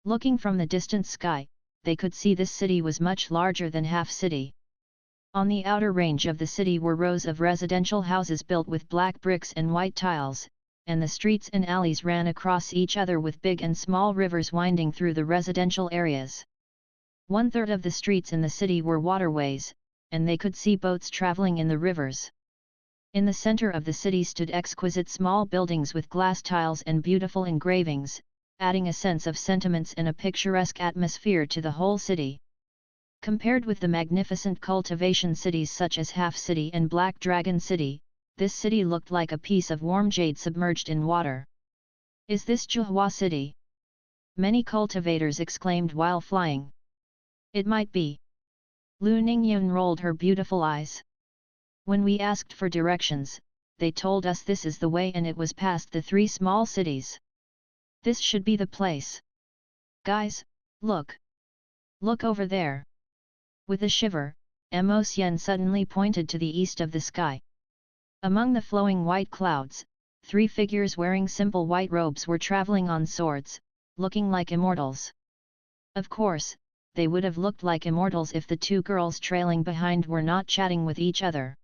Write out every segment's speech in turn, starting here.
Looking from the distant sky, they could see this city was much larger than half city. On the outer range of the city were rows of residential houses built with black bricks and white tiles, and the streets and alleys ran across each other with big and small rivers winding through the residential areas. 1/3 of the streets in the city were waterways, and they could see boats traveling in the rivers. In the center of the city stood exquisite small buildings with glass tiles and beautiful engravings, adding a sense of sentiments and a picturesque atmosphere to the whole city. Compared with the magnificent cultivation cities such as Half City and Black Dragon City, this city looked like a piece of warm jade submerged in water. "Is this Zhuhua City?" many cultivators exclaimed while flying. "It might be." Lu Ningyun rolled her beautiful eyes. "When we asked for directions, they told us this is the way and it was past the 3 small cities. This should be the place. Guys, look! Look over there!" With a shiver, Mo Xian suddenly pointed to the east of the sky. Among the flowing white clouds, 3 figures wearing simple white robes were traveling on swords, looking like immortals. Of course, they would have looked like immortals if the 2 girls trailing behind were not chatting with each other.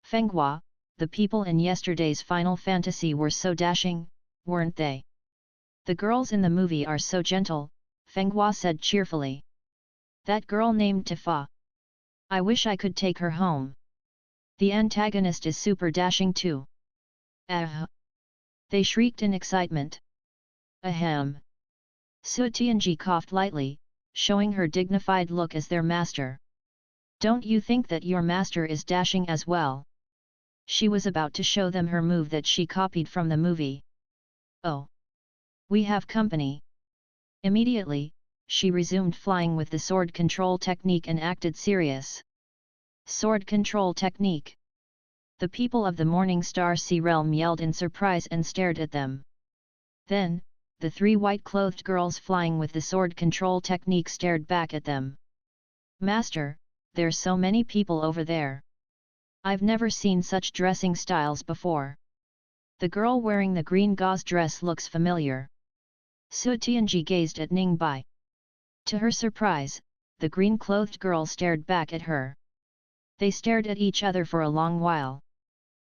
"Fang Qi, the people in yesterday's Final Fantasy were so dashing, weren't they? The girls in the movie are so gentle," Fang Qi said cheerfully. "That girl named Tifa. I wish I could take her home. The antagonist is super dashing too." "Ah!" they shrieked in excitement. "Ahem!" Su Tianji coughed lightly, showing her dignified look as their master. "Don't you think that your master is dashing as well?" She was about to show them her move that she copied from the movie. "Oh! We have company." Immediately, she resumed flying with the sword control technique and acted serious. Sword control technique. The people of the Morning Star Sea Realm yelled in surprise and stared at them. Then, the 3 white-clothed girls flying with the sword control technique stared back at them. "Master, there's so many people over there. I've never seen such dressing styles before. The girl wearing the green gauze dress looks familiar." Su Tianji gazed at Ningbai. To her surprise, the green-clothed girl stared back at her. They stared at each other for a long while.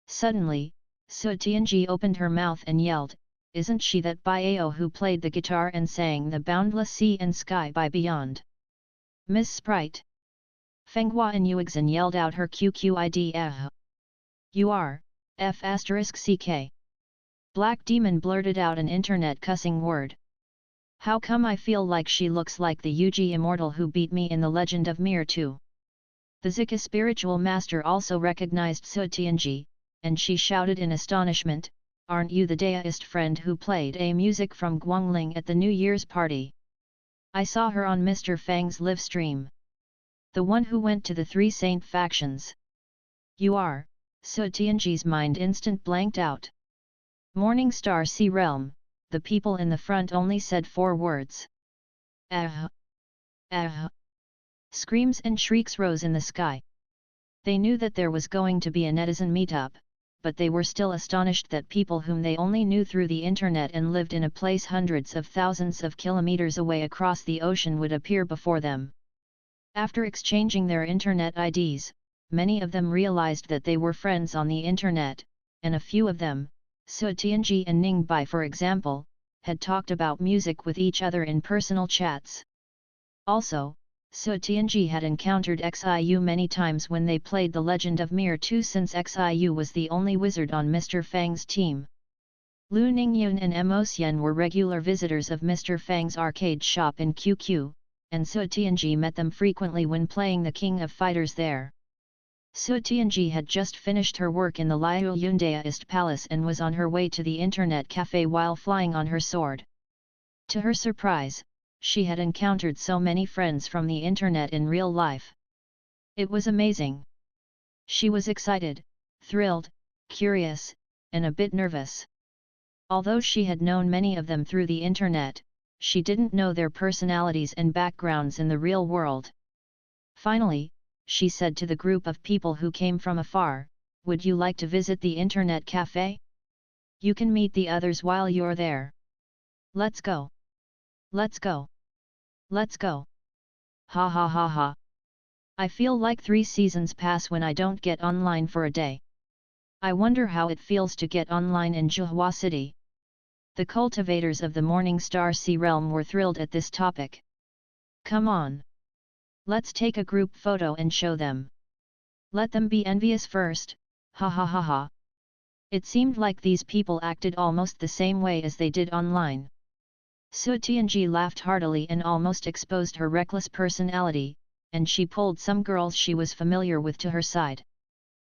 Suddenly, Su Tianji opened her mouth and yelled, "Isn't she that Biao who played the guitar and sang the Boundless Sea and Sky by Beyond? Miss Sprite?" Fang Qi and Yuexin yelled out her QQID. "You are, F***CK. Black Demon blurted out an internet cussing word. "How come I feel like she looks like the Yuji immortal who beat me in the Legend of Mir 2? The Zika spiritual master also recognized Su Tianji, and she shouted in astonishment, "Aren't you the Daoist friend who played a music from Guangling at the New Year's party? I saw her on Mr. Fang's live stream. The one who went to the 3 saint factions." "You are," Su Tianji's mind instant blanked out. Morning Star Sea Realm, the people in the front only said 4 words. "Ah! Ah!" Screams and shrieks rose in the sky. They knew that there was going to be a netizen meetup, but they were still astonished that people whom they only knew through the internet and lived in a place hundreds of thousands of kilometers away across the ocean would appear before them. After exchanging their internet IDs, many of them realized that they were friends on the internet, and a few of them, Su Tianji and Ningbai for example, had talked about music with each other in personal chats. Also, Su Tianji had encountered Xiu many times when they played The Legend of Mir 2 since Xiu was the only wizard on Mr. Fang's team. Lu Ningyun and Mo Xian were regular visitors of Mr. Fang's arcade shop in QQ, and Su Tianji met them frequently when playing the King of Fighters there. Su Tianji had just finished her work in the Liu Yundaist Palace and was on her way to the internet cafe while flying on her sword. To her surprise, she had encountered so many friends from the internet in real life. It was amazing. She was excited, thrilled, curious, and a bit nervous. Although she had known many of them through the internet, she didn't know their personalities and backgrounds in the real world. Finally, she said to the group of people who came from afar, "Would you like to visit the internet cafe? You can meet the others while you're there. Let's go." Let's go. Let's go. Ha ha ha ha. I feel like 3 seasons pass when I don't get online for a day. I wonder how it feels to get online in Zhuhua City. The cultivators of the Morning Star Sea Realm were thrilled at this topic. Come on. Let's take a group photo and show them. Let them be envious first, ha ha ha ha. It seemed like these people acted almost the same way as they did online. Su Tianji laughed heartily and almost exposed her reckless personality, and she pulled some girls she was familiar with to her side.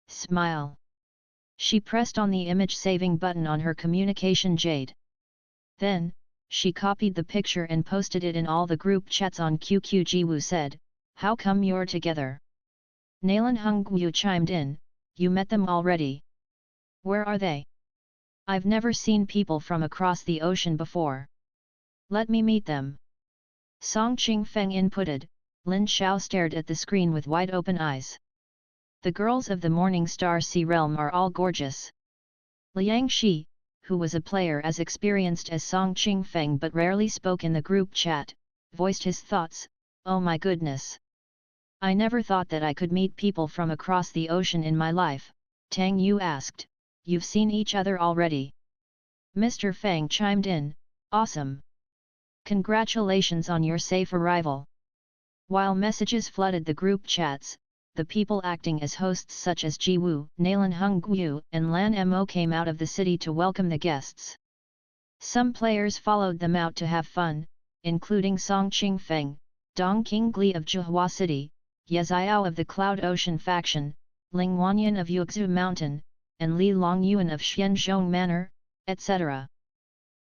Smile. She pressed on the image-saving button on her communication jade. Then, she copied the picture and posted it in all the group chats on QQ. Jiwoo said, "How come you're together?" Nalan Hongwu chimed in, "You met them already. Where are they? I've never seen people from across the ocean before. Let me meet them." Song Qingfeng inputted. Lin Xiao stared at the screen with wide-open eyes. The girls of the Morning Star Sea Realm are all gorgeous. Liang Shi, who was a player as experienced as Song Qingfeng but rarely spoke in the group chat, voiced his thoughts, "Oh my goodness! I never thought that I could meet people from across the ocean in my life." Tang Yu asked, "You've seen each other already?" Mr. Fang chimed in, "Awesome! Congratulations on your safe arrival." While messages flooded the group chats, the people acting as hosts such as Jiwoo, Nalan Hongwu, and Lan Mo came out of the city to welcome the guests. Some players followed them out to have fun, including Song Qingfeng, Dong Qingli of Zhuhua City, Ye Xiao of the Cloud Ocean faction, Ling Wanyan of Yuexu Mountain, and Li Longyuan of Xianzhong Manor, etc.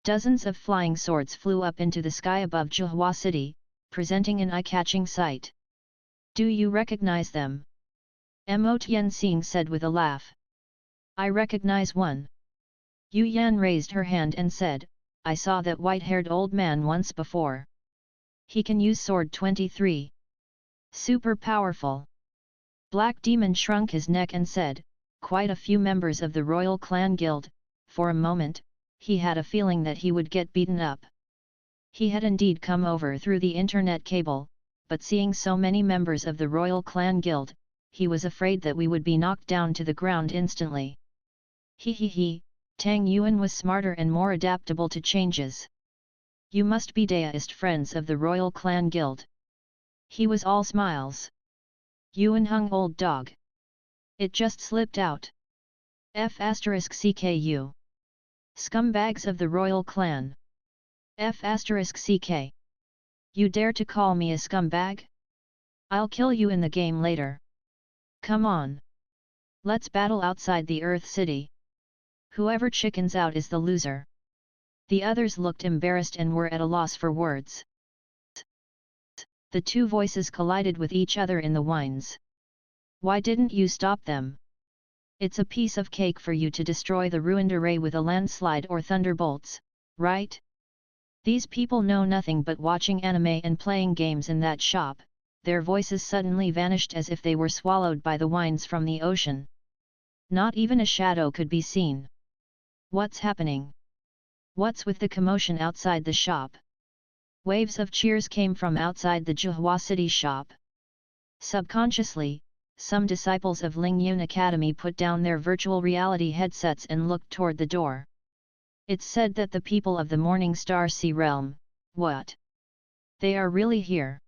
Dozens of flying swords flew up into the sky above Zhuhua City, presenting an eye-catching sight. "Do you recognize them?" Mo Tianxing said with a laugh. "I recognize one." Yu Yan raised her hand and said, "I saw that white-haired old man once before. He can use sword 23. Super powerful." Black Demon shrunk his neck and said, "Quite a few members of the Royal Clan Guild." For a moment, he had a feeling that he would get beaten up. He had indeed come over through the internet cable, but seeing so many members of the Royal Clan Guild, he was afraid that we would be knocked down to the ground instantly. He, Tang Yuan was smarter and more adaptable to changes. "You must be Daoist friends of the Royal Clan Guild." He was all smiles. Yuan hung old dog. It just slipped out. F***CKU. Scumbags of the Royal Clan. F***CK. You dare to call me a scumbag? I'll kill you in the game later. Come on. Let's battle outside the Earth City. Whoever chickens out is the loser. The others looked embarrassed and were at a loss for words. The two voices collided with each other in the wines. "Why didn't you stop them? It's a piece of cake for you to destroy the ruined array with a landslide or thunderbolts, right? These people know nothing but watching anime and playing games in that shop." Their voices suddenly vanished as if they were swallowed by the winds from the ocean. Not even a shadow could be seen. What's happening? What's with the commotion outside the shop? Waves of cheers came from outside the Zhuhua City shop. Subconsciously, some disciples of Lingyun Academy put down their virtual reality headsets and looked toward the door. It's said that the people of the Morning Star Sea Realm, what? They are really here.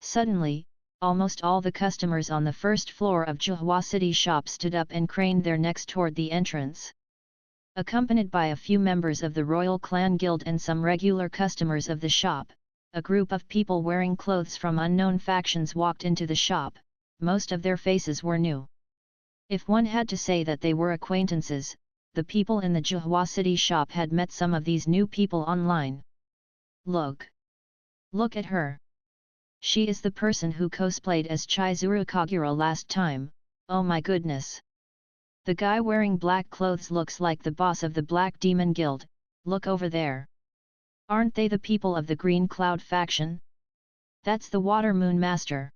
Suddenly, almost all the customers on the first floor of Zhuhua City shop stood up and craned their necks toward the entrance. Accompanied by a few members of the Royal Clan Guild and some regular customers of the shop, a group of people wearing clothes from unknown factions walked into the shop. Most of their faces were new. If one had to say that they were acquaintances, the people in the Zhuhua City shop had met some of these new people online. Look! Look at her! She is the person who cosplayed as Chizuru Kagura last time. Oh my goodness! The guy wearing black clothes looks like the boss of the Black Demon Guild. Look over there! Aren't they the people of the Green Cloud faction? That's the Water Moon Master.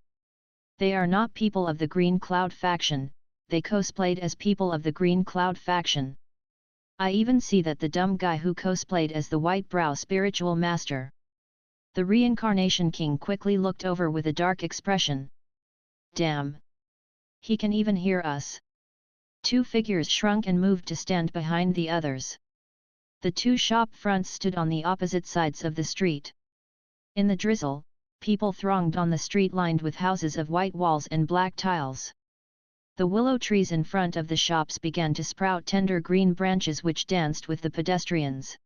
They are not people of the Green Cloud faction, they cosplayed as people of the Green Cloud faction. I even see that the dumb guy who cosplayed as the White Brow Spiritual Master. The reincarnation king quickly looked over with a dark expression. Damn! He can even hear us. Two figures shrunk and moved to stand behind the others. The two shop fronts stood on the opposite sides of the street. In the drizzle, people thronged on the street lined with houses of white walls and black tiles. The willow trees in front of the shops began to sprout tender green branches which danced with the pedestrians.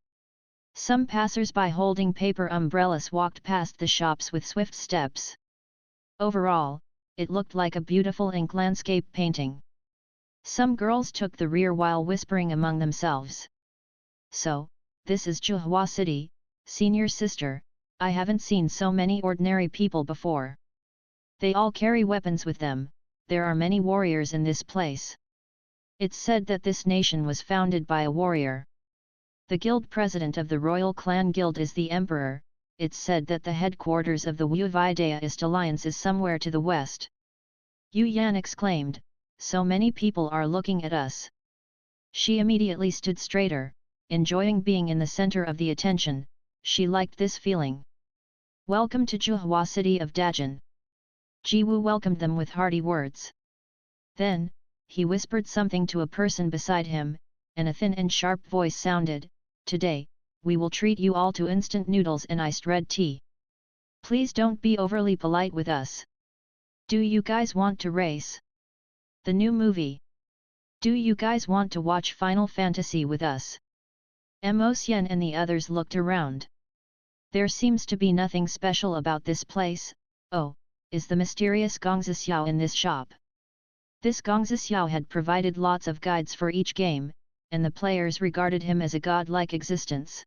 Some passers-by holding paper umbrellas walked past the shops with swift steps. Overall, it looked like a beautiful ink landscape painting. Some girls took the rear while whispering among themselves. So, this is Zhuhua City, senior sister, I haven't seen so many ordinary people before. They all carry weapons with them, there are many warriors in this place. It's said that this nation was founded by a warrior. The guild president of the royal clan guild is the emperor. It's said that the headquarters of the Wu Daoist alliance is somewhere to the west. Yu Yan exclaimed, so many people are looking at us. She immediately stood straighter, enjoying being in the center of the attention. She liked this feeling. Welcome to Zhuhua city of Dajin. Ji Wu welcomed them with hearty words. Then, he whispered something to a person beside him, and a thin and sharp voice sounded, today, we will treat you all to instant noodles and iced red tea. Please don't be overly polite with us. Do you guys want to race? The new movie. Do you guys want to watch Final Fantasy with us? Mo Xian and the others looked around. There seems to be nothing special about this place. Oh, is the mysterious Gongzi Xiao in this shop? This Gongzi Xiao had provided lots of guides for each game, and the players regarded him as a godlike existence.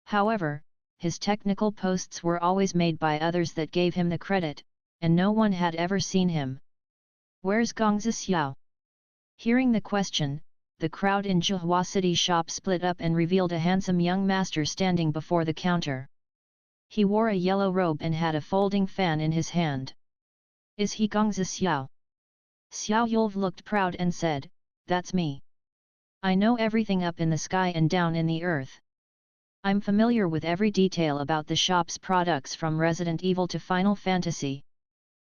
However, his technical posts were always made by others that gave him the credit, and no one had ever seen him. Where's Gongzi Xiao? Hearing the question, the crowd in Zhuhua City shop split up and revealed a handsome young master standing before the counter. He wore a yellow robe and had a folding fan in his hand. Is he Gongzi Xiao? Xiao Yulv looked proud and said, that's me. I know everything up in the sky and down in the earth. I'm familiar with every detail about the shop's products from Resident Evil to Final Fantasy.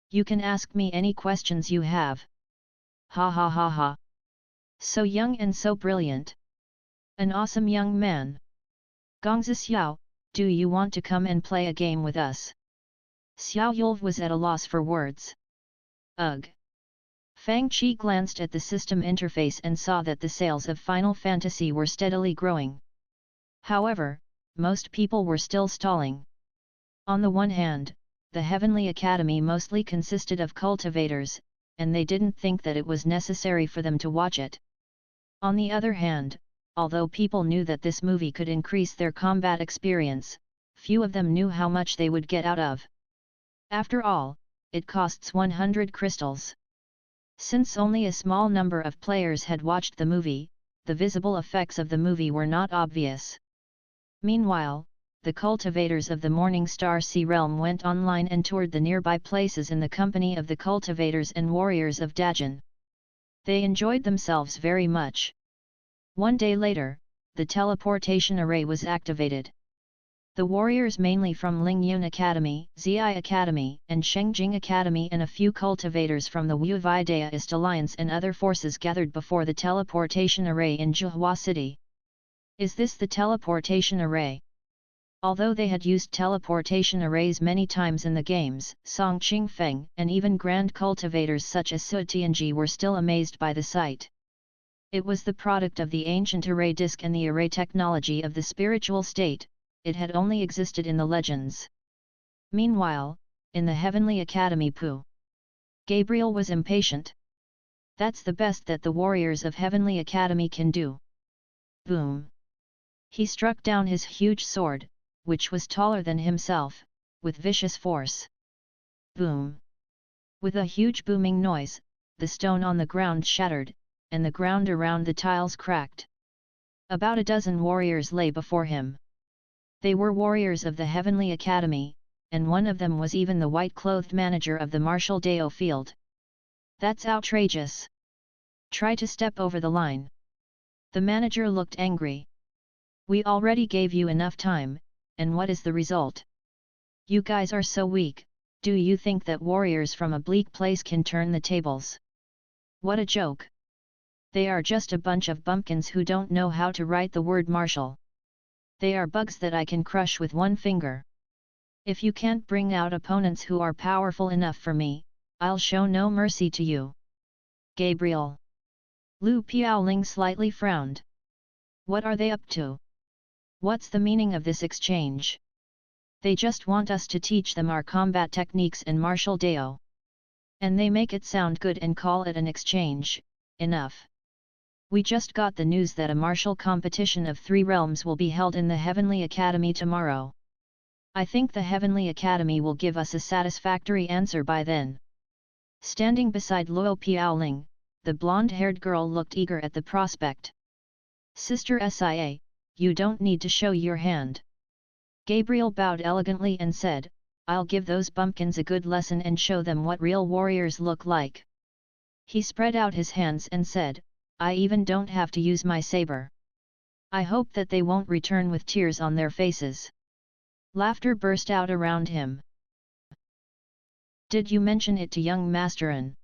You can ask me any questions you have. Ha ha ha ha. So young and so brilliant. An awesome young man. Gongzi Xiao, do you want to come and play a game with us? Xiao Yulv was at a loss for words. Ugh. Fang Qi glanced at the system interface and saw that the sales of Final Fantasy were steadily growing. However, most people were still stalling. On the one hand, the Heavenly Academy mostly consisted of cultivators, and they didn't think that it was necessary for them to watch it. On the other hand, although people knew that this movie could increase their combat experience, few of them knew how much they would get out of. After all, it costs 100 crystals. Since only a small number of players had watched the movie, the visible effects of the movie were not obvious. Meanwhile, the cultivators of the Morning Star Sea Realm went online and toured the nearby places in the company of the cultivators and warriors of Dajin. They enjoyed themselves very much. One day later, the teleportation array was activated. The warriors mainly from Lingyun Academy, Zi Academy, and Shengjing Academy and a few cultivators from the Wu Daoist Alliance and other forces gathered before the teleportation array in Zhuhua City. Is this the teleportation array? Although they had used teleportation arrays many times in the games, Song Qingfeng and even grand cultivators such as Su Tianji were still amazed by the sight. It was the product of the ancient array disk and the array technology of the spiritual state. It had only existed in the legends. Meanwhile, in the Heavenly Academy Pu, Gabriel was impatient. That's the best that the warriors of Heavenly Academy can do. Boom! He struck down his huge sword, which was taller than himself, with vicious force. Boom! With a huge booming noise, the stone on the ground shattered, and the ground around the tiles cracked. About a dozen warriors lay before him. They were warriors of the Heavenly Academy, and one of them was even the white-clothed manager of the Martial Dao field. That's outrageous! Try to step over the line. The manager looked angry. We already gave you enough time, and what is the result? You guys are so weak, do you think that warriors from a bleak place can turn the tables? What a joke! They are just a bunch of bumpkins who don't know how to write the word martial. They are bugs that I can crush with one finger. If you can't bring out opponents who are powerful enough for me, I'll show no mercy to you. Gabriel. Lu Piaoling slightly frowned. What are they up to? What's the meaning of this exchange? They just want us to teach them our combat techniques and martial deo. And they make it sound good and call it an exchange. Enough. We just got the news that a martial competition of 3 realms will be held in the Heavenly Academy tomorrow. I think the Heavenly Academy will give us a satisfactory answer by then. Standing beside Luo Piaoling, the blonde-haired girl looked eager at the prospect. Sister Sia, you don't need to show your hand. Gabriel bowed elegantly and said, I'll give those bumpkins a good lesson and show them what real warriors look like. He spread out his hands and said, I even don't have to use my saber. I hope that they won't return with tears on their faces. Laughter burst out around him. Did you mention it to young Masterin?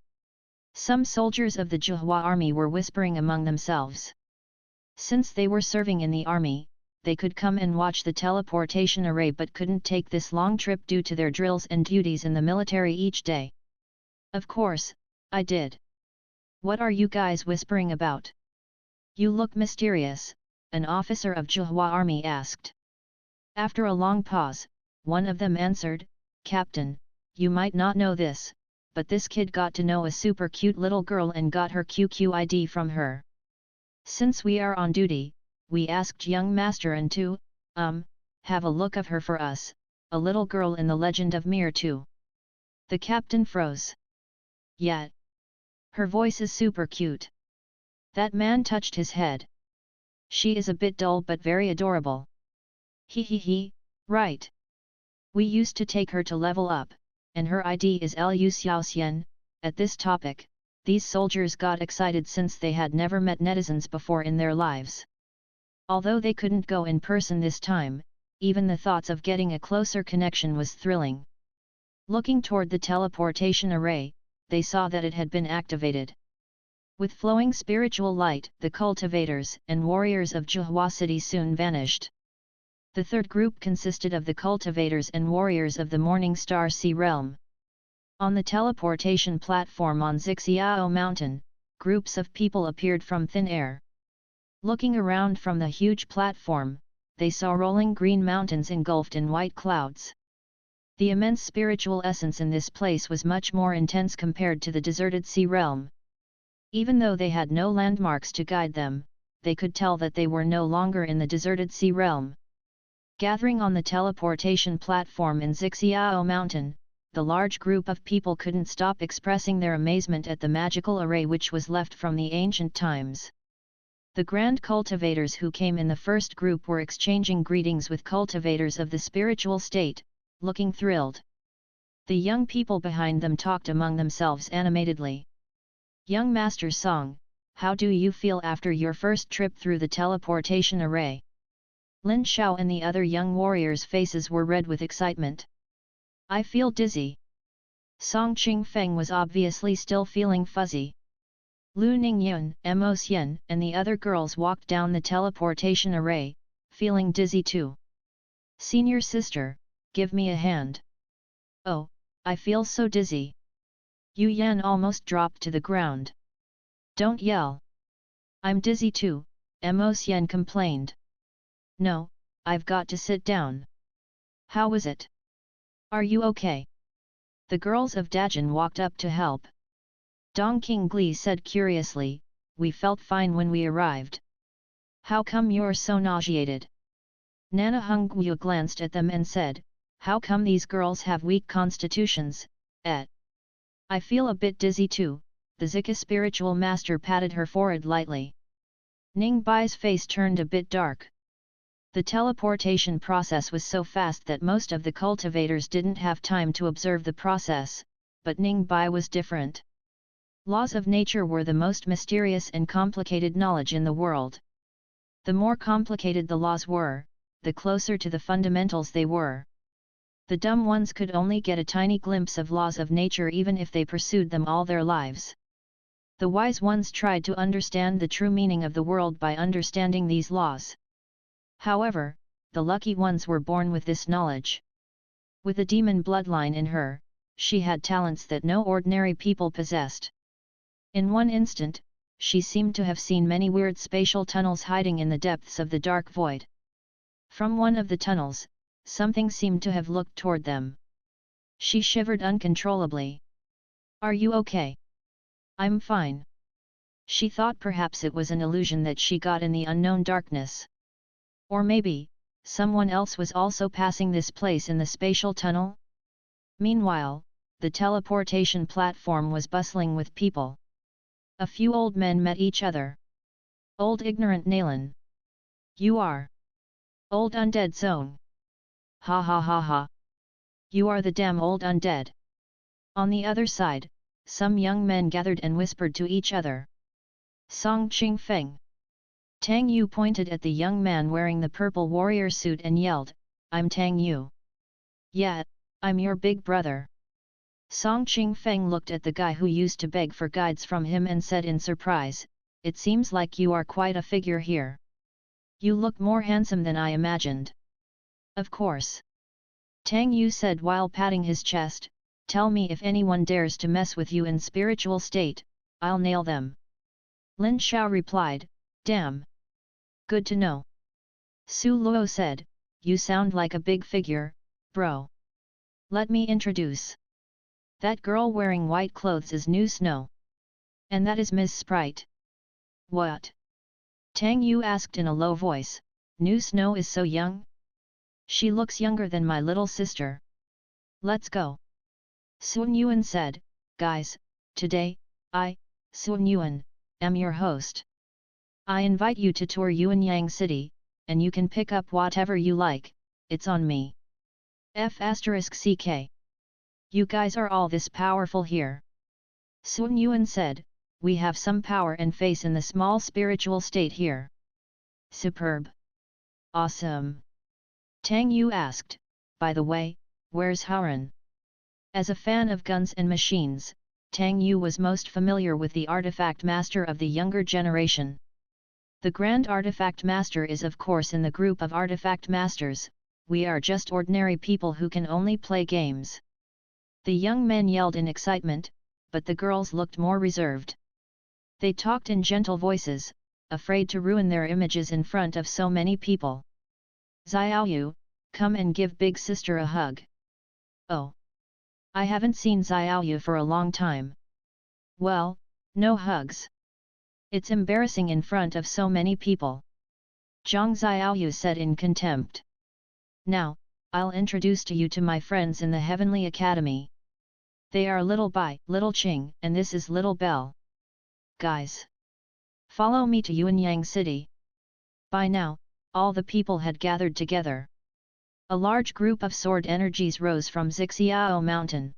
Some soldiers of the Zhihua army were whispering among themselves. Since they were serving in the army, they could come and watch the teleportation array but couldn't take this long trip due to their drills and duties in the military each day. Of course, I did. What are you guys whispering about? You look mysterious, an officer of Zhihua army asked. After a long pause, one of them answered, Captain, you might not know this, but this kid got to know a super cute little girl and got her QQID from her. Since we are on duty, we asked young Masterin to, have a look of her for us, a little girl in the Legend of Mir too. The captain froze. Yet. Her voice is super cute. That man touched his head. She is a bit dull but very adorable. He, right. We used to take her to level up, and her ID is Lu Xiaoxian. At this topic, these soldiers got excited since they had never met netizens before in their lives. Although they couldn't go in person this time, even the thoughts of getting a closer connection was thrilling. Looking toward the teleportation array, they saw that it had been activated. With flowing spiritual light, the cultivators and warriors of Zhihua City soon vanished. The third group consisted of the cultivators and warriors of the Morning Star Sea Realm. On the teleportation platform on Zixiao Mountain, groups of people appeared from thin air. Looking around from the huge platform, they saw rolling green mountains engulfed in white clouds. The immense spiritual essence in this place was much more intense compared to the deserted sea realm. Even though they had no landmarks to guide them, they could tell that they were no longer in the deserted sea realm. Gathering on the teleportation platform in Zixiao Mountain, the large group of people couldn't stop expressing their amazement at the magical array which was left from the ancient times. The grand cultivators who came in the first group were exchanging greetings with cultivators of the spiritual state, looking thrilled. The young people behind them talked among themselves animatedly. Young Master Song, how do you feel after your first trip through the teleportation array? Lin Shao and the other young warriors' faces were red with excitement. I feel dizzy. Song Qingfeng was obviously still feeling fuzzy. Lu Ningyun, Mo Xian and the other girls walked down the teleportation array, feeling dizzy too. Senior sister, give me a hand. Oh, I feel so dizzy. Yu Yan almost dropped to the ground. Don't yell. I'm dizzy too, Mo Xian complained. No, I've got to sit down. How is it? Are you okay? The girls of Dajin walked up to help. Dong Qingli said curiously, we felt fine when we arrived. How come you're so nauseated? Nana Hongguo glanced at them and said, how come these girls have weak constitutions, I feel a bit dizzy too, the Zika spiritual master patted her forehead lightly. Ning Bai's face turned a bit dark. The teleportation process was so fast that most of the cultivators didn't have time to observe the process, but Ning Bai was different. Laws of nature were the most mysterious and complicated knowledge in the world. The more complicated the laws were, the closer to the fundamentals they were. The dumb ones could only get a tiny glimpse of laws of nature even if they pursued them all their lives. The wise ones tried to understand the true meaning of the world by understanding these laws. However, the lucky ones were born with this knowledge. With a demon bloodline in her, she had talents that no ordinary people possessed. In one instant, she seemed to have seen many weird spatial tunnels hiding in the depths of the dark void. From one of the tunnels, something seemed to have looked toward them. She shivered uncontrollably. "Are you okay?" "I'm fine." She thought perhaps it was an illusion that she got in the unknown darkness. Or maybe, someone else was also passing this place in the spatial tunnel? Meanwhile, the teleportation platform was bustling with people. A few old men met each other. "Old ignorant Nalan. You are. Old undead zone. Ha ha ha ha. You are the damn old undead." On the other side, some young men gathered and whispered to each other. "Song Ching Feng." Tang Yu pointed at the young man wearing the purple warrior suit and yelled, "I'm Tang Yu. Yeah, I'm your big brother." Song Ching Feng looked at the guy who used to beg for guides from him and said in surprise, "It seems like you are quite a figure here. You look more handsome than I imagined." "Of course." Tang Yu said while patting his chest, "Tell me if anyone dares to mess with you in spiritual state, I'll nail them." Lin Xiao replied, "Damn. Good to know." Su Luo said, "You sound like a big figure, bro. Let me introduce. That girl wearing white clothes is Nu Snow. And that is Ms. Sprite." "What?" Tang Yu asked in a low voice, "Nu Snow is so young? She looks younger than my little sister." "Let's go." Sun Yuan said, "Guys, today, I, Sun Yuan, am your host. I invite you to tour Yuanyang City, and you can pick up whatever you like, it's on me. F***ck. You guys are all this powerful here." Sun Yuan said, "We have some power and face in the small spiritual state here." "Superb. Awesome." Tang Yu asked, "By the way, where's Haren?" As a fan of guns and machines, Tang Yu was most familiar with the artifact master of the younger generation. The Grand Artifact Master is of course in the group of artifact masters. We are just ordinary people who can only play games. The young men yelled in excitement, but the girls looked more reserved. They talked in gentle voices, afraid to ruin their images in front of so many people. "Xiaoyu, come and give big sister a hug." "Oh. I haven't seen Xiaoyu for a long time." "Well, no hugs. It's embarrassing in front of so many people." Zhang Xiaoyu said in contempt. "Now, I'll introduce to you to my friends in the Heavenly Academy. They are Little Bai, Little Qing, and this is Little Bell. Guys, follow me to Yuanyang City." By now, all the people had gathered together. A large group of sword energies rose from Zixiao Mountain.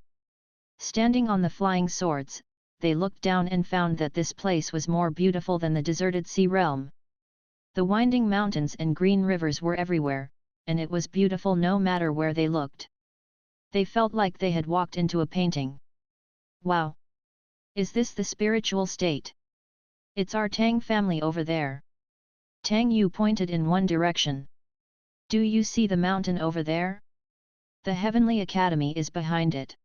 Standing on the flying swords, they looked down and found that this place was more beautiful than the deserted sea realm. The winding mountains and green rivers were everywhere, and it was beautiful no matter where they looked. They felt like they had walked into a painting. "Wow! Is this the spiritual state? It's our Tang family over there." Tang Yu pointed in one direction. "Do you see the mountain over there? The Heavenly Academy is behind it.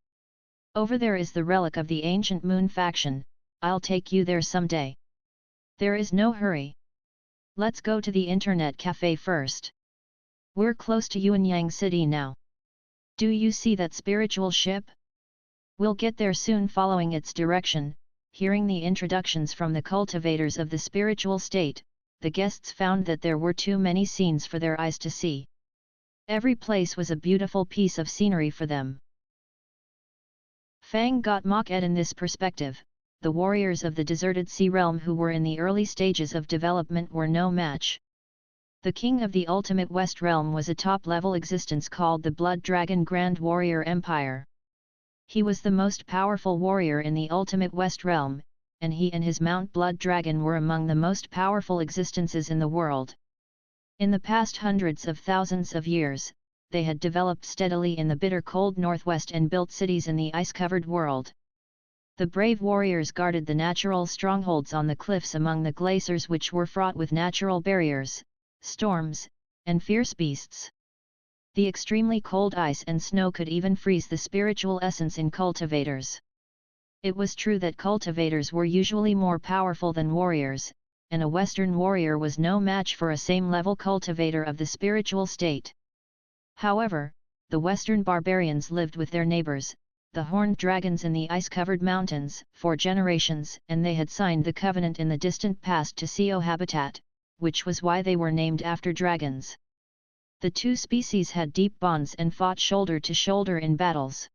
Over there is the relic of the ancient moon faction. I'll take you there someday. There is no hurry. Let's go to the internet cafe first. We're close to Yuanyang City now. Do you see that spiritual ship? We'll get there soon." Following its direction, hearing the introductions from the cultivators of the spiritual state, the guests found that there were too many scenes for their eyes to see. Every place was a beautiful piece of scenery for them. Fang got mocked in this perspective. The warriors of the deserted sea realm who were in the early stages of development were no match. The king of the ultimate West realm was a top-level existence called the Blood Dragon Grand Warrior Empire. He was the most powerful warrior in the ultimate West realm, and he and his mount Blood Dragon were among the most powerful existences in the world. In the past hundreds of thousands of years, they had developed steadily in the bitter cold northwest and built cities in the ice-covered world. The brave warriors guarded the natural strongholds on the cliffs among the glaciers, which were fraught with natural barriers, storms, and fierce beasts. The extremely cold ice and snow could even freeze the spiritual essence in cultivators. It was true that cultivators were usually more powerful than warriors, and a Western warrior was no match for a same-level cultivator of the spiritual state. However, the Western barbarians lived with their neighbors, the horned dragons in the ice-covered mountains, for generations, and they had signed the covenant in the distant past to CO habitat, which was why they were named after dragons. The two species had deep bonds and fought shoulder to shoulder in battles.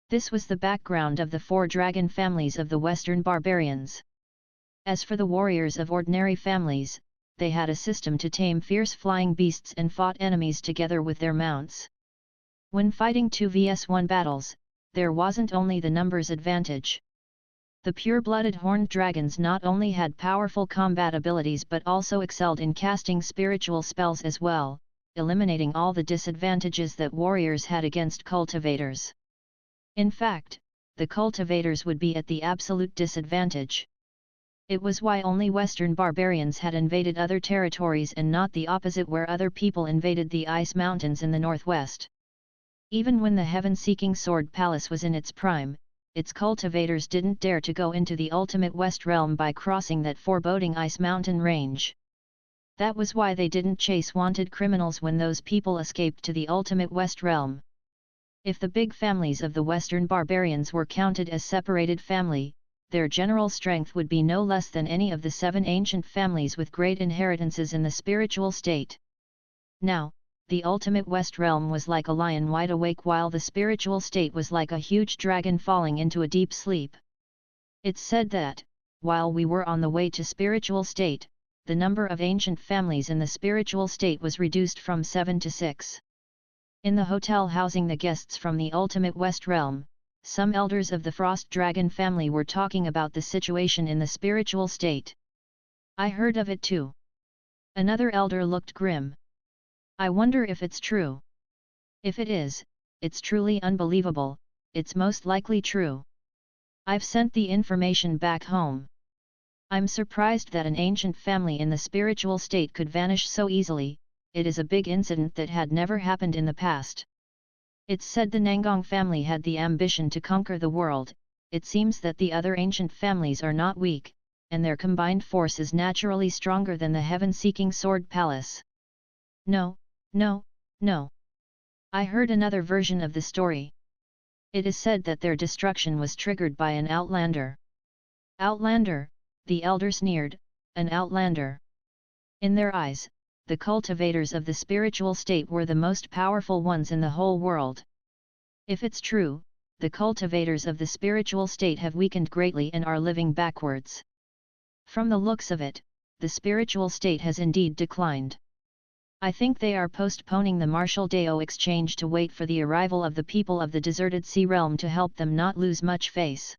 This was the background of the four dragon families of the Western barbarians. As for the warriors of ordinary families, they had a system to tame fierce flying beasts and fought enemies together with their mounts. When fighting 2 vs 1 battles, there wasn't only the numbers advantage. The pure-blooded horned dragons not only had powerful combat abilities but also excelled in casting spiritual spells as well, eliminating all the disadvantages that warriors had against cultivators. In fact, the cultivators would be at the absolute disadvantage. It was why only Western barbarians had invaded other territories and not the opposite, where other people invaded the ice mountains in the northwest. Even when the heaven-seeking sword palace was in its prime, its cultivators didn't dare to go into the ultimate West realm by crossing that foreboding ice mountain range. That was why they didn't chase wanted criminals when those people escaped to the ultimate West realm. If the big families of the Western barbarians were counted as separated family, their general strength would be no less than any of the 7 ancient families with great inheritances in the spiritual state. Now, the ultimate West realm was like a lion wide awake, while the spiritual state was like a huge dragon falling into a deep sleep. It's said that, while we were on the way to spiritual state, the number of ancient families in the spiritual state was reduced from 7 to 6. In the hotel housing the guests from the ultimate West realm, some elders of the Frost Dragon family were talking about the situation in the spiritual state. I heard of it too. Another elder looked grim. I wonder if it's true. If it is, it's truly unbelievable, it's most likely true. I've sent the information back home. I'm surprised that an ancient family in the spiritual state could vanish so easily. It is a big incident that had never happened in the past. It's said the Nangong family had the ambition to conquer the world. It seems that the other ancient families are not weak, and their combined force is naturally stronger than the heaven-seeking sword palace. No, no, no. I heard another version of the story. It is said that their destruction was triggered by an outlander. Outlander, the elder sneered, an outlander. In their eyes, the cultivators of the spiritual state were the most powerful ones in the whole world. If it's true, the cultivators of the spiritual state have weakened greatly and are living backwards. From the looks of it, the spiritual state has indeed declined. I think they are postponing the Martial Deo exchange to wait for the arrival of the people of the deserted sea realm to help them not lose much face.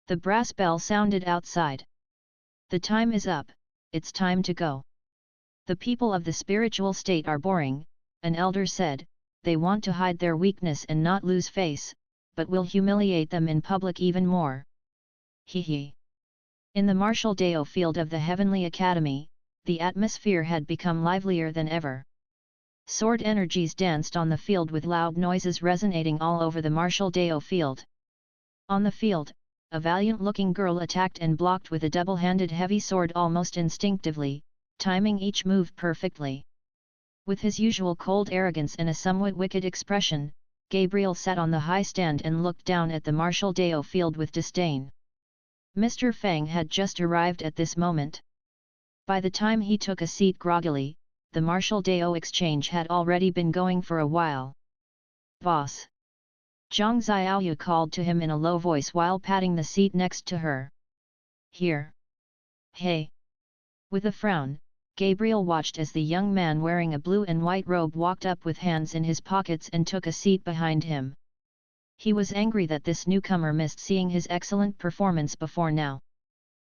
The brass bell sounded outside. The time is up, it's time to go. The people of the spiritual state are boring, an elder said. They want to hide their weakness and not lose face, but will humiliate them in public even more. Hee. In the Martial Deo field of the Heavenly Academy, the atmosphere had become livelier than ever. Sword energies danced on the field with loud noises resonating all over the Martial Deo field. On the field, a valiant-looking girl attacked and blocked with a double-handed heavy sword almost instinctively, timing each move perfectly. With his usual cold arrogance and a somewhat wicked expression, Gabriel sat on the high stand and looked down at the Martial Deo field with disdain. Mr. Fang had just arrived at this moment. By the time he took a seat groggily, the Martial Deo exchange had already been going for a while. Boss! Zhang Xiaoyu called to him in a low voice while patting the seat next to her. Here! Hey! With a frown, Gabriel watched as the young man wearing a blue and white robe walked up with hands in his pockets and took a seat behind him. He was angry that this newcomer missed seeing his excellent performance before now.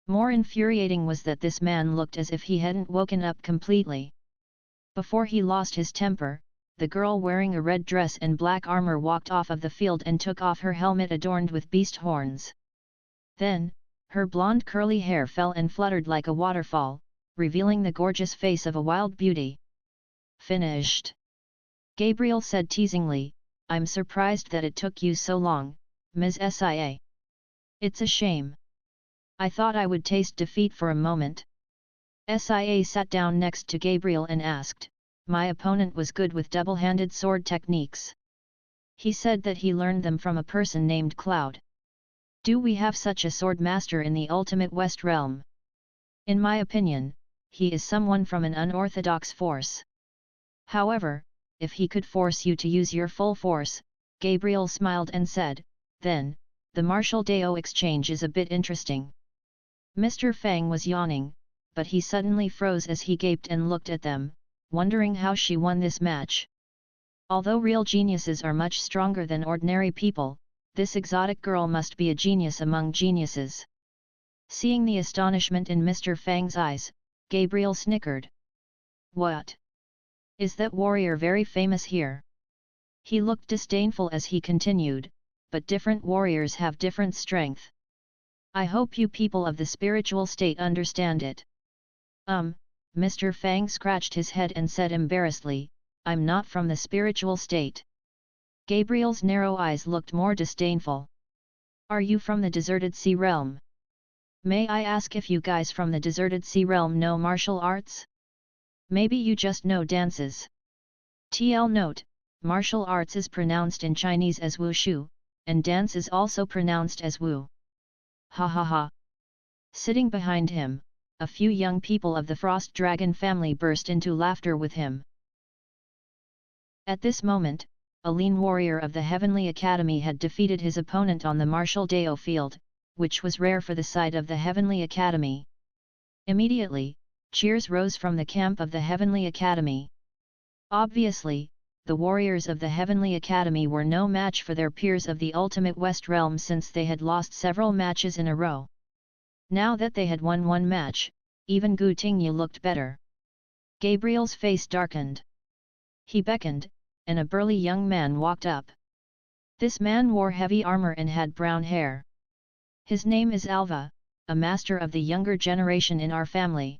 More infuriating was that this man looked as if he hadn't woken up completely. Before he lost his temper, the girl wearing a red dress and black armor walked off of the field and took off her helmet adorned with beast horns. Then, her blonde curly hair fell and fluttered like a waterfall, revealing the gorgeous face of a wild beauty. Finished. Gabriel said teasingly, I'm surprised that it took you so long, Ms. Sia. It's a shame. I thought I would taste defeat for a moment. Sia sat down next to Gabriel and asked, my opponent was good with double-handed sword techniques. He said that he learned them from a person named Cloud. Do we have such a sword master in the ultimate West realm? In my opinion, he is someone from an unorthodox force. However, if he could force you to use your full force, Gabriel smiled and said, then, the martial Dao exchange is a bit interesting. Mr. Fang was yawning, but he suddenly froze as he gaped and looked at them, wondering how she won this match. Although real geniuses are much stronger than ordinary people, this exotic girl must be a genius among geniuses. Seeing the astonishment in Mr. Fang's eyes, Gabriel snickered. What? Is that warrior very famous here? He looked disdainful as he continued, but different warriors have different strength. I hope you people of the spiritual state understand it. Mr. Fang scratched his head and said embarrassedly, I'm not from the spiritual state. Gabriel's narrow eyes looked more disdainful. Are you from the deserted sea realm? May I ask if you guys from the deserted sea realm know martial arts? Maybe you just know dances. TL note, martial arts is pronounced in Chinese as wushu, and dance is also pronounced as wu. Ha ha ha. Sitting behind him, a few young people of the Frost Dragon family burst into laughter with him. At this moment, a lean warrior of the Heavenly Academy had defeated his opponent on the martial Dao field, which was rare for the side of the Heavenly Academy. Immediately, cheers rose from the camp of the Heavenly Academy. Obviously, the warriors of the Heavenly Academy were no match for their peers of the Ultimate West Realm since they had lost several matches in a row. Now that they had won one match, even Gu Tingyu looked better. Gabriel's face darkened. He beckoned, and a burly young man walked up. This man wore heavy armor and had brown hair. His name is Alva, a master of the younger generation in our family.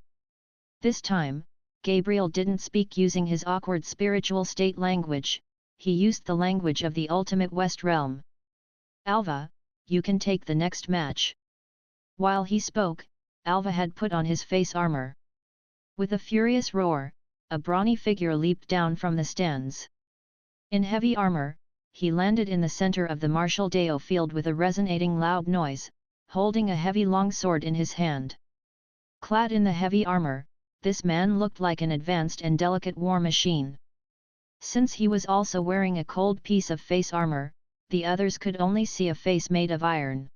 This time, Gabriel didn't speak using his awkward spiritual state language, he used the language of the Ultimate West Realm. Alva, you can take the next match. While he spoke, Alva had put on his face armor. With a furious roar, a brawny figure leaped down from the stands. In heavy armor, he landed in the center of the martial Dao field with a resonating loud noise, holding a heavy long sword in his hand. Clad in the heavy armor, this man looked like an advanced and delicate war machine. Since he was also wearing a cold piece of face armor, the others could only see a face made of iron.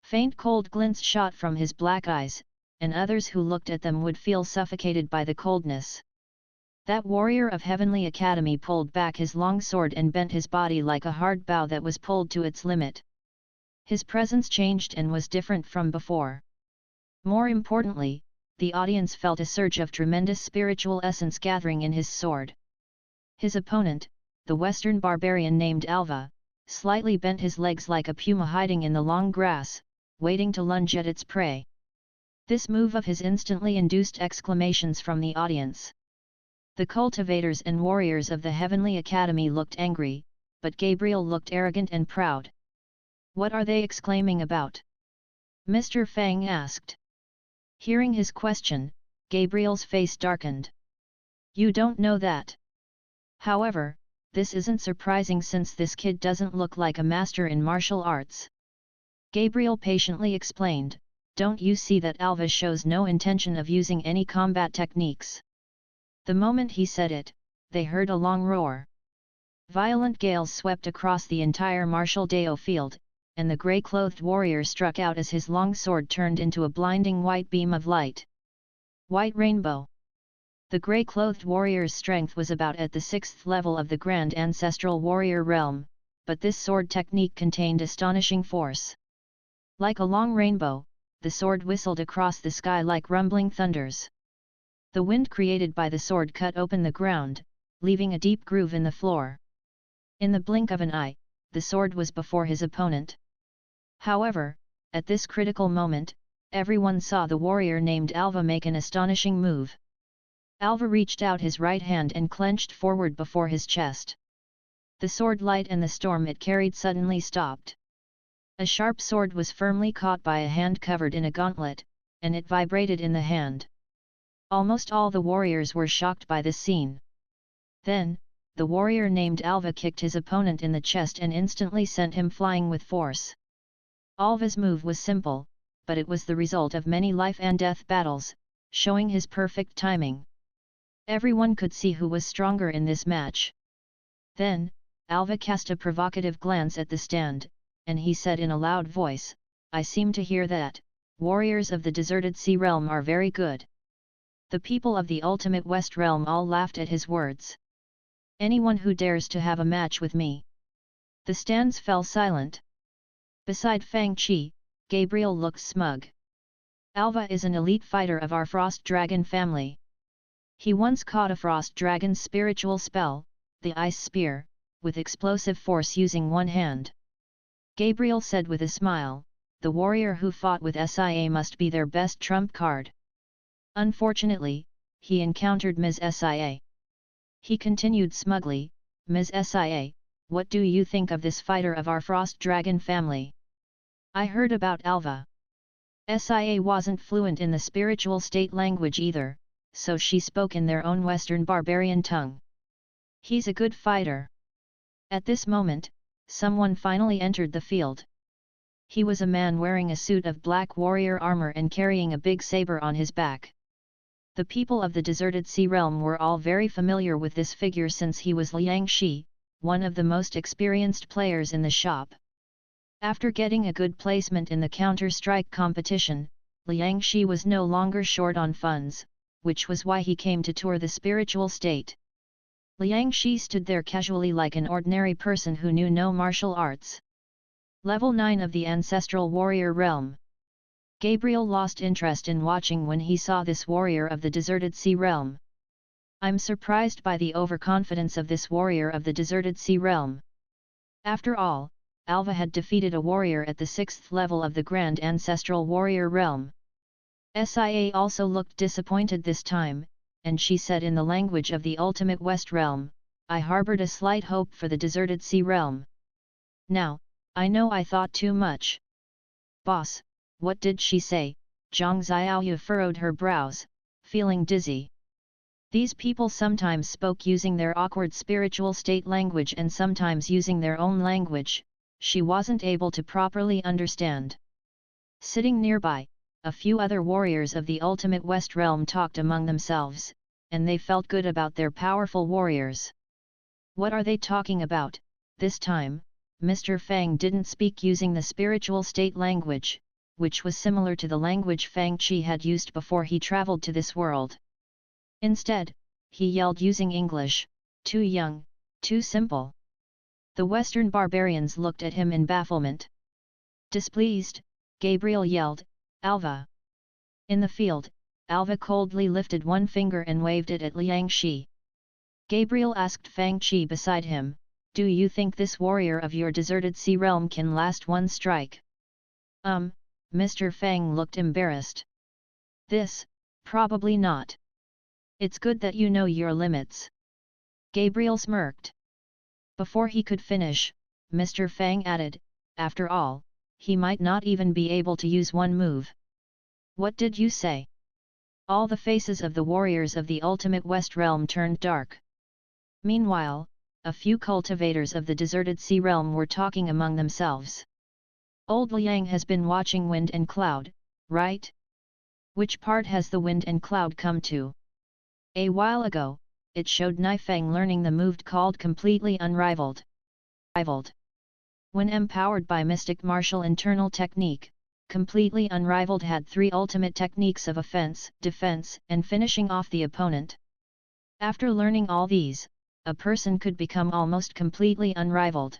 Faint cold glints shot from his black eyes, and others who looked at them would feel suffocated by the coldness. That warrior of Heavenly Academy pulled back his long sword and bent his body like a hard bow that was pulled to its limit. His presence changed and was different from before. More importantly, the audience felt a surge of tremendous spiritual essence gathering in his sword. His opponent, the Western barbarian named Alva, slightly bent his legs like a puma hiding in the long grass, waiting to lunge at its prey. This move of his instantly induced exclamations from the audience. The cultivators and warriors of the Heavenly Academy looked angry, but Gabriel looked arrogant and proud. What are they exclaiming about? Mr. Fang asked. Hearing his question, Gabriel's face darkened. You don't know that. However, this isn't surprising since this kid doesn't look like a master in martial arts. Gabriel patiently explained, don't you see that Alva shows no intention of using any combat techniques? The moment he said it, they heard a long roar. Violent gales swept across the entire martial Dao field, and the grey-clothed warrior struck out as his long sword turned into a blinding white beam of light. White rainbow. The grey-clothed warrior's strength was about at the 6th level of the Grand Ancestral Warrior Realm, but this sword technique contained astonishing force. Like a long rainbow, the sword whistled across the sky like rumbling thunders. The wind created by the sword cut open the ground, leaving a deep groove in the floor. In the blink of an eye, the sword was before his opponent. However, at this critical moment, everyone saw the warrior named Alva make an astonishing move. Alva reached out his right hand and clenched forward before his chest. The sword light and the storm it carried suddenly stopped. A sharp sword was firmly caught by a hand covered in a gauntlet, and it vibrated in the hand. Almost all the warriors were shocked by this scene. Then, the warrior named Alva kicked his opponent in the chest and instantly sent him flying with force. Alva's move was simple, but it was the result of many life and death battles, showing his perfect timing. Everyone could see who was stronger in this match. Then, Alva cast a provocative glance at the stand, and he said in a loud voice, "I seem to hear that, warriors of the deserted sea realm are very good." The people of the ultimate West realm all laughed at his words. "Anyone who dares to have a match with me." The stands fell silent. Beside Fang Qi, Gabriel looked smug. "Alva is an elite fighter of our Frost Dragon family. He once caught a Frost Dragon's spiritual spell, the Ice Spear, with explosive force using one hand." Gabriel said with a smile, "The warrior who fought with Sia must be their best trump card." Unfortunately, he encountered Ms. Sia. He continued smugly, "Ms. Sia, what do you think of this fighter of our Frost Dragon family? I heard about Alva." Sia wasn't fluent in the spiritual state language either, so she spoke in their own Western barbarian tongue. "He's a good fighter." At this moment, someone finally entered the field. He was a man wearing a suit of black warrior armor and carrying a big saber on his back. The people of the deserted sea realm were all very familiar with this figure since he was Liang Shi, one of the most experienced players in the shop. After getting a good placement in the Counter-Strike competition, Liang Shi was no longer short on funds, which was why he came to tour the spiritual state. Liang Shi stood there casually like an ordinary person who knew no martial arts. Level 9 of the Ancestral Warrior Realm. Gabriel lost interest in watching when he saw this warrior of the deserted sea realm. "I'm surprised by the overconfidence of this warrior of the deserted sea realm." After all, Alva had defeated a warrior at the 6th level of the Grand Ancestral Warrior Realm. Sia also looked disappointed this time, and she said in the language of the Ultimate West Realm, "I harbored a slight hope for the deserted sea realm. Now, I know I thought too much." "Boss, what did she say?" Zhang Xiaoyu furrowed her brows, feeling dizzy. These people sometimes spoke using their awkward spiritual state language and sometimes using their own language, she wasn't able to properly understand. Sitting nearby, a few other warriors of the Ultimate West Realm talked among themselves, and they felt good about their powerful warriors. "What are they talking about?" This time, Mr. Fang didn't speak using the spiritual state language, which was similar to the language Fang Qi had used before he traveled to this world. Instead, he yelled using English, "Too young, too simple." The Western barbarians looked at him in bafflement. Displeased, Gabriel yelled, "Alva!" In the field, Alva coldly lifted one finger and waved it at Liang Shi. Gabriel asked Fang Qi beside him, "Do you think this warrior of your deserted sea realm can last one strike?" Mr. Fang looked embarrassed. "This, probably not. It's good that you know your limits." Gabriel smirked. Before he could finish, Mr. Fang added, "After all, he might not even be able to use one move." "What did you say?" All the faces of the warriors of the Ultimate West Realm turned dark. Meanwhile, a few cultivators of the deserted sea realm were talking among themselves. "Old Liang has been watching wind and cloud, right? Which part has the wind and cloud come to?" A while ago, it showed Nifeng learning the move called Completely Unrivaled. When empowered by Mystic Martial Internal Technique, Completely Unrivaled had 3 ultimate techniques of offense, defense, and finishing off the opponent. After learning all these, a person could become almost completely unrivaled.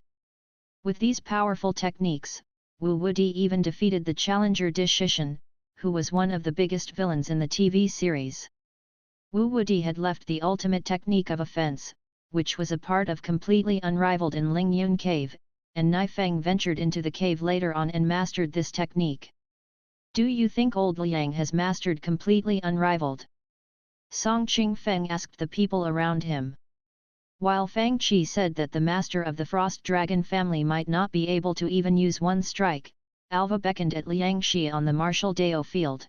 With these powerful techniques, Wu Wudi even defeated the challenger Di Shishan, who was one of the biggest villains in the TV series. Wu Wudi had left the ultimate technique of offense, which was a part of completely unrivaled in Lingyun Cave, and Nifeng ventured into the cave later on and mastered this technique. Do you think old Liang has mastered completely unrivaled? Song Qingfeng asked the people around him. While Fang Qi said that the master of the Frost Dragon family might not be able to even use one strike, Alva beckoned at Liang Shi on the martial Dao field.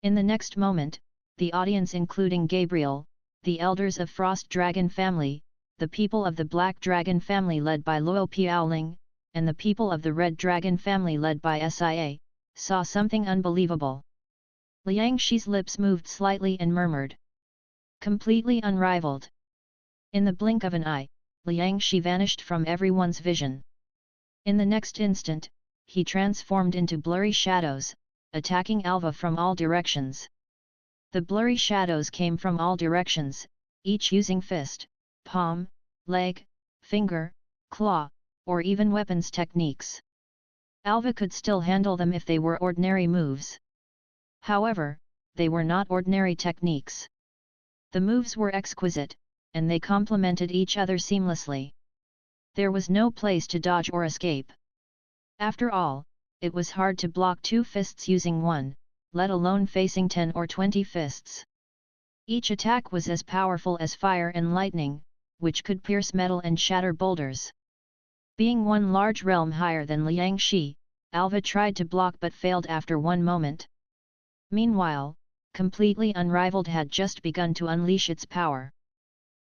In the next moment, the audience including Gabriel, the elders of Frost Dragon family, the people of the Black Dragon family led by Luo Piaoling, and the people of the Red Dragon family led by Sia, saw something unbelievable. Liang Shi's lips moved slightly and murmured, "Completely unrivaled." In the blink of an eye, Liang Shi vanished from everyone's vision. In the next instant, he transformed into blurry shadows, attacking Alva from all directions. The blurry shadows came from all directions, each using fist, palm, leg, finger, claw, or even weapons techniques. Alva could still handle them if they were ordinary moves. However, they were not ordinary techniques. The moves were exquisite, and they complemented each other seamlessly. There was no place to dodge or escape. After all, it was hard to block two fists using one, let alone facing 10 or 20 fists. Each attack was as powerful as fire and lightning, which could pierce metal and shatter boulders. Being one large realm higher than Liang Shi, Alva tried to block but failed after one moment. Meanwhile, completely unrivaled had just begun to unleash its power.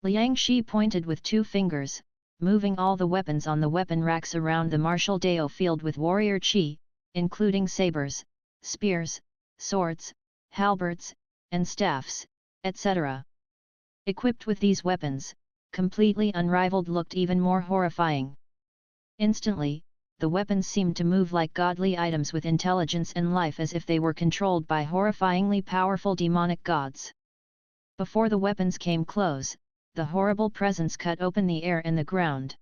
Liang Shi pointed with two fingers, moving all the weapons on the weapon racks around the martial Dao field with warrior Qi, including sabers, spears, swords, halberds, and staffs, etc. Equipped with these weapons, completely unrivaled looked even more horrifying. Instantly, the weapons seemed to move like godly items with intelligence and life as if they were controlled by horrifyingly powerful demonic gods. Before the weapons came close, the horrible presence cut open the air and the ground.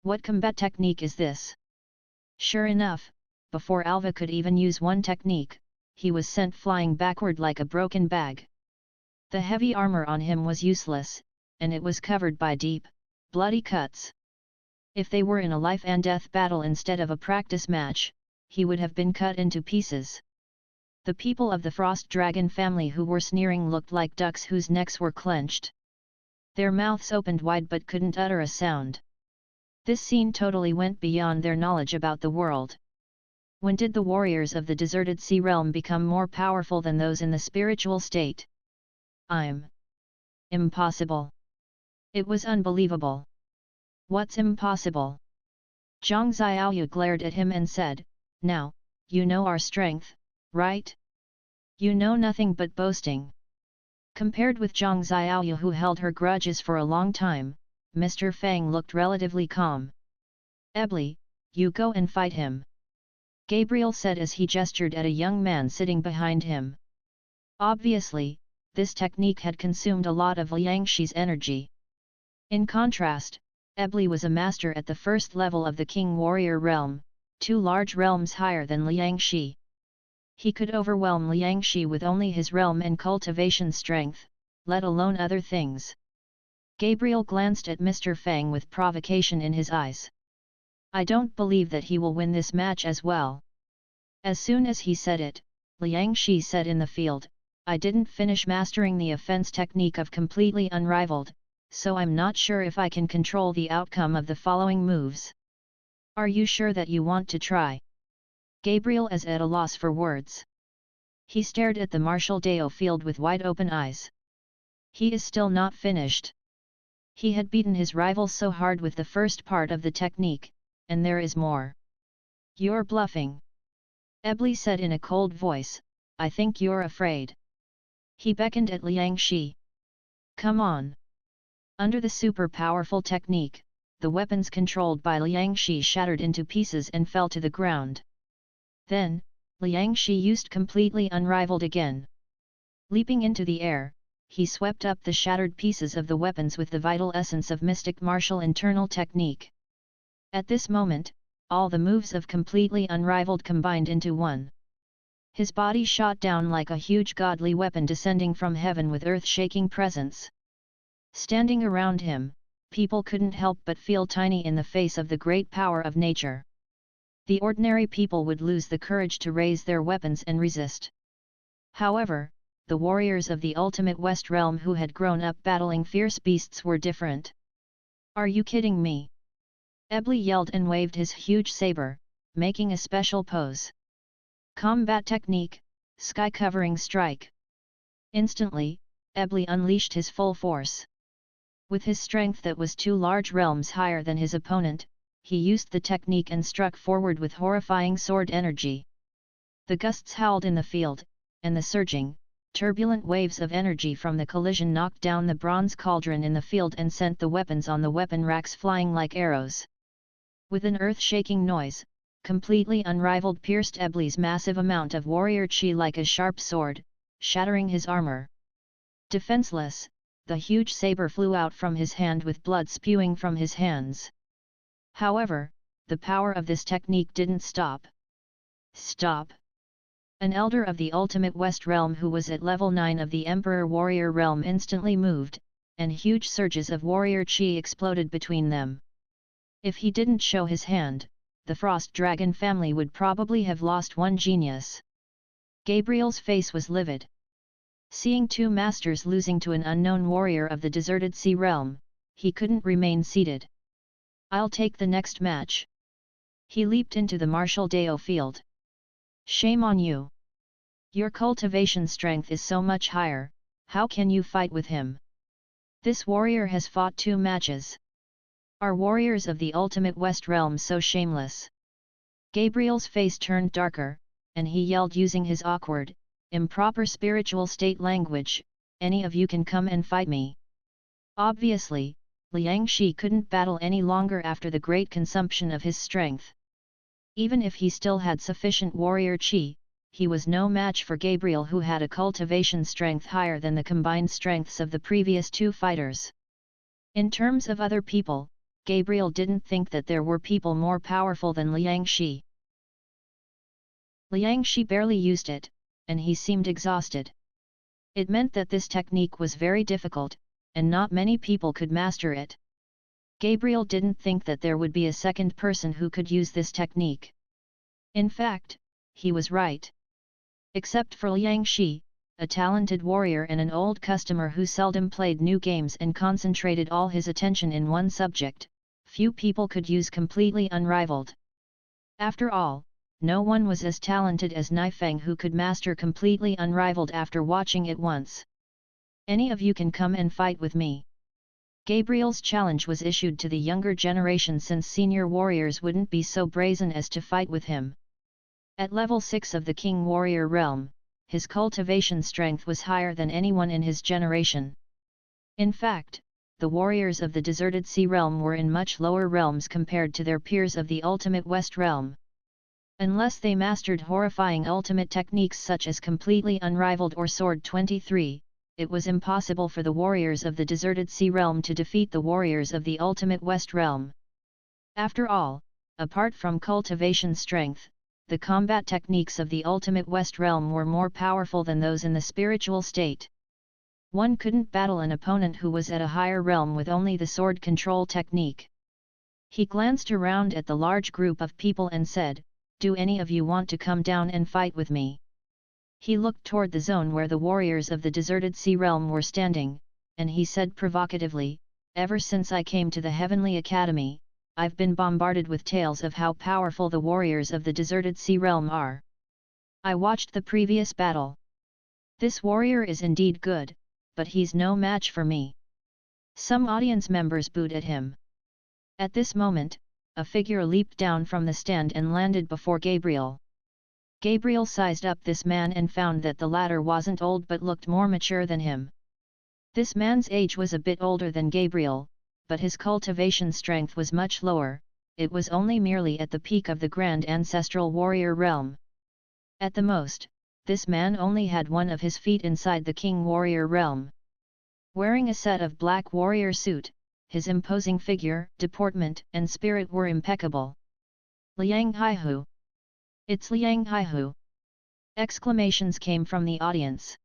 What combat technique is this? Sure enough, before Alva could even use one technique, he was sent flying backward like a broken bag. The heavy armor on him was useless, and it was covered by deep, bloody cuts. If they were in a life and death battle instead of a practice match, he would have been cut into pieces. The people of the Frost Dragon family who were sneering looked like ducks whose necks were clenched. Their mouths opened wide but couldn't utter a sound. This scene totally went beyond their knowledge about the world. When did the warriors of the deserted sea realm become more powerful than those in the spiritual state? Impossible. It was unbelievable. What's impossible? Zhang Xiaoyu glared at him and said, "Now, you know our strength, right? You know nothing but boasting." Compared with Zhang Xiaoyu who held her grudges for a long time, Mr. Fang looked relatively calm. "Ebli, you go and fight him," Gabriel said as he gestured at a young man sitting behind him. Obviously, this technique had consumed a lot of Liang Shi's energy. In contrast, Ebli was a master at the first level of the King Warrior realm, 2 large realms higher than Liang Shi. He could overwhelm Liang Shi with only his realm and cultivation strength, let alone other things. Gabriel glanced at Mr. Fang with provocation in his eyes. "I don't believe that he will win this match as well." As soon as he said it, Liang Shi said in the field, "I didn't finish mastering the offense technique of completely unrivaled, so I'm not sure if I can control the outcome of the following moves. Are you sure that you want to try?" Gabriel is at a loss for words. He stared at the martial Dao field with wide-open eyes. He is still not finished. He had beaten his rival so hard with the first part of the technique, and there is more. "You're bluffing," Ebli said in a cold voice, "I think you're afraid." He beckoned at Liang Shi. "Come on." Under the super-powerful technique, the weapons controlled by Liang Shi shattered into pieces and fell to the ground. Then, Liang Shi used completely unrivaled again. Leaping into the air, he swept up the shattered pieces of the weapons with the vital essence of mystic martial internal technique. At this moment, all the moves of completely unrivaled combined into one. His body shot down like a huge godly weapon descending from heaven with earth-shaking presence. Standing around him, people couldn't help but feel tiny in the face of the great power of nature. The ordinary people would lose the courage to raise their weapons and resist. However, the warriors of the ultimate West Realm who had grown up battling fierce beasts were different. "Are you kidding me?" Ebli yelled and waved his huge saber, making a special pose. Combat technique, sky-covering strike. Instantly, Ebli unleashed his full force. With his strength that was 2 large realms higher than his opponent, he used the technique and struck forward with horrifying sword energy. The gusts howled in the field, and the surging, turbulent waves of energy from the collision knocked down the bronze cauldron in the field and sent the weapons on the weapon racks flying like arrows. With an earth-shaking noise, completely unrivaled pierced Ebli's massive amount of warrior chi like a sharp sword, shattering his armor. Defenseless, the huge saber flew out from his hand with blood spewing from his hands. However, the power of this technique didn't stop. Stop! An elder of the ultimate West Realm who was at level 9 of the Emperor Warrior Realm instantly moved, and huge surges of warrior chi exploded between them. If he didn't show his hand, the Frost Dragon family would probably have lost one genius. Gabriel's face was livid. Seeing 2 masters losing to an unknown warrior of the deserted sea realm, he couldn't remain seated. "I'll take the next match." He leaped into the martial Dao field. "Shame on you! Your cultivation strength is so much higher, how can you fight with him? This warrior has fought 2 matches. Are warriors of the ultimate West Realm so shameless?" Gabriel's face turned darker, and he yelled using his awkward, improper spiritual state language, "Any of you can come and fight me." Obviously, Liang Shi couldn't battle any longer after the great consumption of his strength. Even if he still had sufficient warrior chi, he was no match for Gabriel who had a cultivation strength higher than the combined strengths of the previous 2 fighters. In terms of other people, Gabriel didn't think that there were people more powerful than Liang Shi. Liang Shi barely used it, and he seemed exhausted. It meant that this technique was very difficult, and not many people could master it. Gabriel didn't think that there would be a second person who could use this technique. In fact, he was right. Except for Liang Shi, a talented warrior and an old customer who seldom played new games and concentrated all his attention in one subject, few people could use completely unrivaled. After all, no one was as talented as Nifeng who could master completely unrivaled after watching it once. "Any of you can come and fight with me." Gabriel's challenge was issued to the younger generation since senior warriors wouldn't be so brazen as to fight with him. At level 6 of the King Warrior Realm, his cultivation strength was higher than anyone in his generation. In fact, the warriors of the deserted sea realm were in much lower realms compared to their peers of the ultimate West Realm. Unless they mastered horrifying ultimate techniques such as completely unrivaled or Sword 23, it was impossible for the warriors of the deserted sea realm to defeat the warriors of the ultimate West Realm. After all, apart from cultivation strength, the combat techniques of the ultimate West Realm were more powerful than those in the spiritual state. One couldn't battle an opponent who was at a higher realm with only the sword control technique. He glanced around at the large group of people and said, "Do any of you want to come down and fight with me?" He looked toward the zone where the warriors of the deserted sea realm were standing, and he said provocatively, "Ever since I came to the Heavenly Academy, I've been bombarded with tales of how powerful the warriors of the deserted sea realm are. I watched the previous battle. This warrior is indeed good, but he's no match for me." Some audience members booed at him. At this moment, a figure leaped down from the stand and landed before Gabriel. Gabriel sized up this man and found that the latter wasn't old but looked more mature than him. This man's age was a bit older than Gabriel, but his cultivation strength was much lower, it was only merely at the peak of the grand ancestral warrior realm. At the most, this man only had one of his feet inside the king warrior realm. Wearing a set of black warrior suit, his imposing figure, deportment and spirit were impeccable. "Liang Haihu! It's Liang Haihu!" Exclamations came from the audience.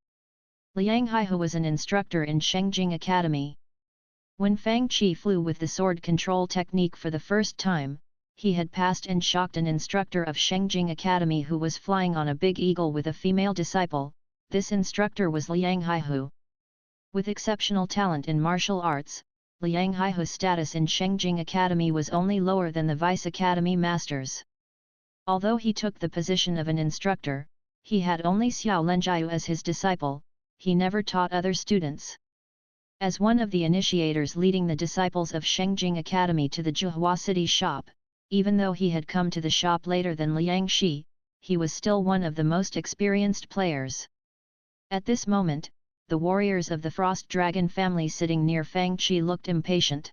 Liang Haihu was an instructor in Shengjing Academy. When Fang Qi flew with the sword control technique for the first time, he had passed and shocked an instructor of Shengjing Academy who was flying on a big eagle with a female disciple. This instructor was Liang Haihu. With exceptional talent in martial arts, Liang Haihu's status in Shengjing Academy was only lower than the Vice Academy masters. Although he took the position of an instructor, he had only Xiao Lenjiu as his disciple. He never taught other students. As one of the initiators leading the disciples of Shengjing Academy to the Zhuhua City shop, even though he had come to the shop later than Liang Shi, he was still one of the most experienced players. At this moment, the warriors of the Frost Dragon family sitting near Fang Qi looked impatient.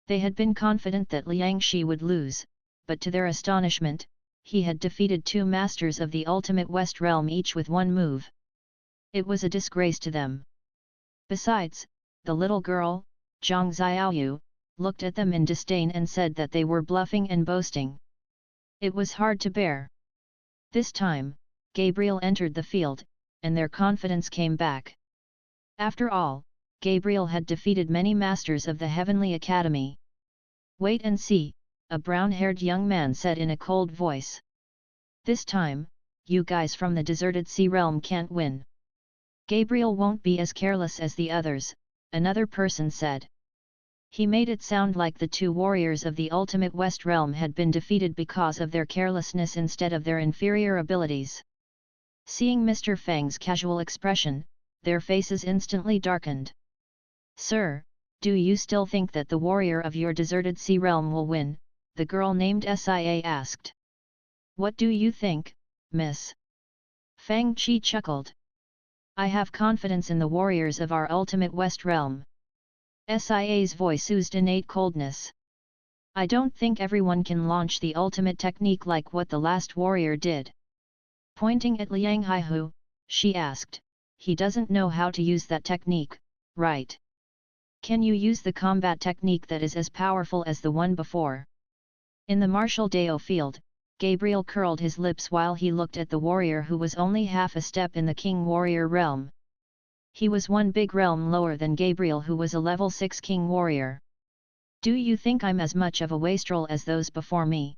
They had been confident that Liang Shi would lose, but to their astonishment, he had defeated two masters of the ultimate West Realm each with one move. It was a disgrace to them. Besides, the little girl, Zhang Xiaoyu, looked at them in disdain and said that they were bluffing and boasting. It was hard to bear. This time, Gabriel entered the field, and their confidence came back. After all, Gabriel had defeated many masters of the Heavenly Academy. "Wait and see," a brown-haired young man said in a cold voice. "This time, you guys from the deserted sea realm can't win." "Gabriel won't be as careless as the others," another person said. He made it sound like the two warriors of the ultimate West Realm had been defeated because of their carelessness instead of their inferior abilities. Seeing Mr. Fang's casual expression, their faces instantly darkened. "Sir, do you still think that the warrior of your deserted sea realm will win?" the girl named Sia asked. "What do you think, miss?" Fang Qi chuckled. "I have confidence in the warriors of our ultimate West Realm." Sia's voice oozed innate coldness. "I don't think everyone can launch the ultimate technique like what the last warrior did." Pointing at Liang Haihu, she asked, "He doesn't know how to use that technique, right? Can you use the combat technique that is as powerful as the one before?" In the martial Dao field, Gabriel curled his lips while he looked at the warrior who was only half a step in the King Warrior realm. He was one big realm lower than Gabriel, who was a level 6 King Warrior. "Do you think I'm as much of a wastrel as those before me?"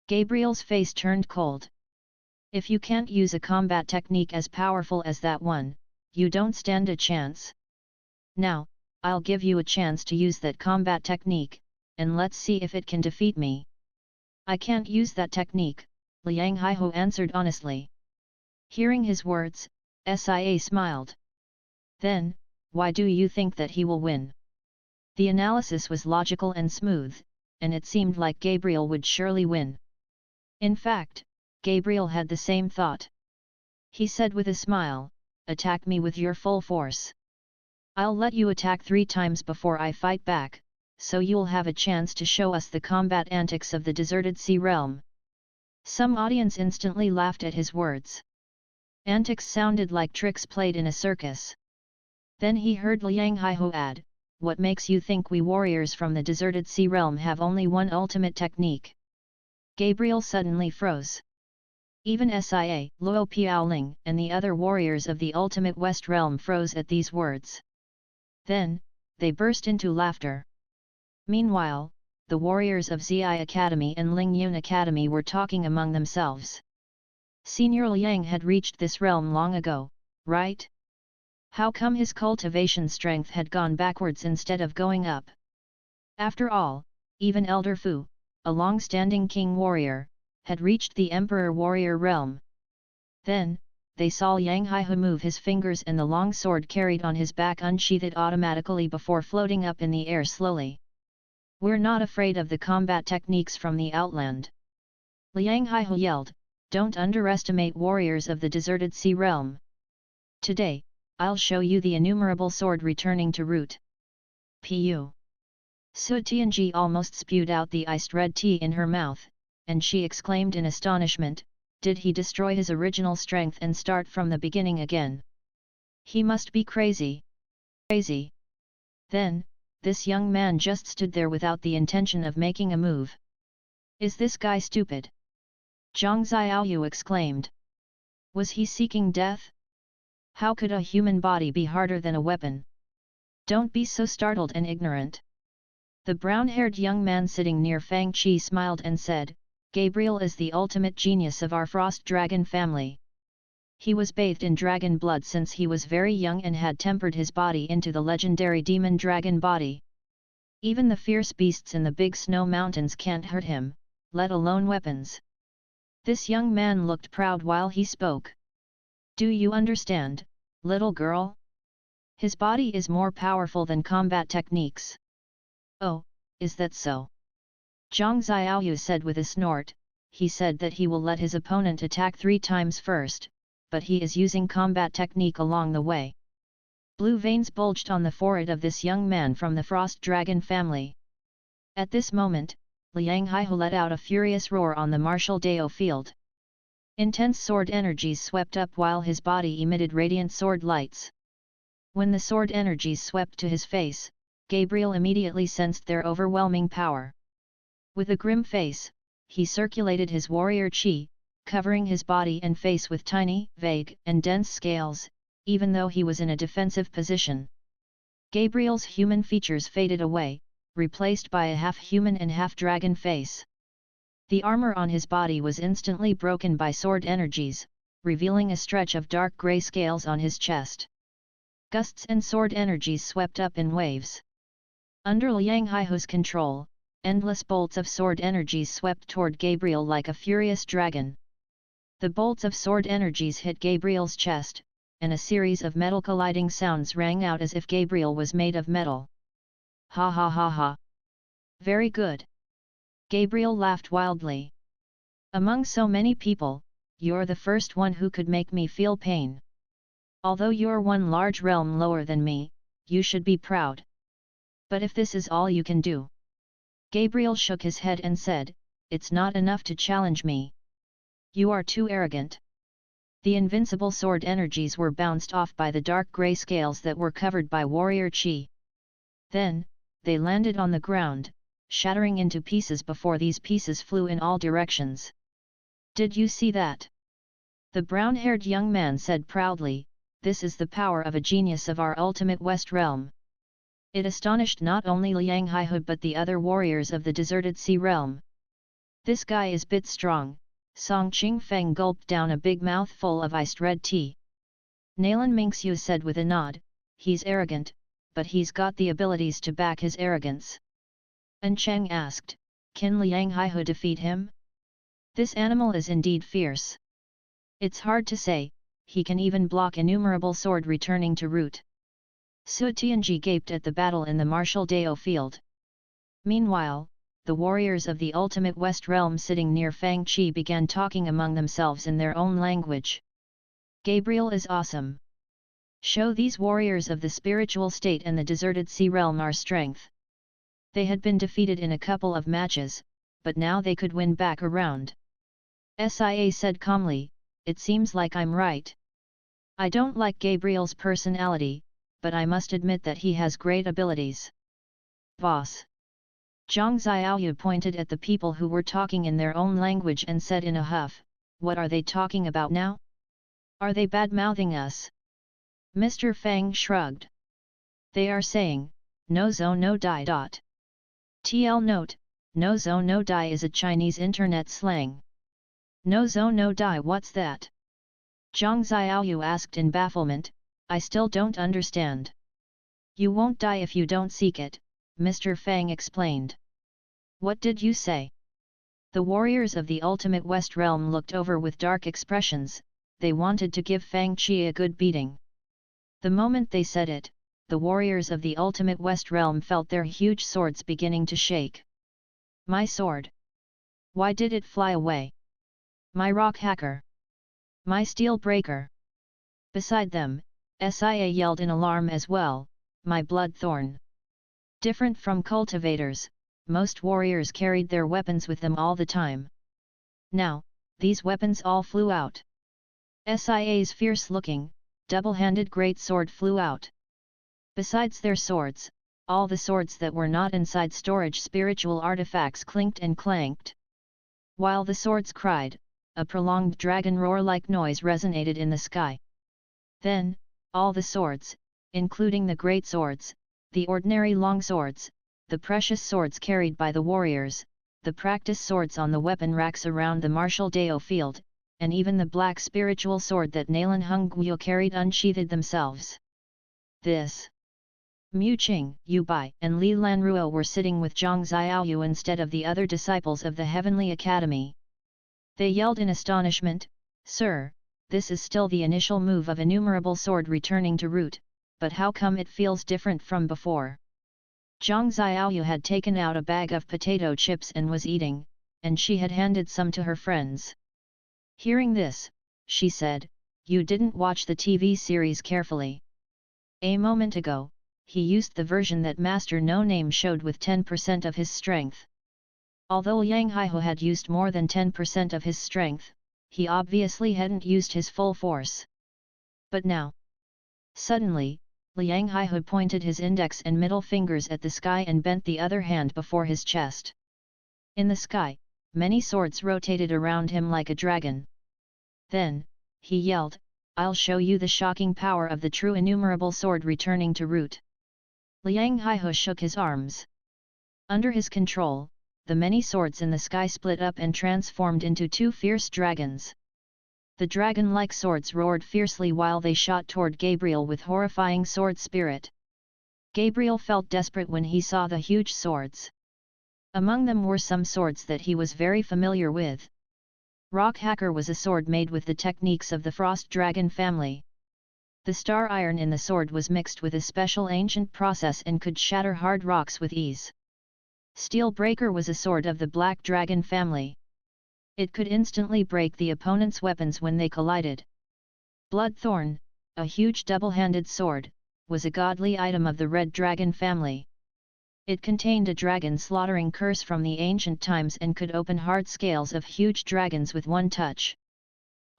Gabriel's face turned cold. "If you can't use a combat technique as powerful as that one, you don't stand a chance. Now, I'll give you a chance to use that combat technique, and let's see if it can defeat me." "I can't use that technique," Liang Haihu answered honestly. Hearing his words, Sia smiled. "Then, why do you think that he will win?" The analysis was logical and smooth, and it seemed like Gabriel would surely win. In fact, Gabriel had the same thought. He said with a smile, "Attack me with your full force. I'll let you attack 3 times before I fight back, so you'll have a chance to show us the combat antics of the deserted sea realm." Some audience instantly laughed at his words. Antics sounded like tricks played in a circus. Then he heard Liang Haihu add, "What makes you think we warriors from the deserted sea realm have only one ultimate technique?" Gabriel suddenly froze. Even Sia, Luo Piaoling, and the other warriors of the ultimate West Realm froze at these words. Then, they burst into laughter. Meanwhile, the warriors of Zi Academy and Lingyun Academy were talking among themselves. Senior Liang had reached this realm long ago, right? How come his cultivation strength had gone backwards instead of going up? After all, even Elder Fu, a long-standing king warrior, had reached the Emperor Warrior realm. Then, they saw Yang Haihu move his fingers and the long sword carried on his back unsheathed automatically before floating up in the air slowly. "We're not afraid of the combat techniques from the outland." Liang Haihu yelled, "Don't underestimate warriors of the deserted sea realm. Today, I'll show you the innumerable sword returning to root." Pu. Su Tianji almost spewed out the iced red tea in her mouth, and she exclaimed in astonishment, "Did he destroy his original strength and start from the beginning again? He must be crazy. Crazy." Then, this young man just stood there without the intention of making a move. "Is this guy stupid?" Zhang Xiaoyu exclaimed. "Was he seeking death? How could a human body be harder than a weapon?" Don't be so startled and ignorant. The brown-haired young man sitting near Fang Qi smiled and said, Gabriel is the ultimate genius of our frost dragon family. He was bathed in dragon blood since he was very young and had tempered his body into the legendary demon dragon body. Even the fierce beasts in the big snow mountains can't hurt him, let alone weapons. This young man looked proud while he spoke. Do you understand, little girl? His body is more powerful than combat techniques. Oh, is that so? Zhang Xiaoyu said with a snort. He said that he will let his opponent attack 3 times first, but he is using combat technique along the way. Blue veins bulged on the forehead of this young man from the Frost Dragon family. At this moment, Liang Haihu let out a furious roar on the martial Dao field. Intense sword energies swept up while his body emitted radiant sword lights. When the sword energies swept to his face, Gabriel immediately sensed their overwhelming power. With a grim face, he circulated his warrior qi, covering his body and face with tiny, vague, and dense scales, even though he was in a defensive position. Gabriel's human features faded away, replaced by a half-human and half-dragon face. The armor on his body was instantly broken by sword energies, revealing a stretch of dark grey scales on his chest. Gusts and sword energies swept up in waves. Under Liang Haihu's control, endless bolts of sword energies swept toward Gabriel like a furious dragon. The bolts of sword energies hit Gabriel's chest, and a series of metal colliding sounds rang out as if Gabriel was made of metal. Ha ha ha ha! Very good! Gabriel laughed wildly. Among so many people, you're the first one who could make me feel pain. Although you're one large realm lower than me, you should be proud. But if this is all you can do... Gabriel shook his head and said, it's not enough to challenge me. You are too arrogant. The invincible sword energies were bounced off by the dark grey scales that were covered by warrior qi. Then, they landed on the ground, shattering into pieces before these pieces flew in all directions. Did you see that? The brown-haired young man said proudly, this is the power of a genius of our ultimate West Realm. It astonished not only Liang Haihu but the other warriors of the deserted sea realm. This guy is bit strong, Song Qingfeng gulped down a big mouthful of iced red tea. Nalan Mingxiu said with a nod, he's arrogant, but he's got the abilities to back his arrogance. An Cheng asked, can Liang Haihu defeat him? This animal is indeed fierce. It's hard to say, he can even block innumerable sword returning to root. Su Tianji gaped at the battle in the martial Dao field. Meanwhile, the warriors of the ultimate West Realm sitting near Fang Qi began talking among themselves in their own language. Gabriel is awesome. Show these warriors of the spiritual state and the deserted sea realm our strength. They had been defeated in a couple of matches, but now they could win back around. Sia said calmly, it seems like I'm right. I don't like Gabriel's personality, but I must admit that he has great abilities. Boss. Zhang Xiaoyu pointed at the people who were talking in their own language and said in a huff, what are they talking about now? Are they bad-mouthing us? Mr. Fang shrugged. They are saying, no zo no die. TL note, no zo no die is a Chinese internet slang. No zo no die, what's that? Zhang Xiaoyu asked in bafflement, I still don't understand. You won't die if you don't seek it, Mr. Fang explained. What did you say? The warriors of the ultimate West Realm looked over with dark expressions, they wanted to give Fang Qi a good beating. The moment they said it, the warriors of the ultimate West Realm felt their huge swords beginning to shake. My sword! Why did it fly away? My rock hacker! My steel breaker! Beside them, Sia yelled in alarm as well, my blood thorn! Different from cultivators, most warriors carried their weapons with them all the time. Now, these weapons all flew out. Sia's fierce-looking, double-handed great sword flew out. Besides their swords, all the swords that were not inside storage spiritual artifacts clinked and clanked. While the swords cried, a prolonged dragon roar-like noise resonated in the sky. Then, all the swords, including the great swords, the ordinary long swords, the precious swords carried by the warriors, the practice swords on the weapon racks around the martial Dao field, and even the black spiritual sword that Nalan Hung Guo carried unsheathed themselves. This. Mu Qing, Yu Bai, and Li Lanruo were sitting with Zhang Xiaoyu instead of the other disciples of the Heavenly Academy. They yelled in astonishment, "Sir, this is still the initial move of innumerable sword returning to root, but how come it feels different from before?" Zhang Xiaoyu had taken out a bag of potato chips and was eating, and she had handed some to her friends. Hearing this, she said, "You didn't watch the TV series carefully. A moment ago, he used the version that Master No Name showed with 10% of his strength. Although Yang Haihu had used more than 10% of his strength, he obviously hadn't used his full force. But now..." Suddenly, Liang Haihu pointed his index and middle fingers at the sky and bent the other hand before his chest. In the sky, many swords rotated around him like a dragon. Then, he yelled, "I'll show you the shocking power of the true innumerable sword returning to root." Liang Haihu shook his arms. Under his control, the many swords in the sky split up and transformed into two fierce dragons. The dragon-like swords roared fiercely while they shot toward Gabriel with horrifying sword spirit. Gabriel felt desperate when he saw the huge swords. Among them were some swords that he was very familiar with. Rock Hacker was a sword made with the techniques of the Frost Dragon family. The star iron in the sword was mixed with a special ancient process and could shatter hard rocks with ease. Steel Breaker was a sword of the Black Dragon family. It could instantly break the opponent's weapons when they collided. Bloodthorn, a huge double-handed sword, was a godly item of the Red Dragon family. It contained a dragon slaughtering curse from the ancient times and could open hard scales of huge dragons with one touch.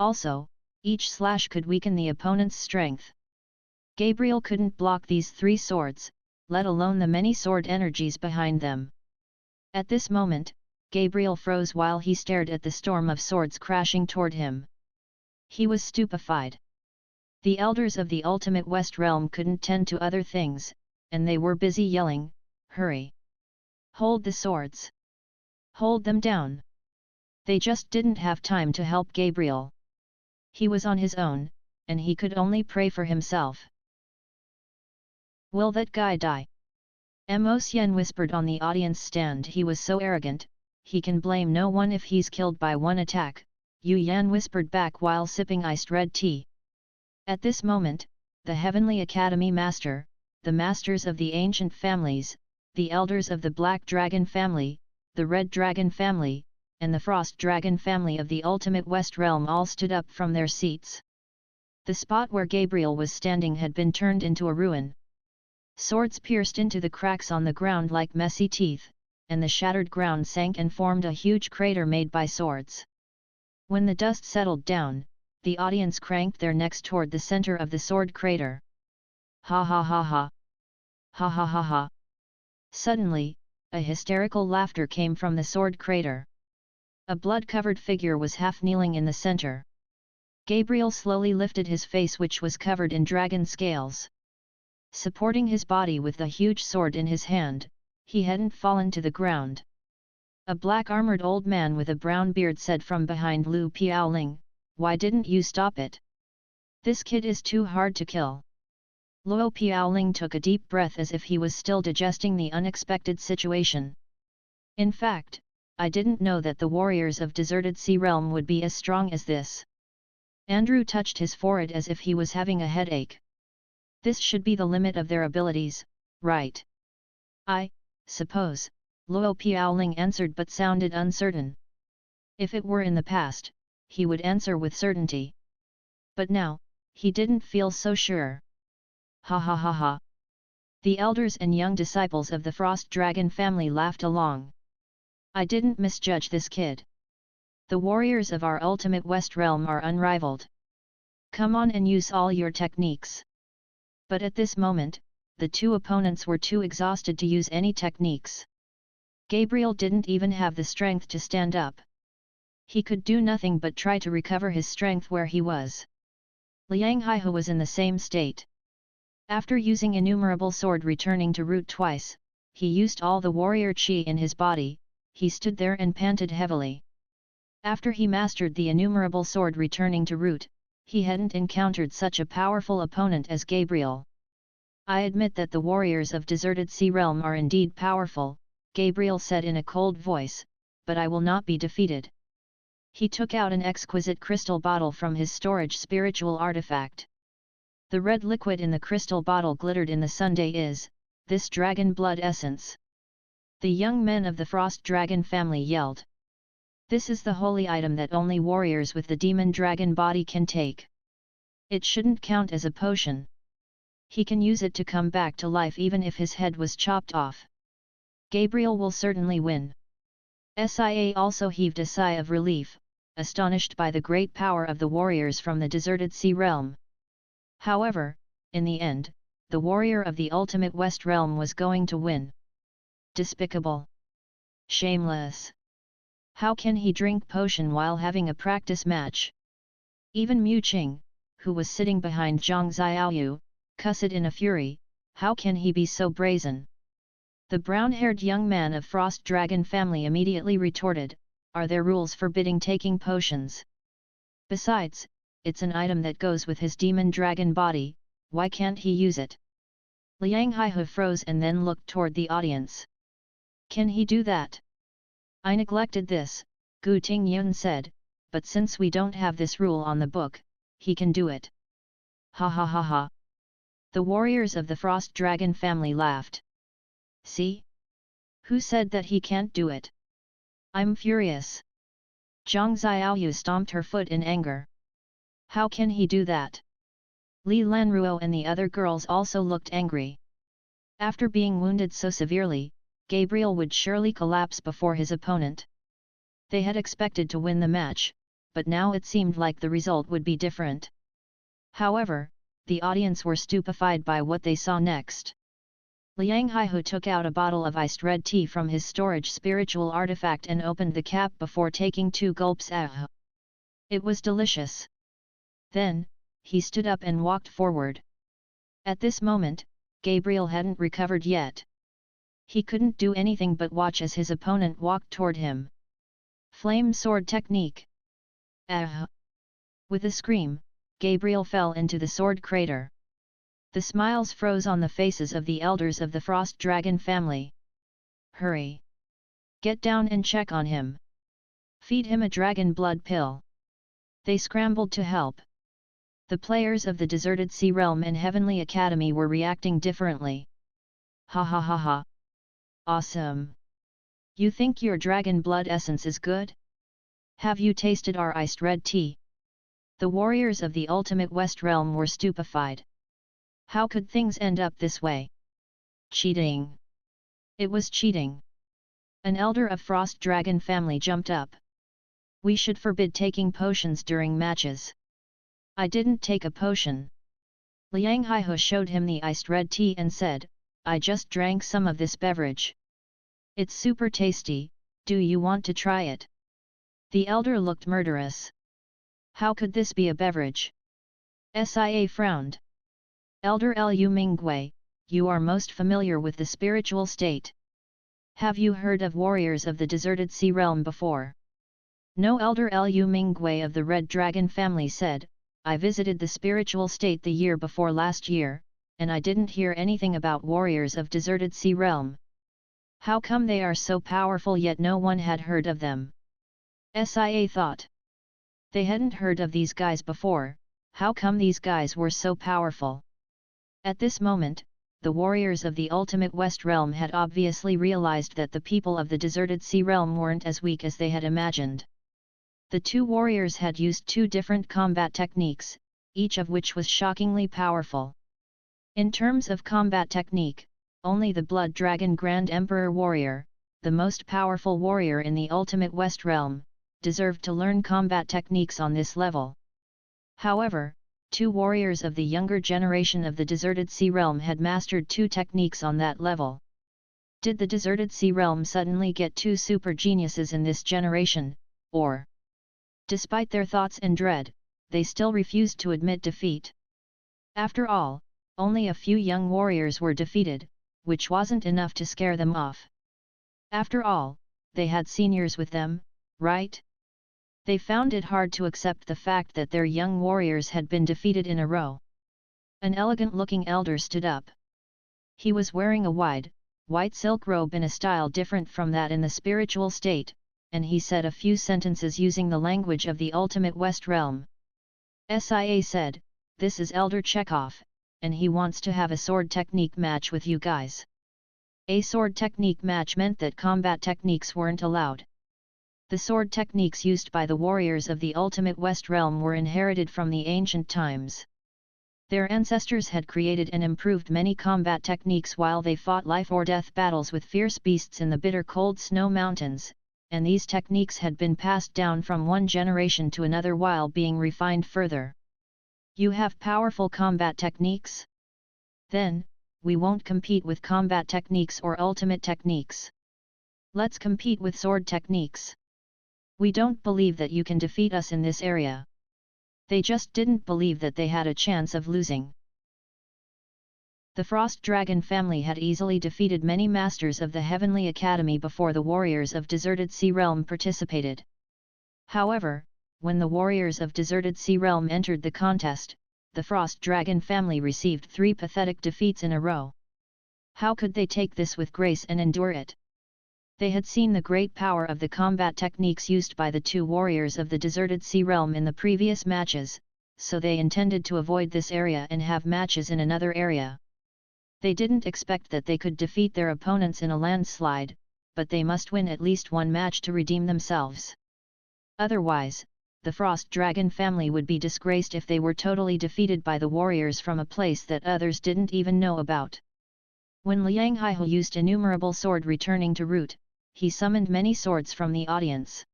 Also, each slash could weaken the opponent's strength. Gabriel couldn't block these three swords, let alone the many sword energies behind them. At this moment, Gabriel froze while he stared at the storm of swords crashing toward him. He was stupefied. The elders of the ultimate West Realm couldn't tend to other things, and they were busy yelling, "Hurry! Hold the swords! Hold them down!" They just didn't have time to help Gabriel. He was on his own, and he could only pray for himself. "Will that guy die?" Mo Xian whispered on the audience stand. "He was so arrogant, he can blame no one if he's killed by one attack," Yu Yan whispered back while sipping iced red tea. At this moment, the Heavenly Academy Master, the Masters of the Ancient Families, the Elders of the Black Dragon family, the Red Dragon family, and the Frost Dragon family of the Ultimate West Realm all stood up from their seats. The spot where Gabriel was standing had been turned into a ruin. Swords pierced into the cracks on the ground like messy teeth, and the shattered ground sank and formed a huge crater made by swords. When the dust settled down, the audience cranked their necks toward the center of the sword crater. "Ha ha ha ha! Ha ha ha ha!" Suddenly, a hysterical laughter came from the sword crater. A blood-covered figure was half-kneeling in the center. Gabriel slowly lifted his face, which was covered in dragon scales. Supporting his body with the huge sword in his hand, he hadn't fallen to the ground. A black-armored old man with a brown beard said from behind Lu Piaoling, "Why didn't you stop it? This kid is too hard to kill." Luo Piaoling took a deep breath as if he was still digesting the unexpected situation. "In fact, I didn't know that the warriors of Deserted Sea Realm would be as strong as this." Andrew touched his forehead as if he was having a headache. "This should be the limit of their abilities, right?" "I suppose," Luo Piaoling answered but sounded uncertain. If it were in the past, he would answer with certainty. But now, he didn't feel so sure. "Ha ha ha ha!" The elders and young disciples of the Frost Dragon family laughed along. "I didn't misjudge this kid. The warriors of our ultimate West Realm are unrivaled. Come on and use all your techniques." But at this moment, the two opponents were too exhausted to use any techniques. Gabriel didn't even have the strength to stand up. He could do nothing but try to recover his strength where he was. Liang Haihu was in the same state. After using innumerable sword returning to root twice, he used all the warrior qi in his body, he stood there and panted heavily. After he mastered the innumerable sword returning to root, he hadn't encountered such a powerful opponent as Gabriel. I admit that the warriors of Deserted Sea Realm are indeed powerful, Gabriel said in a cold voice, but I will not be defeated. He took out an exquisite crystal bottle from his storage spiritual artifact. The red liquid in the crystal bottle glittered in the sunday. Is this dragon blood essence? The young men of the Frost Dragon family yelled. This is the holy item that only warriors with the demon dragon body can take. It shouldn't count as a potion. He can use it to come back to life even if his head was chopped off. Gabriel will certainly win. Sia also heaved a sigh of relief, astonished by the great power of the warriors from the Deserted Sea Realm. However, in the end, the warrior of the ultimate West Realm was going to win. Despicable. Shameless. How can he drink potion while having a practice match? Even Mu Qing, who was sitting behind Zhang Xiaoyu, cussed in a fury, how can he be so brazen? The brown-haired young man of Frost Dragon family immediately retorted, are there rules forbidding taking potions? Besides, it's an item that goes with his demon dragon body, why can't he use it? Liang Haihu froze and then looked toward the audience. Can he do that? I neglected this, Gu Tingyun said, but since we don't have this rule on the book, he can do it. Ha ha ha ha. The warriors of the Frost Dragon family laughed. See? Who said that he can't do it? I'm furious. Zhang Xiaoyu stomped her foot in anger. How can he do that? Li Lanruo and the other girls also looked angry. After being wounded so severely, Gabriel would surely collapse before his opponent. They had expected to win the match, but now it seemed like the result would be different. However, the audience were stupefied by what they saw next. Liang Haihu took out a bottle of iced red tea from his storage spiritual artifact and opened the cap before taking 2 gulps. It was delicious. Then, he stood up and walked forward. At this moment, Gabriel hadn't recovered yet. He couldn't do anything but watch as his opponent walked toward him. Flame sword technique. With a scream, Gabriel fell into the sword crater. The smiles froze on the faces of the elders of the Frost Dragon family. Hurry! Get down and check on him. Feed him a dragon blood pill. They scrambled to help. The players of the Deserted Sea Realm and Heavenly Academy were reacting differently. Ha ha ha ha! Awesome! You think your dragon blood essence is good? Have you tasted our iced red tea? The warriors of the ultimate West Realm were stupefied. How could things end up this way? Cheating! It was cheating! An elder of Frost Dragon family jumped up. We should forbid taking potions during matches. I didn't take a potion. Liang Haihu showed him the iced red tea and said, I just drank some of this beverage. It's super tasty, do you want to try it? The elder looked murderous. How could this be a beverage? Sia frowned. Elder Lu Mingwei, you are most familiar with the spiritual state. Have you heard of warriors of the Deserted Sea Realm before? No. Elder Lu Mingwei of the Red Dragon family said, I visited the spiritual state the year before last year, and I didn't hear anything about warriors of Deserted Sea Realm. How come they are so powerful yet no one had heard of them? Sia thought. They hadn't heard of these guys before, how come these guys were so powerful? At this moment, the warriors of the ultimate West Realm had obviously realized that the people of the Deserted Sea Realm weren't as weak as they had imagined. The two warriors had used 2 different combat techniques, each of which was shockingly powerful. In terms of combat technique, only the Blood Dragon Grand Emperor warrior, the most powerful warrior in the ultimate West Realm, deserved to learn combat techniques on this level. However, 2 warriors of the younger generation of the Deserted Sea Realm had mastered 2 techniques on that level. Did the Deserted Sea Realm suddenly get 2 super geniuses in this generation, or? Despite their thoughts and dread, they still refused to admit defeat. After all, only a few young warriors were defeated, which wasn't enough to scare them off. After all, they had seniors with them, right? They found it hard to accept the fact that their young warriors had been defeated in a row. An elegant-looking elder stood up. He was wearing a wide, white silk robe in a style different from that in the spiritual state, and he said a few sentences using the language of the ultimate West Realm. SIA said, "This is Elder Chekhov, and he wants to have a sword technique match with you guys." A sword technique match meant that combat techniques weren't allowed. The sword techniques used by the warriors of the ultimate West Realm were inherited from the ancient times. Their ancestors had created and improved many combat techniques while they fought life-or-death battles with fierce beasts in the bitter cold snow mountains, and these techniques had been passed down from one generation to another while being refined further. You have powerful combat techniques? Then, we won't compete with combat techniques or ultimate techniques. Let's compete with sword techniques. We don't believe that you can defeat us in this area. They just didn't believe that they had a chance of losing. The Frost Dragon family had easily defeated many masters of the Heavenly Academy before the warriors of Deserted Sea Realm participated. However, when the warriors of Deserted Sea Realm entered the contest, the Frost Dragon family received 3 pathetic defeats in a row. How could they take this with grace and endure it? They had seen the great power of the combat techniques used by the 2 warriors of the Deserted Sea Realm in the previous matches, so they intended to avoid this area and have matches in another area. They didn't expect that they could defeat their opponents in a landslide, but they must win at least one match to redeem themselves. Otherwise, the Frost Dragon family would be disgraced if they were totally defeated by the warriors from a place that others didn't even know about. When Liang Haihu used innumerable sword returning to root, he summoned many swords from the audience.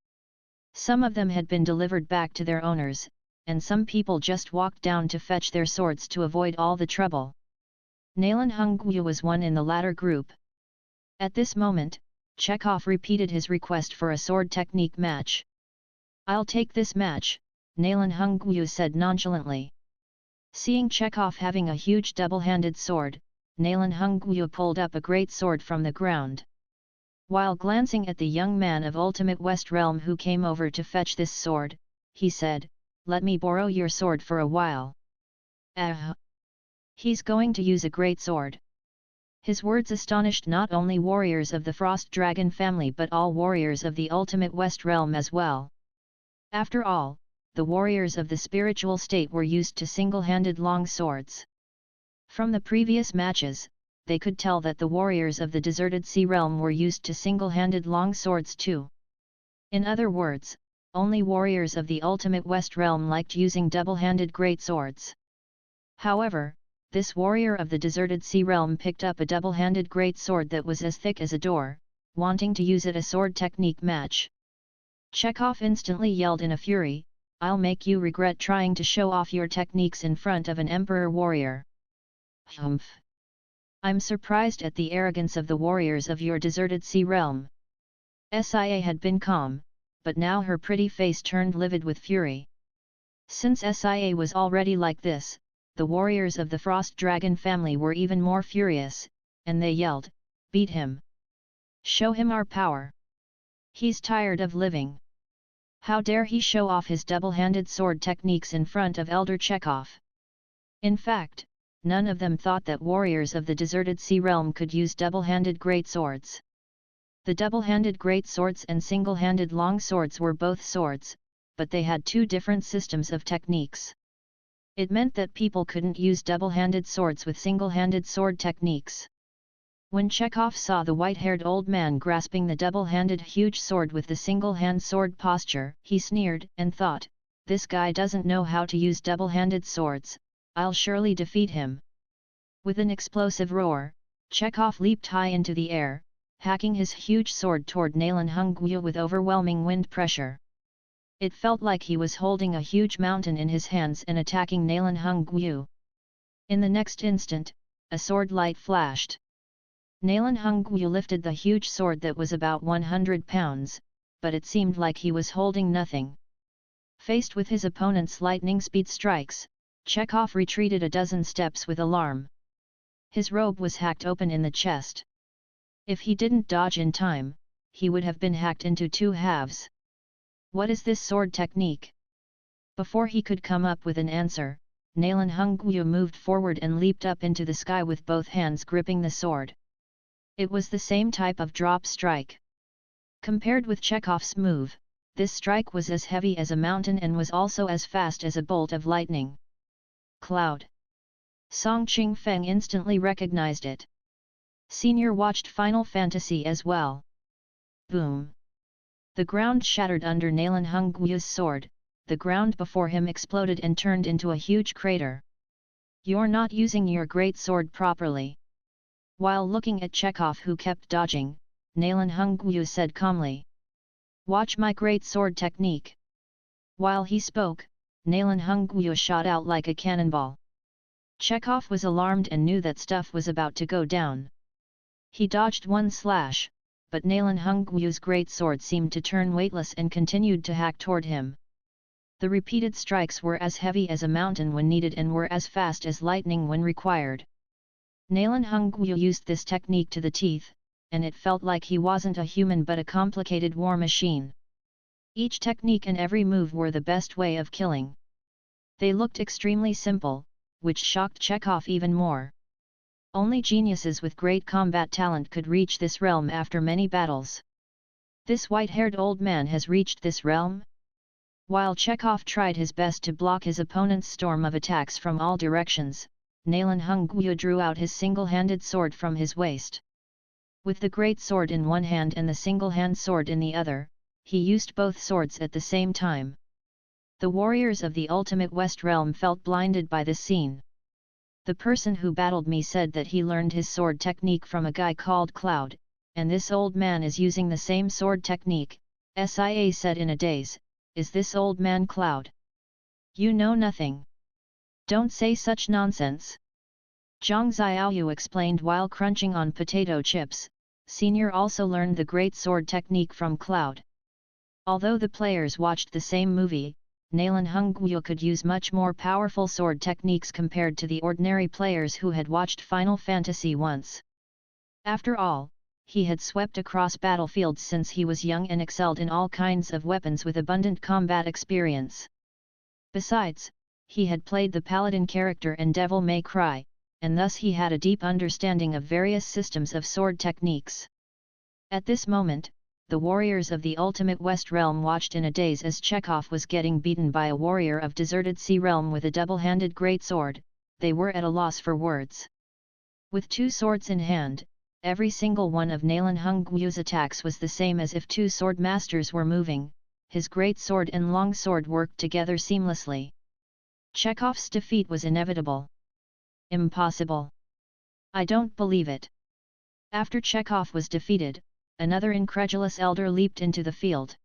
Some of them had been delivered back to their owners, and some people just walked down to fetch their swords to avoid all the trouble. Nalan Hungwu was one in the latter group. At this moment, Chekhov repeated his request for a sword technique match. "I'll take this match," Nalan Hungwu said nonchalantly. Seeing Chekhov having a huge double-handed sword, Nalan Hungwu pulled up a great sword from the ground. While glancing at the young man of Ultimate West Realm who came over to fetch this sword, he said, "Let me borrow your sword for a while." He's going to use a great sword. His words astonished not only warriors of the Frost Dragon family but all warriors of the Ultimate West Realm as well. After all, the warriors of the spiritual state were used to single-handed long swords. From the previous matches, they could tell that the warriors of the Deserted Sea Realm were used to single-handed long swords too. In other words, only warriors of the Ultimate West Realm liked using double-handed great swords. However, this warrior of the Deserted Sea Realm picked up a double-handed great sword that was as thick as a door, wanting to use it a sword technique match. Chekhov instantly yelled in a fury, "I'll make you regret trying to show off your techniques in front of an emperor warrior." Humph! I'm surprised at the arrogance of the warriors of your Deserted Sea Realm. Sia had been calm, but now her pretty face turned livid with fury. Since Sia was already like this, the warriors of the Frost Dragon family were even more furious, and they yelled, "Beat him! Show him our power! He's tired of living! How dare he show off his double-handed sword techniques in front of Elder Chekhov?" In fact, none of them thought that warriors of the Deserted Sea Realm could use double-handed great swords. The double-handed great swords and single-handed long swords were both swords, but they had 2 different systems of techniques. It meant that people couldn't use double-handed swords with single-handed sword techniques. When Chekhov saw the white-haired old man grasping the double-handed huge sword with the single-hand sword posture, he sneered and thought, "This guy doesn't know how to use double-handed swords, I'll surely defeat him." With an explosive roar, Chekhov leaped high into the air, hacking his huge sword toward Nalan Hungwu with overwhelming wind pressure. It felt like he was holding a huge mountain in his hands and attacking Nalan Hungwu. In the next instant, a sword light flashed. Nalan Hungwu lifted the huge sword that was about 100 pounds, but it seemed like he was holding nothing. Faced with his opponent's lightning speed strikes, Chekhov retreated a dozen steps with alarm. His robe was hacked open in the chest. If he didn't dodge in time, he would have been hacked into two halves. What is this sword technique? Before he could come up with an answer, Nalan Hungyu moved forward and leaped up into the sky with both hands gripping the sword. It was the same type of drop strike. Compared with Chekhov's move, this strike was as heavy as a mountain and was also as fast as a bolt of lightning. Cloud. Song Qingfeng instantly recognized it. Senior watched Final Fantasy as well. Boom! The ground shattered under Nalan Hungyu's sword, the ground before him exploded and turned into a huge crater. You're not using your great sword properly. While looking at Chekhov who kept dodging, Nalan Hungyu said calmly. Watch my great sword technique. While he spoke, Nalan Hungyu shot out like a cannonball. Chekhov was alarmed and knew that stuff was about to go down. He dodged one slash, but Nalan Hungyu's great sword seemed to turn weightless and continued to hack toward him. The repeated strikes were as heavy as a mountain when needed and were as fast as lightning when required. Nalan Hungyu used this technique to the teeth, and it felt like he wasn't a human but a complicated war machine. Each technique and every move were the best way of killing. They looked extremely simple, which shocked Chekhov even more. Only geniuses with great combat talent could reach this realm after many battles. This white-haired old man has reached this realm? While Chekhov tried his best to block his opponent's storm of attacks from all directions, Nalan Hungyu drew out his single-handed sword from his waist. With the great sword in one hand and the single-hand sword in the other, he used both swords at the same time. The warriors of the ultimate West Realm felt blinded by this scene. The person who battled me said that he learned his sword technique from a guy called Cloud, and this old man is using the same sword technique, Sia said in a daze. Is this old man Cloud? You know nothing. Don't say such nonsense. Zhang Xiaoyu explained while crunching on potato chips. Senior also learned the great sword technique from Cloud. Although the players watched the same movie, Nalan Hungyu could use much more powerful sword techniques compared to the ordinary players who had watched Final Fantasy once. After all, he had swept across battlefields since he was young and excelled in all kinds of weapons with abundant combat experience. Besides, he had played the Paladin character in Devil May Cry, and thus he had a deep understanding of various systems of sword techniques. At this moment, the warriors of the ultimate West Realm watched in a daze as Chekhov was getting beaten by a warrior of deserted Sea Realm with a double-handed greatsword. They were at a loss for words. With two swords in hand, every single one of Nalan Hungyu's attacks was the same as if two sword masters were moving. His great sword and long sword worked together seamlessly. Chekhov's defeat was inevitable. Impossible. I don't believe it. After Chekhov was defeated, another incredulous elder leaped into the field.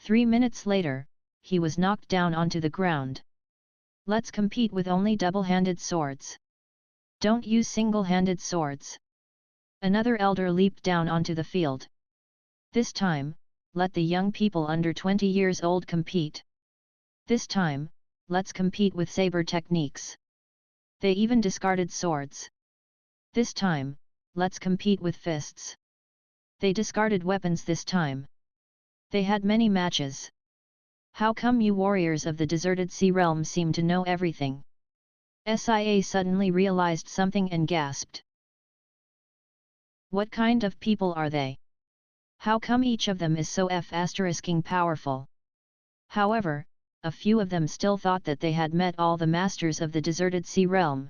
3 minutes later, he was knocked down onto the ground. Let's compete with only double-handed swords. Don't use single-handed swords. Another elder leaped down onto the field. This time, let the young people under 20 years old compete. This time, let's compete with saber techniques. They even discarded swords. This time, let's compete with fists. They discarded weapons this time. They had many matches. How come you warriors of the deserted Sea Realm seem to know everything? Sia suddenly realized something and gasped. What kind of people are they? How come each of them is so powerful? However, a few of them still thought that they had met all the masters of the deserted Sea Realm.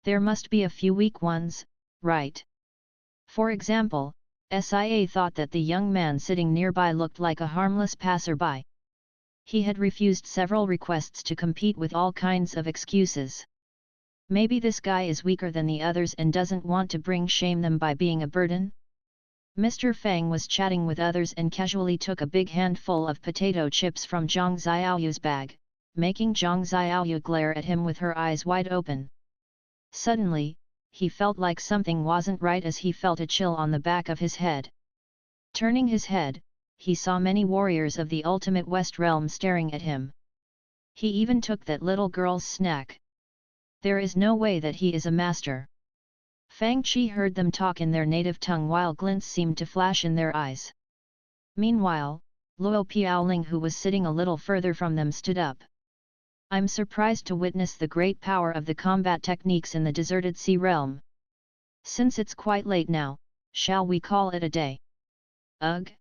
There must be a few weak ones, right? For example, Sia thought that the young man sitting nearby looked like a harmless passerby. He had refused several requests to compete with all kinds of excuses. Maybe this guy is weaker than the others and doesn't want to shame them by being a burden? Mr. Fang was chatting with others and casually took a big handful of potato chips from Zhang Xiaoyu's bag, making Zhang Xiaoyu glare at him with her eyes wide open. Suddenly, he felt like something wasn't right as he felt a chill on the back of his head. Turning his head, he saw many warriors of the ultimate West Realm staring at him. He even took that little girl's snack. There is no way that he is a master. Fang Qi heard them talk in their native tongue while glints seemed to flash in their eyes. Meanwhile, Luo Piaoling, who was sitting a little further from them, stood up. I'm surprised to witness the great power of the combat techniques in the deserted sea realm. Since it's quite late now, shall we call it a day? Ugh!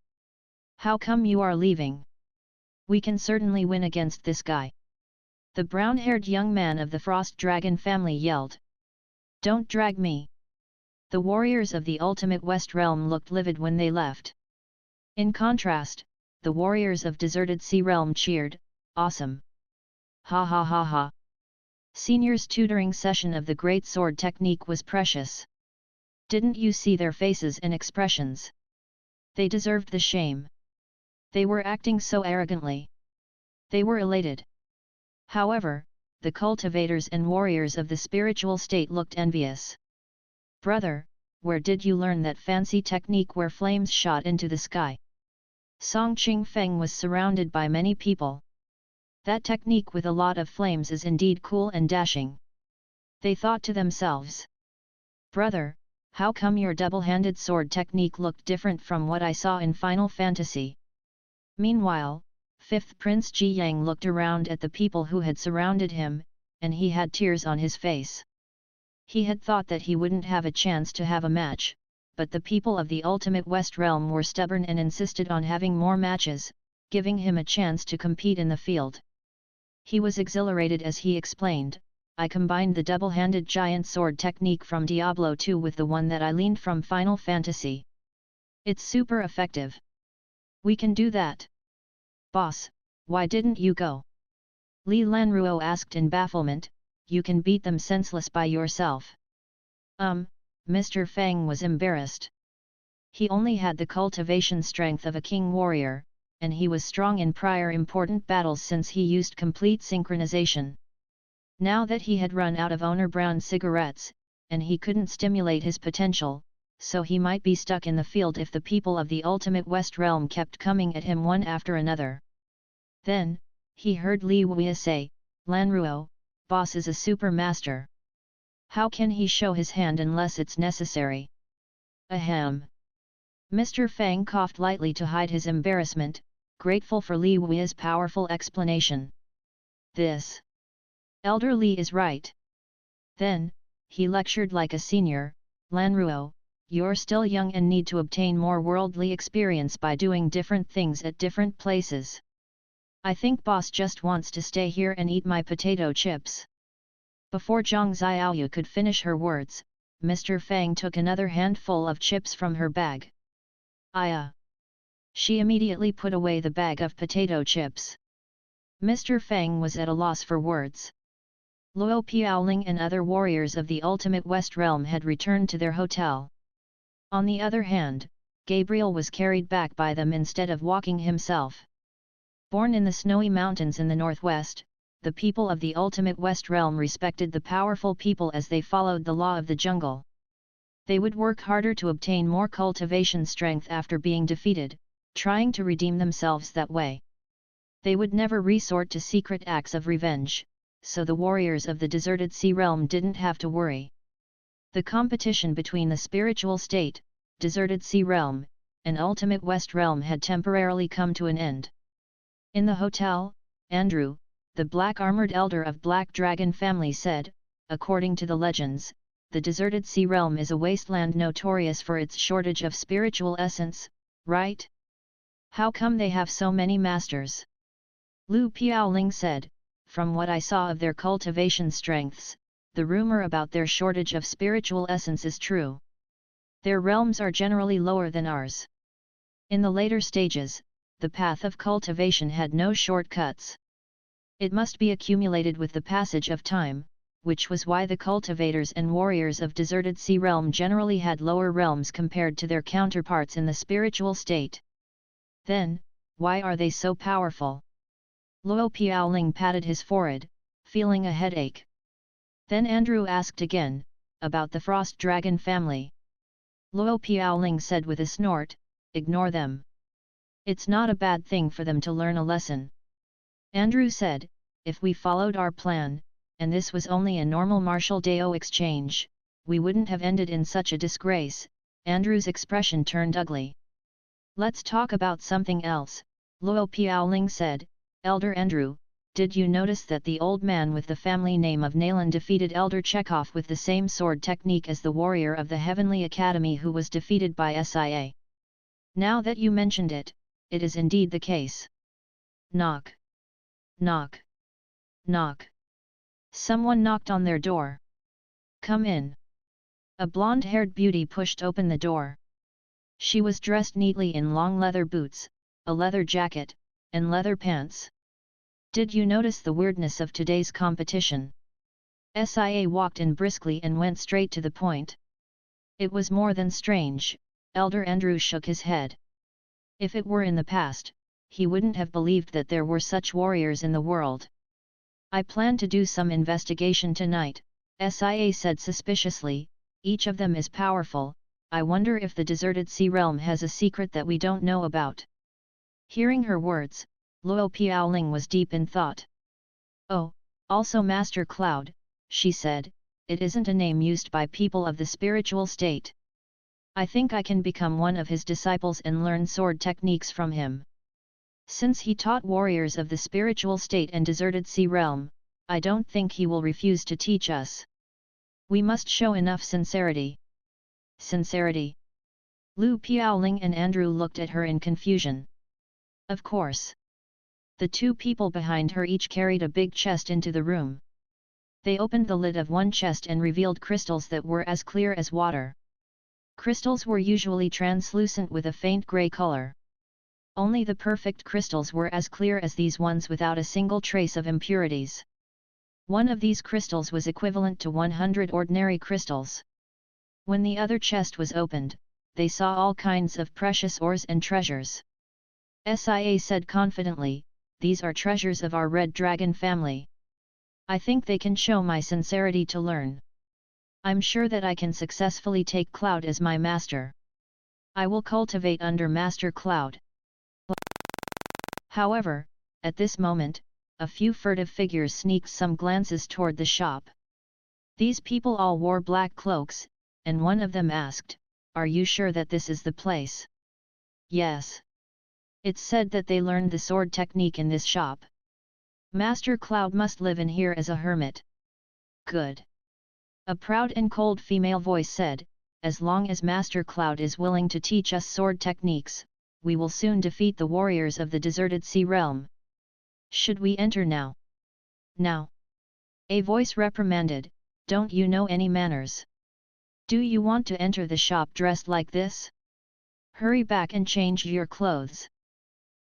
How come you are leaving? We can certainly win against this guy. The brown-haired young man of the Frost Dragon family yelled. Don't drag me! The warriors of the Ultimate West Realm looked livid when they left. In contrast, the warriors of Deserted Sea Realm cheered, awesome! Ha ha ha ha! Senior's tutoring session of the Great Sword Technique was precious. Didn't you see their faces and expressions? They deserved the shame. They were acting so arrogantly. They were elated. However, the cultivators and warriors of the spiritual state looked envious. Brother, where did you learn that fancy technique where flames shot into the sky? Song Qingfeng was surrounded by many people. That technique with a lot of flames is indeed cool and dashing. They thought to themselves. Brother, how come your double-handed sword technique looked different from what I saw in Final Fantasy? Meanwhile, Fifth Prince Ji Yang looked around at the people who had surrounded him, and he had tears on his face. He had thought that he wouldn't have a chance to have a match, but the people of the Ultimate West Realm were stubborn and insisted on having more matches, giving him a chance to compete in the field. He was exhilarated as he explained, I combined the double-handed giant sword technique from Diablo 2 with the one that I learned from Final Fantasy. It's super effective. We can do that. Boss, why didn't you go? Li Lanruo asked in bafflement, you can beat them senseless by yourself. Mr. Fang was embarrassed. He only had the cultivation strength of a king warrior, and he was strong in prior important battles since he used complete synchronization. Now that he had run out of owner brown cigarettes, and he couldn't stimulate his potential, so he might be stuck in the field if the people of the Ultimate West Realm kept coming at him one after another. Then, he heard Li Wei say, Lanruo, boss is a super master. How can he show his hand unless it's necessary? Ahem. Mr. Fang coughed lightly to hide his embarrassment, grateful for Li Wei's powerful explanation. This Elder Li is right. Then, he lectured like a senior, Lanruo, you're still young and need to obtain more worldly experience by doing different things at different places. I think boss just wants to stay here and eat my potato chips. Before Zhang Xiaoyu could finish her words, Mr. Fang took another handful of chips from her bag. Aya! She immediately put away the bag of potato chips. Mr. Fang was at a loss for words. Luo Piaoling and other warriors of the Ultimate West Realm had returned to their hotel. On the other hand, Gabriel was carried back by them instead of walking himself. Born in the snowy mountains in the northwest, the people of the Ultimate West Realm respected the powerful people as they followed the law of the jungle. They would work harder to obtain more cultivation strength after being defeated, trying to redeem themselves that way. They would never resort to secret acts of revenge, so the warriors of the Deserted Sea Realm didn't have to worry. The competition between the spiritual state, Deserted Sea Realm, and Ultimate West Realm had temporarily come to an end. In the hotel, Andrew, the black-armored elder of Black Dragon family said, according to the legends, the Deserted Sea Realm is a wasteland notorious for its shortage of spiritual essence, right? How come they have so many masters? Lu Piaoling said, from what I saw of their cultivation strengths, the rumor about their shortage of spiritual essence is true. Their realms are generally lower than ours. In the later stages, the path of cultivation had no shortcuts. It must be accumulated with the passage of time, which was why the cultivators and warriors of Deserted Sea Realm generally had lower realms compared to their counterparts in the spiritual state. Then, why are they so powerful? Luo Piaoling patted his forehead, feeling a headache. Then Andrew asked again, about the Frost Dragon family. Luo Piaoling said with a snort, ignore them. It's not a bad thing for them to learn a lesson. Andrew said, if we followed our plan, and this was only a normal martial Dao exchange, we wouldn't have ended in such a disgrace." Andrew's expression turned ugly. "Let's talk about something else," Luo Piaoling said. "Elder Andrew, did you notice that the old man with the family name of Nalan defeated Elder Chekhov with the same sword technique as the warrior of the Heavenly Academy who was defeated by SIA? Now that you mentioned it, it is indeed the case." Knock. Knock. Knock. Someone knocked on their door. "Come in." A blonde-haired beauty pushed open the door. She was dressed neatly in long leather boots, a leather jacket, and leather pants. "Did you notice the weirdness of today's competition?" SIA walked in briskly and went straight to the point. "It was more than strange," Elder Andrew shook his head. "If it were in the past, he wouldn't have believed that there were such warriors in the world." "I plan to do some investigation tonight," SIA said suspiciously. "Each of them is powerful. I wonder if the deserted sea realm has a secret that we don't know about." Hearing her words, Luo Piaoling was deep in thought. "Oh, also Master Cloud," she said, "it isn't a name used by people of the spiritual state. I think I can become one of his disciples and learn sword techniques from him. Since he taught warriors of the spiritual state and deserted sea realm, I don't think he will refuse to teach us. We must show enough sincerity." "Sincerity?" Lu Piaoling and Andrew looked at her in confusion. Of course. The two people behind her each carried a big chest into the room. They opened the lid of one chest and revealed crystals that were as clear as water. Crystals were usually translucent with a faint grey color. Only the perfect crystals were as clear as these ones without a single trace of impurities. One of these crystals was equivalent to 100 ordinary crystals. When the other chest was opened, they saw all kinds of precious ores and treasures. SIA said confidently, "These are treasures of our Red Dragon family. I think they can show my sincerity to learn. I'm sure that I can successfully take Cloud as my master. I will cultivate under Master Cloud." However, at this moment, a few furtive figures sneaked some glances toward the shop. These people all wore black cloaks, and one of them asked, "Are you sure that this is the place?" "Yes. It's said that they learned the sword technique in this shop. Master Cloud must live in here as a hermit." "Good." A proud and cold female voice said, "As long as Master Cloud is willing to teach us sword techniques, we will soon defeat the warriors of the deserted sea realm. Should we enter now?" "Now?" A voice reprimanded, "Don't you know any manners? Do you want to enter the shop dressed like this? Hurry back and change your clothes."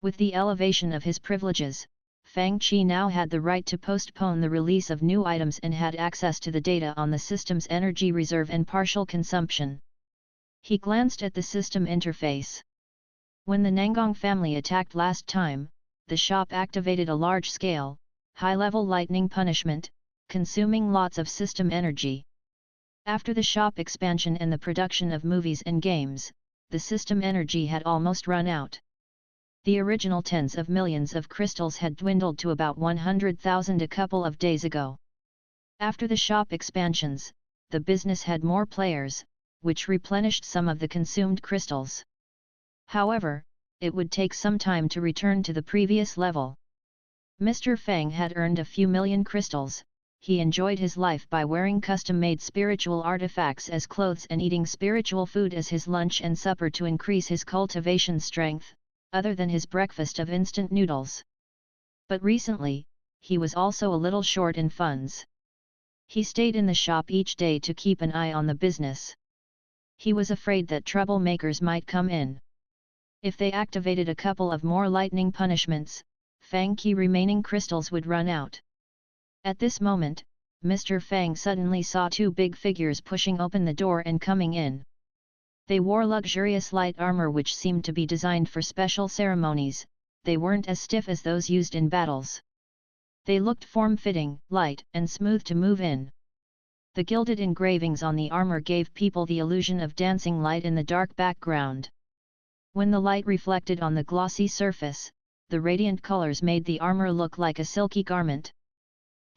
With the elevation of his privileges, Fang Qi now had the right to postpone the release of new items and had access to the data on the system's energy reserve and partial consumption. He glanced at the system interface. When the Nangong family attacked last time, the shop activated a large-scale, high-level lightning punishment, consuming lots of system energy. After the shop expansion and the production of movies and games, the system energy had almost run out. The original tens of millions of crystals had dwindled to about 100,000 a couple of days ago. After the shop expansions, the business had more players, which replenished some of the consumed crystals. However, it would take some time to return to the previous level. Mr. Fang had earned a few million crystals. He enjoyed his life by wearing custom-made spiritual artifacts as clothes and eating spiritual food as his lunch and supper to increase his cultivation strength, other than his breakfast of instant noodles. But recently, he was also a little short in funds. He stayed in the shop each day to keep an eye on the business. He was afraid that troublemakers might come in. If they activated a couple of more lightning punishments, Fang Qi remaining crystals would run out. At this moment, Mr. Fang suddenly saw two big figures pushing open the door and coming in. They wore luxurious light armor which seemed to be designed for special ceremonies. They weren't as stiff as those used in battles. They looked form-fitting, light and smooth to move in. The gilded engravings on the armor gave people the illusion of dancing light in the dark background. When the light reflected on the glossy surface, the radiant colors made the armor look like a silky garment.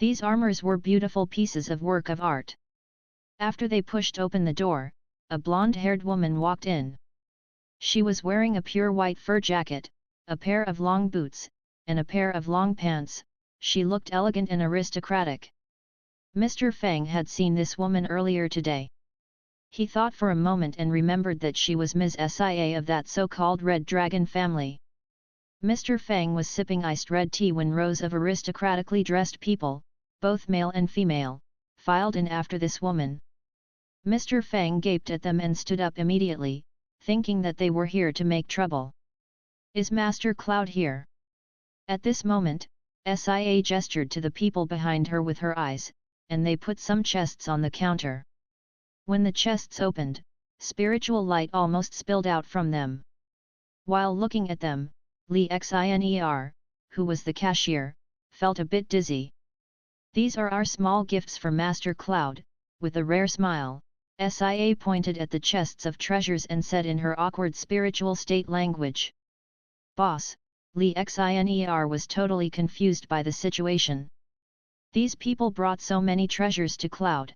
These armors were beautiful pieces of work of art. After they pushed open the door, a blonde-haired woman walked in. She was wearing a pure white fur jacket, a pair of long boots, and a pair of long pants. She looked elegant and aristocratic. Mr. Fang had seen this woman earlier today. He thought for a moment and remembered that she was Ms. Sia of that so-called Red Dragon family. Mr. Fang was sipping iced red tea when rows of aristocratically dressed people, both male and female, filed in after this woman. Mr. Fang gaped at them and stood up immediately, thinking that they were here to make trouble. Is Master Cloud here? At this moment, Sia gestured to the people behind her with her eyes, and they put some chests on the counter. When the chests opened, spiritual light almost spilled out from them. While looking at them, Li Xiner, who was the cashier, felt a bit dizzy. These are our small gifts for Master Cloud. With a rare smile, Sia pointed at the chests of treasures and said in her awkward spiritual state language. Boss, Li Xiner was totally confused by the situation. These people brought so many treasures to Cloud.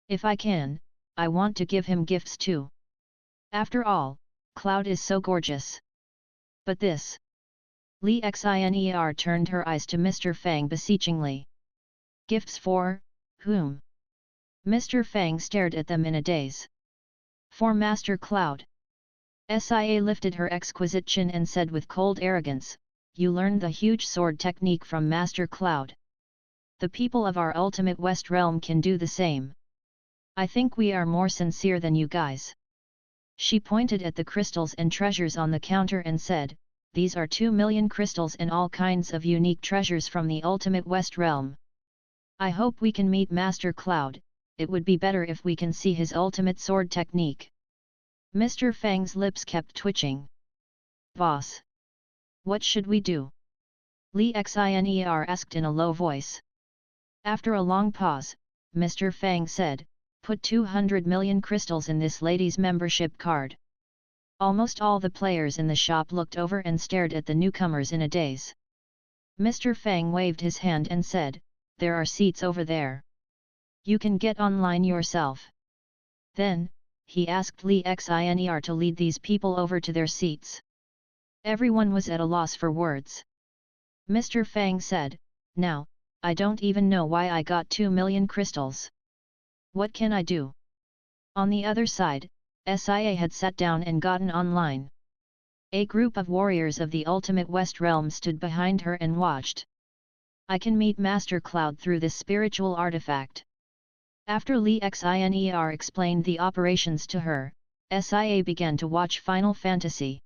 If I can, I want to give him gifts too. After all, Cloud is so gorgeous. But this... Li Xiner turned her eyes to Mr. Fang beseechingly. Gifts for whom? Mr. Fang stared at them in a daze. For Master Cloud. Sia lifted her exquisite chin and said with cold arrogance, you learned the huge sword technique from Master Cloud. The people of our ultimate West Realm can do the same. I think we are more sincere than you guys. She pointed at the crystals and treasures on the counter and said, these are 2 million crystals and all kinds of unique treasures from the ultimate West Realm. I hope we can meet Master Cloud. It would be better if we can see his ultimate sword technique. Mr. Fang's lips kept twitching. Boss. What should we do? Li Xiner asked in a low voice. After a long pause, Mr. Fang said, put 200 million crystals in this lady's membership card. Almost all the players in the shop looked over and stared at the newcomers in a daze. Mr. Fang waved his hand and said, there are seats over there. You can get online yourself. Then, he asked Li Xiner to lead these people over to their seats. Everyone was at a loss for words. Mr. Fang said, now, I don't even know why I got 2 million crystals. What can I do? On the other side, Sia had sat down and gotten online. A group of warriors of the ultimate West Realm stood behind her and watched. I can meet Master Cloud through this spiritual artifact. After Li Xiner explained the operations to her, Sia began to watch Final Fantasy.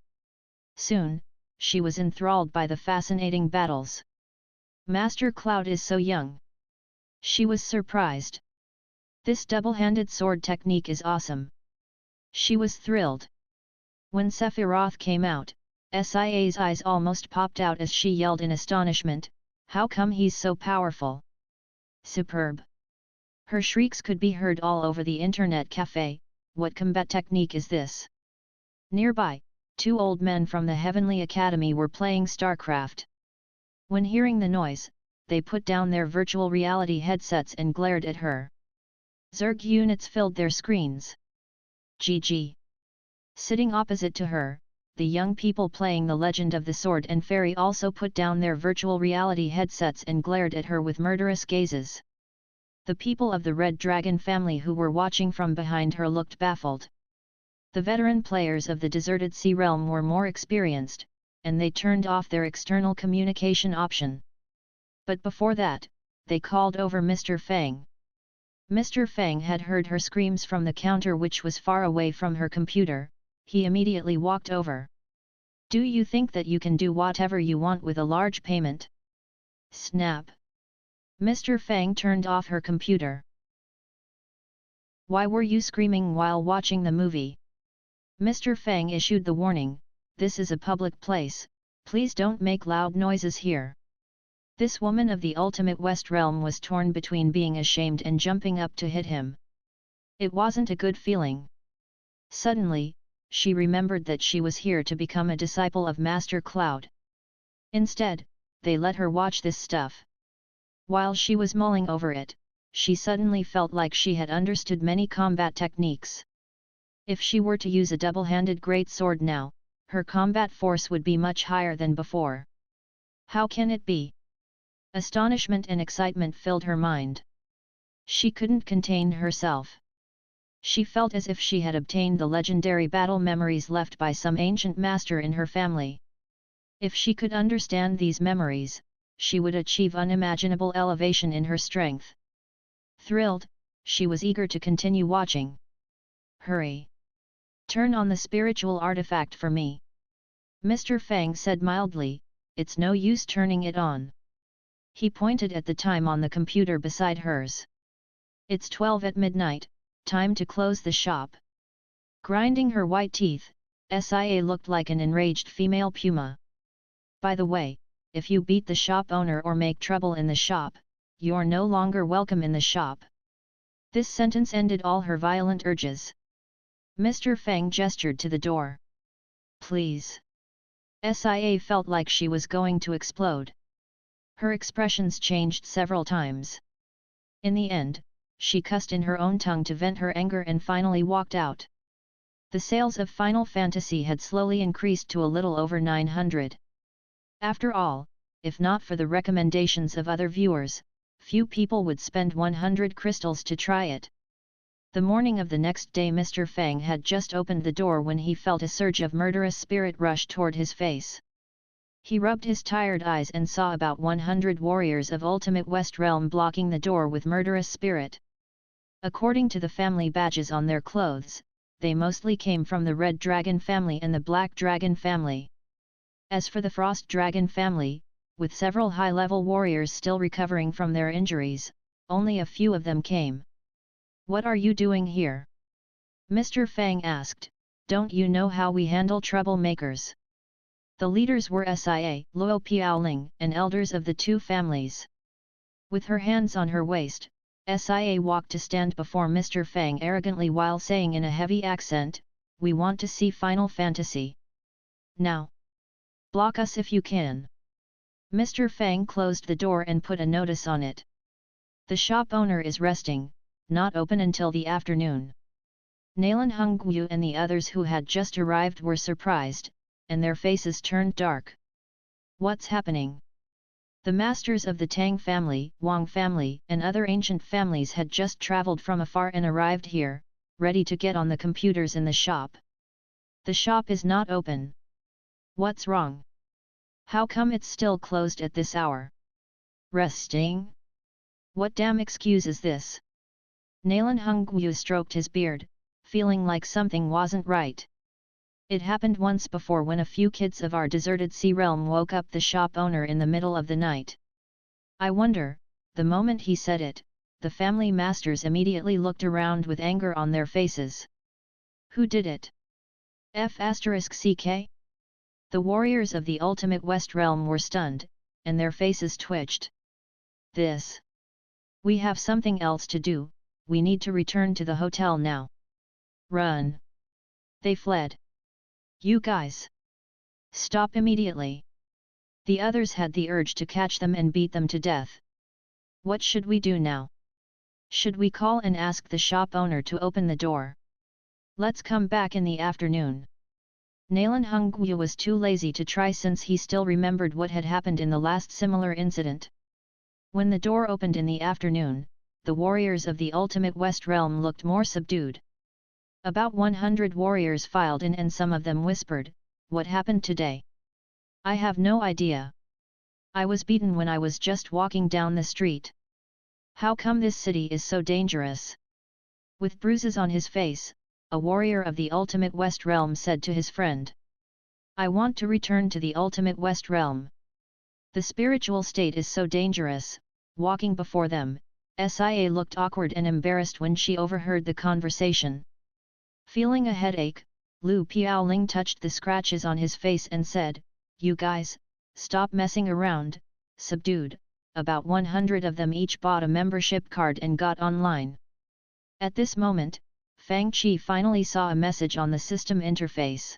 Soon, she was enthralled by the fascinating battles. Master Cloud is so young. She was surprised. This double-handed sword technique is awesome. She was thrilled. When Sephiroth came out, Sia's eyes almost popped out as she yelled in astonishment, how come he's so powerful? Superb! Her shrieks could be heard all over the internet cafe. What combat technique is this? Nearby, 2 old men from the Heavenly Academy were playing StarCraft. When hearing the noise, they put down their virtual reality headsets and glared at her. Zerg units filled their screens. GG. Sitting opposite to her, the young people playing The Legend of the Sword and Fairy also put down their virtual reality headsets and glared at her with murderous gazes. The people of the Red Dragon family who were watching from behind her looked baffled. The veteran players of the deserted sea realm were more experienced, and they turned off their external communication option. But before that, they called over Mr. Fang. Mr. Fang had heard her screams from the counter which was far away from her computer. He immediately walked over. Do you think that you can do whatever you want with a large payment? Snap! Mr. Fang turned off her computer. Why were you screaming while watching the movie? Mr. Fang issued the warning, this is a public place, please don't make loud noises here. This woman of the ultimate West Realm was torn between being ashamed and jumping up to hit him. It wasn't a good feeling. Suddenly, she remembered that she was here to become a disciple of Master Cloud. Instead, they let her watch this stuff. While she was mulling over it, she suddenly felt like she had understood many combat techniques. If she were to use a double-handed great sword now, her combat force would be much higher than before. How can it be? Astonishment and excitement filled her mind. She couldn't contain herself. She felt as if she had obtained the legendary battle memories left by some ancient master in her family. If she could understand these memories, she would achieve unimaginable elevation in her strength. Thrilled, she was eager to continue watching. Hurry! Turn on the spiritual artifact for me. Mr. Fang said mildly, it's no use turning it on. He pointed at the time on the computer beside hers. It's 12 at midnight, time to close the shop. Grinding her white teeth, Sia looked like an enraged female puma. By the way, if you beat the shop owner or make trouble in the shop, you're no longer welcome in the shop. This sentence ended all her violent urges. Mr. Fang gestured to the door. Please. Sia felt like she was going to explode. Her expressions changed several times. In the end, she cussed in her own tongue to vent her anger and finally walked out. The sales of Final Fantasy had slowly increased to a little over 900. After all, if not for the recommendations of other viewers, few people would spend 100 crystals to try it. The morning of the next day Mr. Fang had just opened the door when he felt a surge of murderous spirit rush toward his face. He rubbed his tired eyes and saw about 100 warriors of Ultimate West Realm blocking the door with murderous spirit. According to the family badges on their clothes, they mostly came from the Red Dragon family and the Black Dragon family. As for the Frost Dragon family, with several high-level warriors still recovering from their injuries, only a few of them came. What are you doing here? Mr. Fang asked, don't you know how we handle troublemakers? The leaders were Sia, Luo Piaoling, and elders of the two families. With her hands on her waist, Sia walked to stand before Mr. Fang arrogantly while saying in a heavy accent, we want to see Final Fantasy. Now! Block us if you can. Mr. Fang closed the door and put a notice on it. The shop owner is resting, not open until the afternoon. Nalan Hongyu and the others who had just arrived were surprised, and their faces turned dark. What's happening? The masters of the Tang family, Wang family, and other ancient families had just traveled from afar and arrived here, ready to get on the computers in the shop. The shop is not open. What's wrong? How come it's still closed at this hour? Resting? What damn excuse is this? Nalan Hongyu stroked his beard, feeling like something wasn't right. It happened once before when a few kids of our deserted sea realm woke up the shop owner in the middle of the night. I wonder, the moment he said it, the family masters immediately looked around with anger on their faces. Who did it? F***CK? The warriors of the Ultimate West Realm were stunned, and their faces twitched. This. We have something else to do, we need to return to the hotel now. Run! They fled. You guys! Stop immediately! The others had the urge to catch them and beat them to death. What should we do now? Should we call and ask the shop owner to open the door? Let's come back in the afternoon. Nalan Hongyu was too lazy to try since he still remembered what had happened in the last similar incident. When the door opened in the afternoon, the warriors of the Ultimate West Realm looked more subdued. About 100 warriors filed in and some of them whispered, what happened today? I have no idea. I was beaten when I was just walking down the street. How come this city is so dangerous? With bruises on his face, a warrior of the Ultimate West Realm said to his friend. I want to return to the Ultimate West Realm. The spiritual state is so dangerous. Walking before them, Sia looked awkward and embarrassed when she overheard the conversation. Feeling a headache, Lu Piaoling touched the scratches on his face and said, you guys, stop messing around. Subdued, about 100 of them each bought a membership card and got online. At this moment, Fang Qi finally saw a message on the system interface.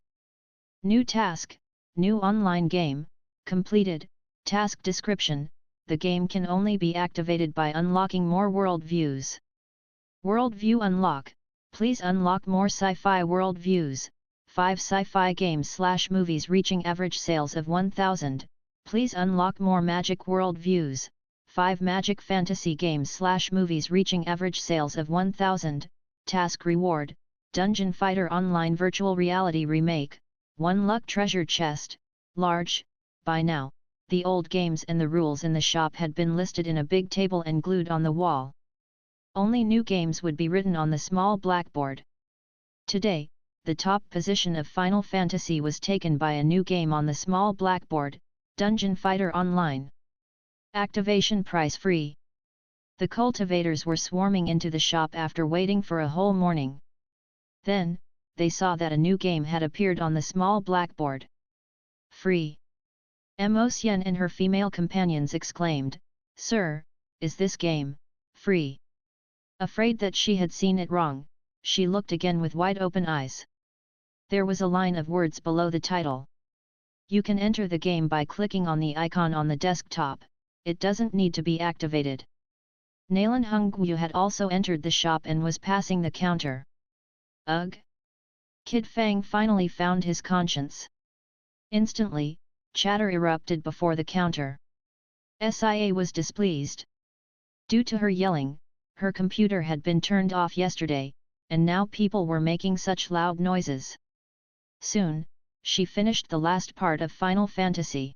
New task, new online game, completed, task description, the game can only be activated by unlocking more world views. World view unlock. Please unlock more sci-fi world views. 5 sci-fi games/movies reaching average sales of 1,000. Please unlock more magic world views. 5 magic fantasy games/movies reaching average sales of 1,000. Task reward. Dungeon Fighter Online Virtual Reality Remake. 1 luck treasure chest, large. By now, the old games and the rules in the shop had been listed in a big table and glued on the wall. Only new games would be written on the small blackboard. Today, the top position of Final Fantasy was taken by a new game on the small blackboard, Dungeon Fighter Online. Activation price free. The cultivators were swarming into the shop after waiting for a whole morning. Then, they saw that a new game had appeared on the small blackboard. Free! Mo Xian and her female companions exclaimed, "Sir, is this game free?" Afraid that she had seen it wrong, she looked again with wide-open eyes. There was a line of words below the title. You can enter the game by clicking on the icon on the desktop, it doesn't need to be activated. Nalan Hongyu had also entered the shop and was passing the counter. Ugh! Kid Fang finally found his conscience. Instantly, chatter erupted before the counter. Sia was displeased. Due to her yelling, her computer had been turned off yesterday, and now people were making such loud noises. Soon, she finished the last part of Final Fantasy.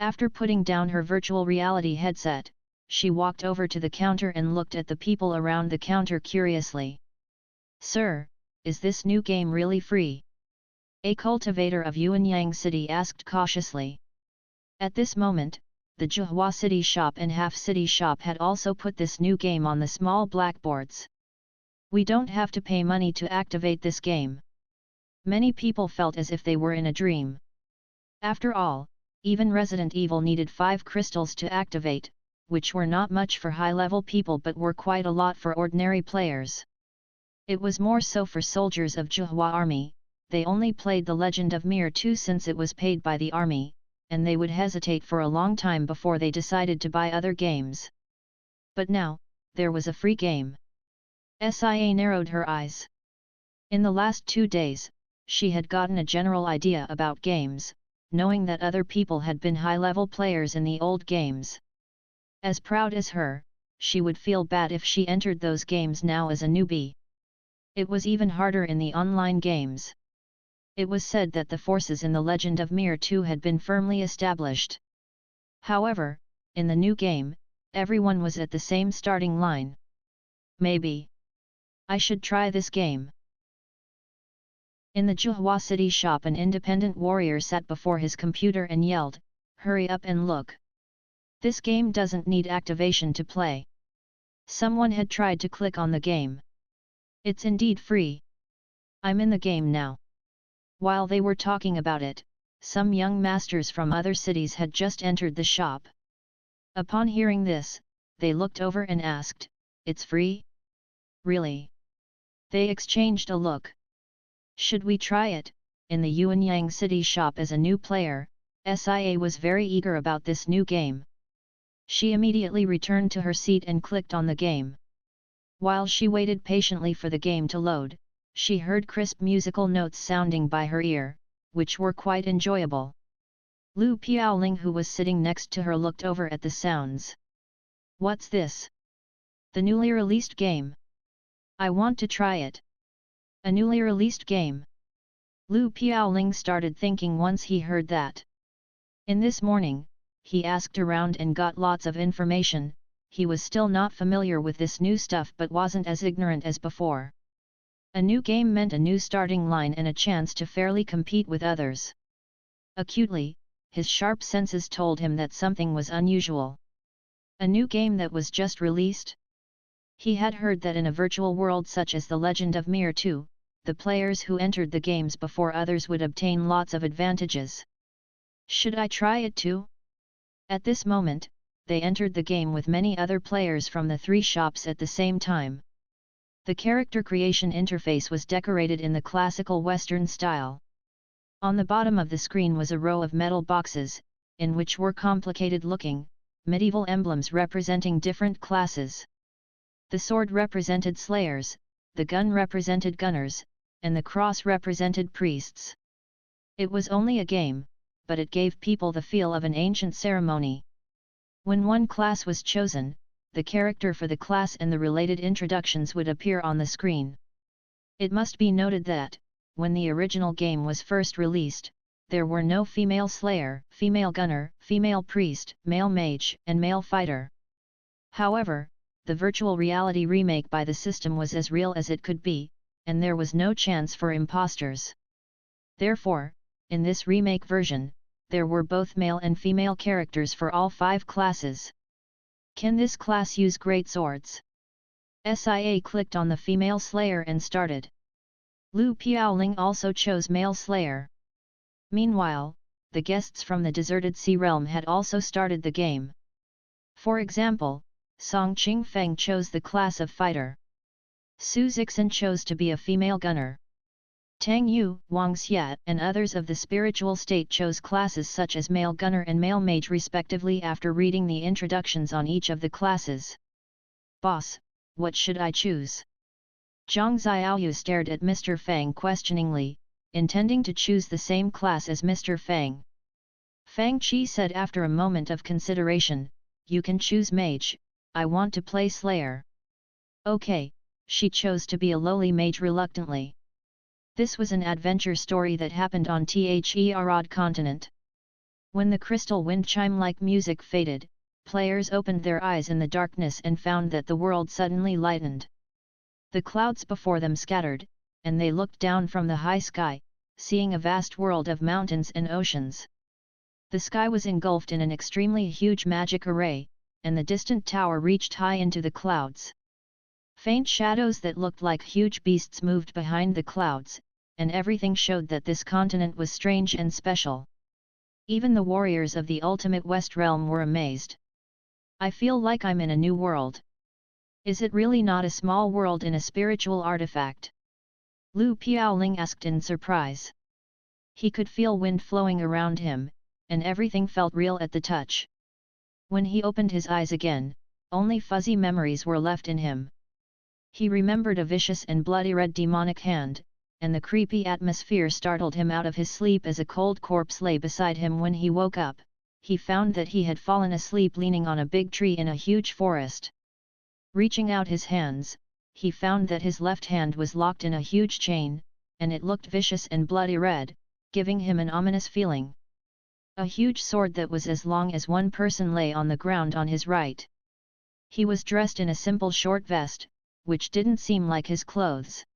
After putting down her virtual reality headset, she walked over to the counter and looked at the people around the counter curiously. "Sir, is this new game really free?" A cultivator of Yuanyang City asked cautiously. At this moment, the Zhuhua City shop and Half City shop had also put this new game on the small blackboards. We don't have to pay money to activate this game. Many people felt as if they were in a dream. After all, even Resident Evil needed 5 crystals to activate, which were not much for high-level people but were quite a lot for ordinary players. It was more so for soldiers of Zhuhua army, they only played The Legend of Mir 2 since it was paid by the army, and they would hesitate for a long time before they decided to buy other games. But now, there was a free game. Sia narrowed her eyes. In the last 2 days, she had gotten a general idea about games, knowing that other people had been high-level players in the old games. As proud as her, she would feel bad if she entered those games now as a newbie. It was even harder in the online games. It was said that the forces in The Legend of Mir 2 had been firmly established. However, in the new game, everyone was at the same starting line. Maybe I should try this game. In the Zhuhua City shop, an independent warrior sat before his computer and yelled, "Hurry up and look! This game doesn't need activation to play." Someone had tried to click on the game. It's indeed free. I'm in the game now. While they were talking about it, some young masters from other cities had just entered the shop. Upon hearing this, they looked over and asked, "It's free? Really?" They exchanged a look. Should we try it? In the Yuanyang City shop as a new player, Sia was very eager about this new game. She immediately returned to her seat and clicked on the game. While she waited patiently for the game to load, she heard crisp musical notes sounding by her ear, which were quite enjoyable. Lu Piaoling, who was sitting next to her, looked over at the sounds. "What's this? The newly released game? I want to try it." A newly released game? Lu Piaoling started thinking once he heard that. In this morning, he asked around and got lots of information. He was still not familiar with this new stuff but wasn't as ignorant as before. A new game meant a new starting line and a chance to fairly compete with others. Acutely, his sharp senses told him that something was unusual. A new game that was just released? He had heard that in a virtual world such as The Legend of Mir 2, the players who entered the games before others would obtain lots of advantages. Should I try it too? At this moment, they entered the game with many other players from the 3 shops at the same time. The character creation interface was decorated in the classical Western style. On the bottom of the screen was a row of metal boxes, in which were complicated-looking, medieval emblems representing different classes. The sword represented slayers, the gun represented gunners, and the cross represented priests. It was only a game, but it gave people the feel of an ancient ceremony. When one class was chosen, the character for the class and the related introductions would appear on the screen. It must be noted that, when the original game was first released, there were no female slayer, female gunner, female priest, male mage, and male fighter. However, the virtual reality remake by the system was as real as it could be, and there was no chance for imposters. Therefore, in this remake version, there were both male and female characters for all 5 classes. Can this class use great swords? SIA clicked on the female slayer and started. Lu Piaoling also chose male slayer. Meanwhile, the guests from the deserted sea realm had also started the game. For example, Song Qingfeng chose the class of fighter. Su Zixin chose to be a female gunner. Tang Yu, Wang Xiat and others of the spiritual state chose classes such as male gunner and male mage respectively after reading the introductions on each of the classes. Boss, what should I choose? Zhang Xiaoyu stared at Mr. Fang questioningly, intending to choose the same class as Mr. Fang. Fang Qi said after a moment of consideration, you can choose mage, I want to play slayer. Okay, she chose to be a lowly mage reluctantly. This was an adventure story that happened on the Arad continent. When the crystal wind chime-like music faded, players opened their eyes in the darkness and found that the world suddenly lightened. The clouds before them scattered, and they looked down from the high sky, seeing a vast world of mountains and oceans. The sky was engulfed in an extremely huge magic array, and the distant tower reached high into the clouds. Faint shadows that looked like huge beasts moved behind the clouds, and everything showed that this continent was strange and special. Even the warriors of the ultimate West Realm were amazed. I feel like I'm in a new world. Is it really not a small world in a spiritual artifact? Lu Piaoling asked in surprise. He could feel wind flowing around him, and everything felt real at the touch. When he opened his eyes again, only fuzzy memories were left in him. He remembered a vicious and bloody red demonic hand, and the creepy atmosphere startled him out of his sleep as a cold corpse lay beside him. When he woke up, he found that he had fallen asleep leaning on a big tree in a huge forest. Reaching out his hands, he found that his left hand was locked in a huge chain, and it looked vicious and bloody red, giving him an ominous feeling. A huge sword that was as long as one person lay on the ground on his right. He was dressed in a simple short vest, which didn't seem like his clothes.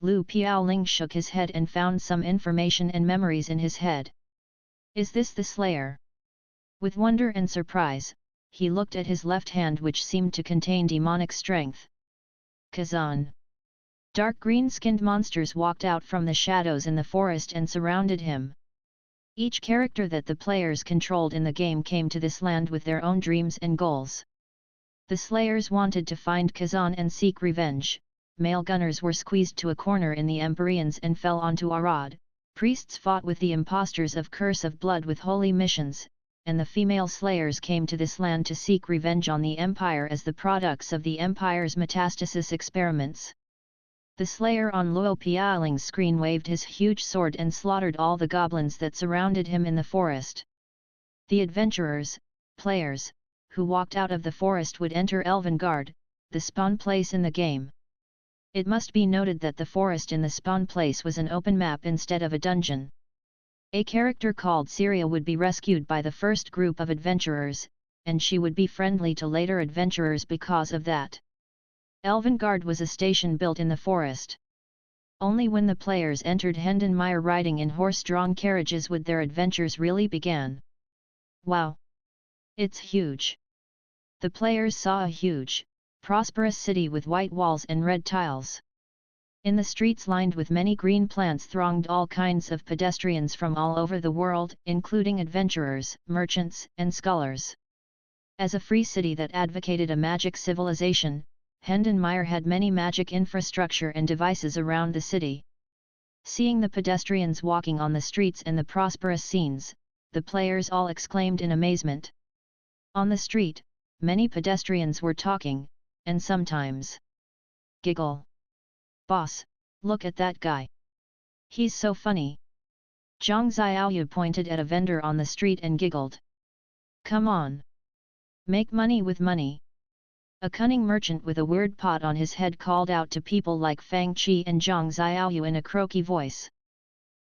Lu Piaoling shook his head and found some information and memories in his head. Is this the Slayer? With wonder and surprise, he looked at his left hand which seemed to contain demonic strength. Kazan. Dark green-skinned monsters walked out from the shadows in the forest and surrounded him. Each character that the players controlled in the game came to this land with their own dreams and goals. The Slayers wanted to find Kazan and seek revenge, male gunners were squeezed to a corner in the Empyreans and fell onto Arad, priests fought with the impostors of Curse of Blood with holy missions, and the female Slayers came to this land to seek revenge on the Empire as the products of the Empire's metastasis experiments. The Slayer on Luo Piaoling's screen waved his huge sword and slaughtered all the goblins that surrounded him in the forest. The adventurers, players, who walked out of the forest would enter Elvengard, the spawn place in the game. It must be noted that the forest in the spawn place was an open map instead of a dungeon. A character called Syria would be rescued by the first group of adventurers, and she would be friendly to later adventurers because of that. Elvengard was a station built in the forest. Only when the players entered Hendenmire riding in horse-drawn carriages would their adventures really begin. Wow! It's huge! The players saw a huge, prosperous city with white walls and red tiles. In the streets lined with many green plants thronged all kinds of pedestrians from all over the world, including adventurers, merchants, and scholars. As a free city that advocated a magic civilization, Hendenmire had many magic infrastructure and devices around the city. Seeing the pedestrians walking on the streets and the prosperous scenes, the players all exclaimed in amazement. On the street, many pedestrians were talking, and sometimes giggle. "Boss, look at that guy. He's so funny." Zhang Xiaoyu pointed at a vendor on the street and giggled. "Come on. Make money with money." A cunning merchant with a weird pot on his head called out to people like Fang Qi and Zhang Xiaoyu in a croaky voice.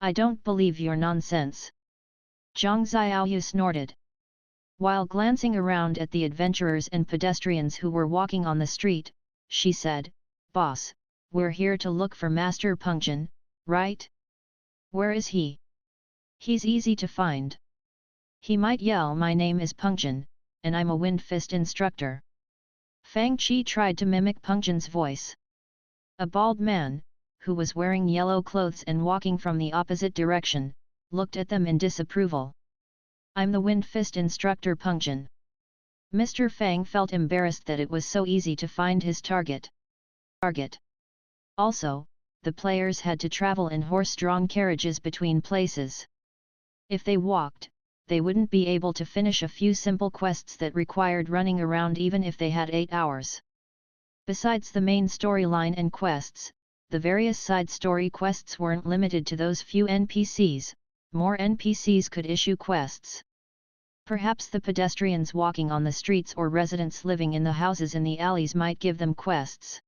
"I don't believe your nonsense." Zhang Xiaoyu snorted. While glancing around at the adventurers and pedestrians who were walking on the street, she said, "Boss, we're here to look for Master Pengzhen, right? Where is he? He's easy to find. He might yell, 'My name is Pengzhen, and I'm a Wind Fist instructor.'" Fang Qi tried to mimic Pengzhen's voice. A bald man, who was wearing yellow clothes and walking from the opposite direction, looked at them in disapproval. "I'm the Wind Fist instructor Pengzhen." Mr. Fang felt embarrassed that it was so easy to find his target. Also, the players had to travel in horse-drawn carriages between places. If they walked, they wouldn't be able to finish a few simple quests that required running around even if they had 8 hours. Besides the main storyline and quests, the various side story quests weren't limited to those few NPCs, more NPCs could issue quests. Perhaps the pedestrians walking on the streets or residents living in the houses in the alleys might give them quests.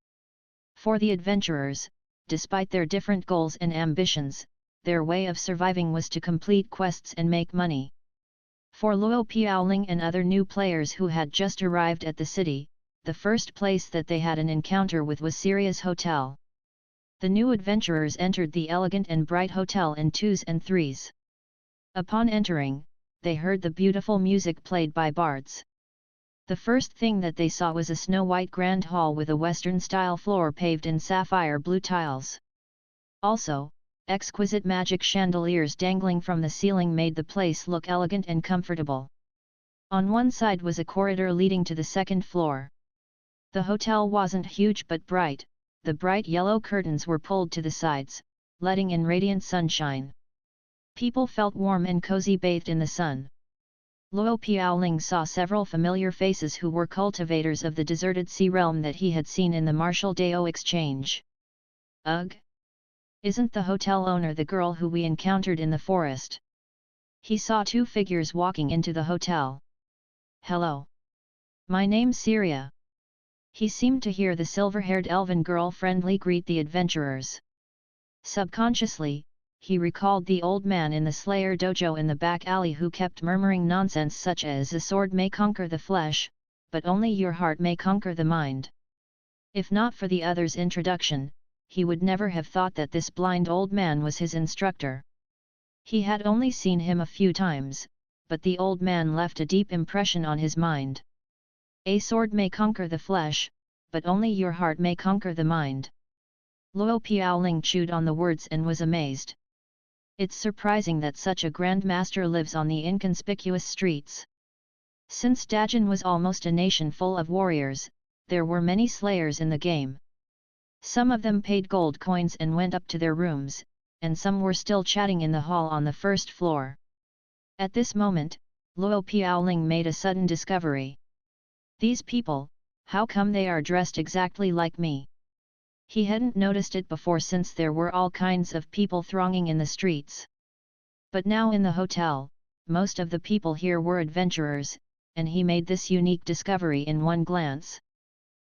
For the adventurers, despite their different goals and ambitions, their way of surviving was to complete quests and make money. For Luo Piaoling and other new players who had just arrived at the city, the first place that they had an encounter with was Syria's hotel. The new adventurers entered the elegant and bright hotel in 2s and 3s. Upon entering, they heard the beautiful music played by bards. The first thing that they saw was a snow-white grand hall with a Western-style floor paved in sapphire blue tiles. Also, exquisite magic chandeliers dangling from the ceiling made the place look elegant and comfortable. On one side was a corridor leading to the second floor. The hotel wasn't huge but bright. The bright yellow curtains were pulled to the sides, letting in radiant sunshine. People felt warm and cozy bathed in the sun. Luo Piaoling saw several familiar faces who were cultivators of the deserted sea realm that he had seen in the Martial Dao exchange. "Ugh! Isn't the hotel owner the girl who we encountered in the forest?" He saw 2 figures walking into the hotel. "Hello. My name's Syria." He seemed to hear the silver-haired elven girl friendly greet the adventurers. Subconsciously, he recalled the old man in the Slayer dojo in the back alley who kept murmuring nonsense such as, "A sword may conquer the flesh, but only your heart may conquer the mind." If not for the other's introduction, he would never have thought that this blind old man was his instructor. He had only seen him a few times, but the old man left a deep impression on his mind. "A sword may conquer the flesh, but only your heart may conquer the mind." Luo Piaoling chewed on the words and was amazed. It's surprising that such a grand master lives on the inconspicuous streets. Since Dajin was almost a nation full of warriors, there were many slayers in the game. Some of them paid gold coins and went up to their rooms, and some were still chatting in the hall on the first floor. At this moment, Luo Piaoling made a sudden discovery. "These people, how come they are dressed exactly like me?" He hadn't noticed it before since there were all kinds of people thronging in the streets. But now in the hotel, most of the people here were adventurers, and he made this unique discovery in one glance.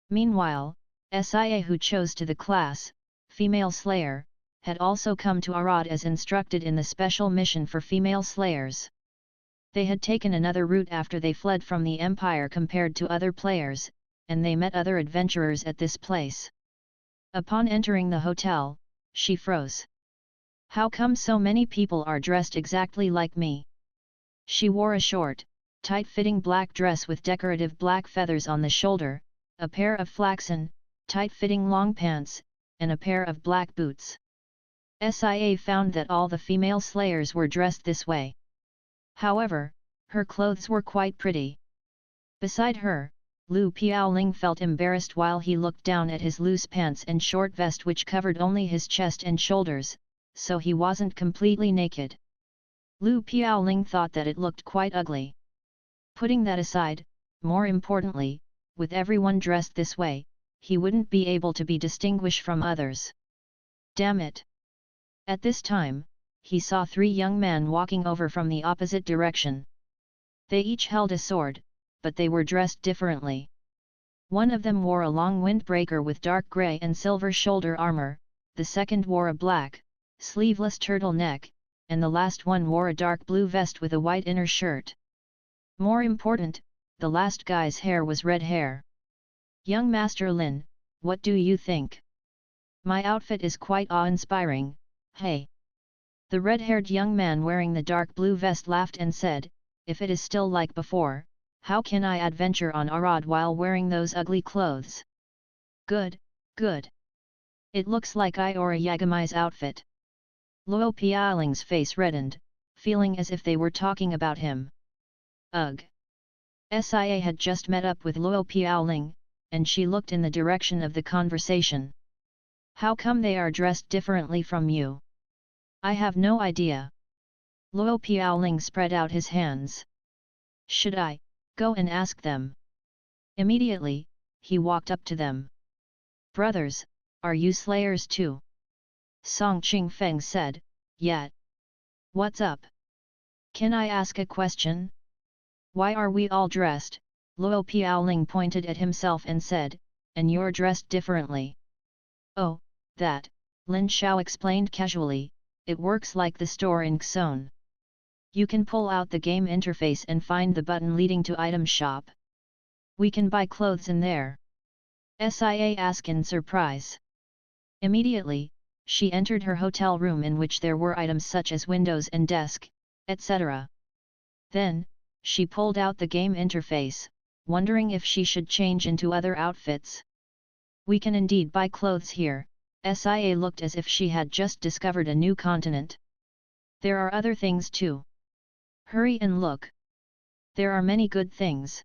Meanwhile, Sia who chose to the class, Female Slayer, had also come to Arad as instructed in the special mission for female slayers. They had taken another route after they fled from the Empire compared to other players, and they met other adventurers at this place. Upon entering the hotel, she froze. How come so many people are dressed exactly like me? She wore a short, tight-fitting black dress with decorative black feathers on the shoulder, a pair of flaxen, tight-fitting long pants, and a pair of black boots. Sia found that all the female slayers were dressed this way. However, her clothes were quite pretty. Beside her, Lu Piaoling felt embarrassed while he looked down at his loose pants and short vest which covered only his chest and shoulders, so he wasn't completely naked. Lu Piaoling thought that it looked quite ugly. Putting that aside, more importantly, with everyone dressed this way, he wouldn't be able to be distinguished from others. Damn it! At this time, he saw 3 young men walking over from the opposite direction. They each held a sword, but they were dressed differently. One of them wore a long windbreaker with dark grey and silver shoulder armor, the second wore a black, sleeveless turtleneck, and the last one wore a dark blue vest with a white inner shirt. More important, the last guy's hair was red hair. Young Master Lin, what do you think? My outfit is quite awe-inspiring, hey? The red-haired young man wearing the dark blue vest laughed and said, if it is still like before, how can I adventure on Arad while wearing those ugly clothes? Good, good. It looks like Iora Yagamai's outfit. Luo Pialing's face reddened, feeling as if they were talking about him. Ugh. Sia had just met up with Luo Pialing, and she looked in the direction of the conversation. How come they are dressed differently from you? I have no idea. Luo Pialing spread out his hands. Should I go and ask them? Immediately, he walked up to them. Brothers, are you slayers too? Song Qingfeng said, yeah. What's up? Can I ask a question? Why are we all dressed? Luo Pialing pointed at himself and said, and you're dressed differently. Oh, that, Lin Xiao explained casually, it works like the store in Xon. You can pull out the game interface and find the button leading to item shop. We can buy clothes in there. Sia asked in surprise. Immediately, she entered her hotel room in which there were items such as windows and desk, etc. Then, she pulled out the game interface, wondering if she should change into other outfits. We can indeed buy clothes here. Sia looked as if she had just discovered a new continent. There are other things too. Hurry and look. There are many good things.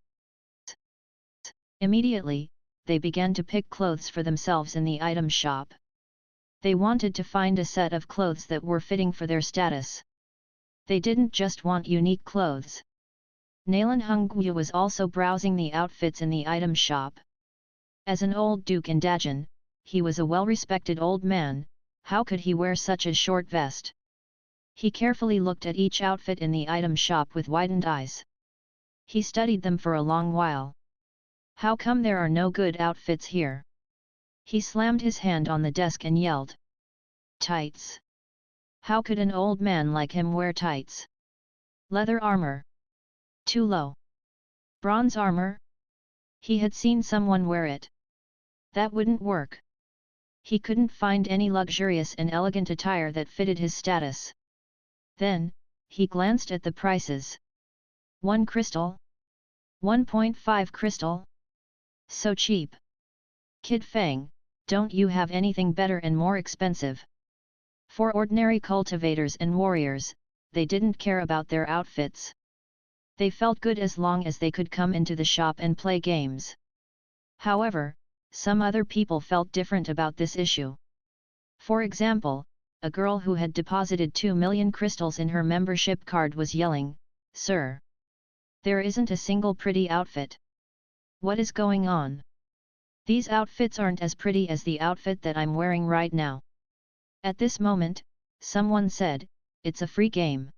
Immediately, they began to pick clothes for themselves in the item shop. They wanted to find a set of clothes that were fitting for their status. They didn't just want unique clothes. Nalan Hongyu was also browsing the outfits in the item shop. As an old duke in Dajin, he was a well-respected old man, how could he wear such a short vest? He carefully looked at each outfit in the item shop with widened eyes. He studied them for a long while. How come there are no good outfits here? He slammed his hand on the desk and yelled. Tights! How could an old man like him wear tights? Leather armor? Too low. Bronze armor? He had seen someone wear it. That wouldn't work. He couldn't find any luxurious and elegant attire that fitted his status. Then, he glanced at the prices. 1 crystal? 1.5 crystal? So cheap. Kid Fang, don't you have anything better and more expensive? For ordinary cultivators and warriors, they didn't care about their outfits. They felt good as long as they could come into the shop and play games. However, some other people felt different about this issue. For example, a girl who had deposited 2 million crystals in her membership card was yelling, "Sir! There isn't a single pretty outfit. What is going on? These outfits aren't as pretty as the outfit that I'm wearing right now." At this moment, someone said, "It's a free game.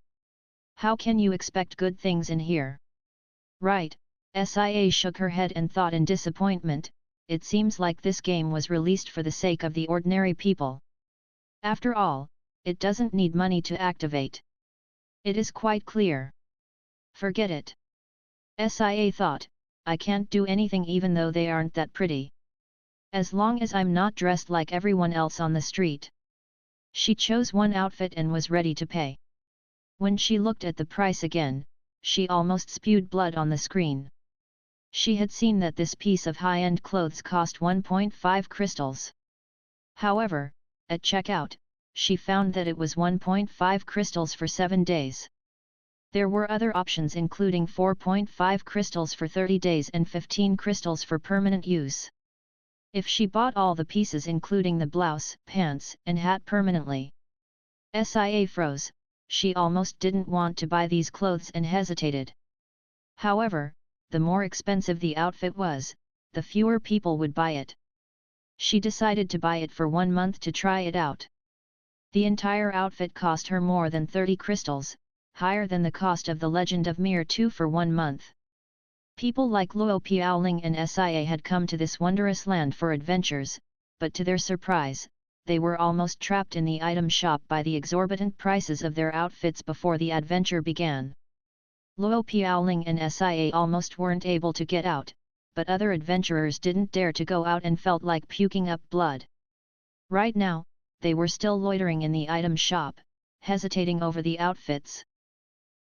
How can you expect good things in here?" Right, Sia shook her head and thought in disappointment, it seems like this game was released for the sake of the ordinary people. After all, it doesn't need money to activate. It is quite clear. Forget it. Sia thought, I can't do anything even though they aren't that pretty. As long as I'm not dressed like everyone else on the street. She chose one outfit and was ready to pay. When she looked at the price again, she almost spewed blood on the screen. She had seen that this piece of high-end clothes cost 1.5 crystals. However, at checkout, she found that it was 1.5 crystals for 7 days. There were other options including 4.5 crystals for 30 days and 15 crystals for permanent use. If she bought all the pieces including the blouse, pants, and hat permanently, Sia froze. She almost didn't want to buy these clothes and hesitated. However, the more expensive the outfit was, the fewer people would buy it. She decided to buy it for 1 month to try it out. The entire outfit cost her more than 30 crystals, higher than the cost of the Legend of Mir 2 for 1 month. People like Luo Piaoling and Sia had come to this wondrous land for adventures, but to their surprise, they were almost trapped in the item shop by the exorbitant prices of their outfits before the adventure began. Luo Piaoling and Sia almost weren't able to get out, but other adventurers didn't dare to go out and felt like puking up blood. Right now, they were still loitering in the item shop, hesitating over the outfits.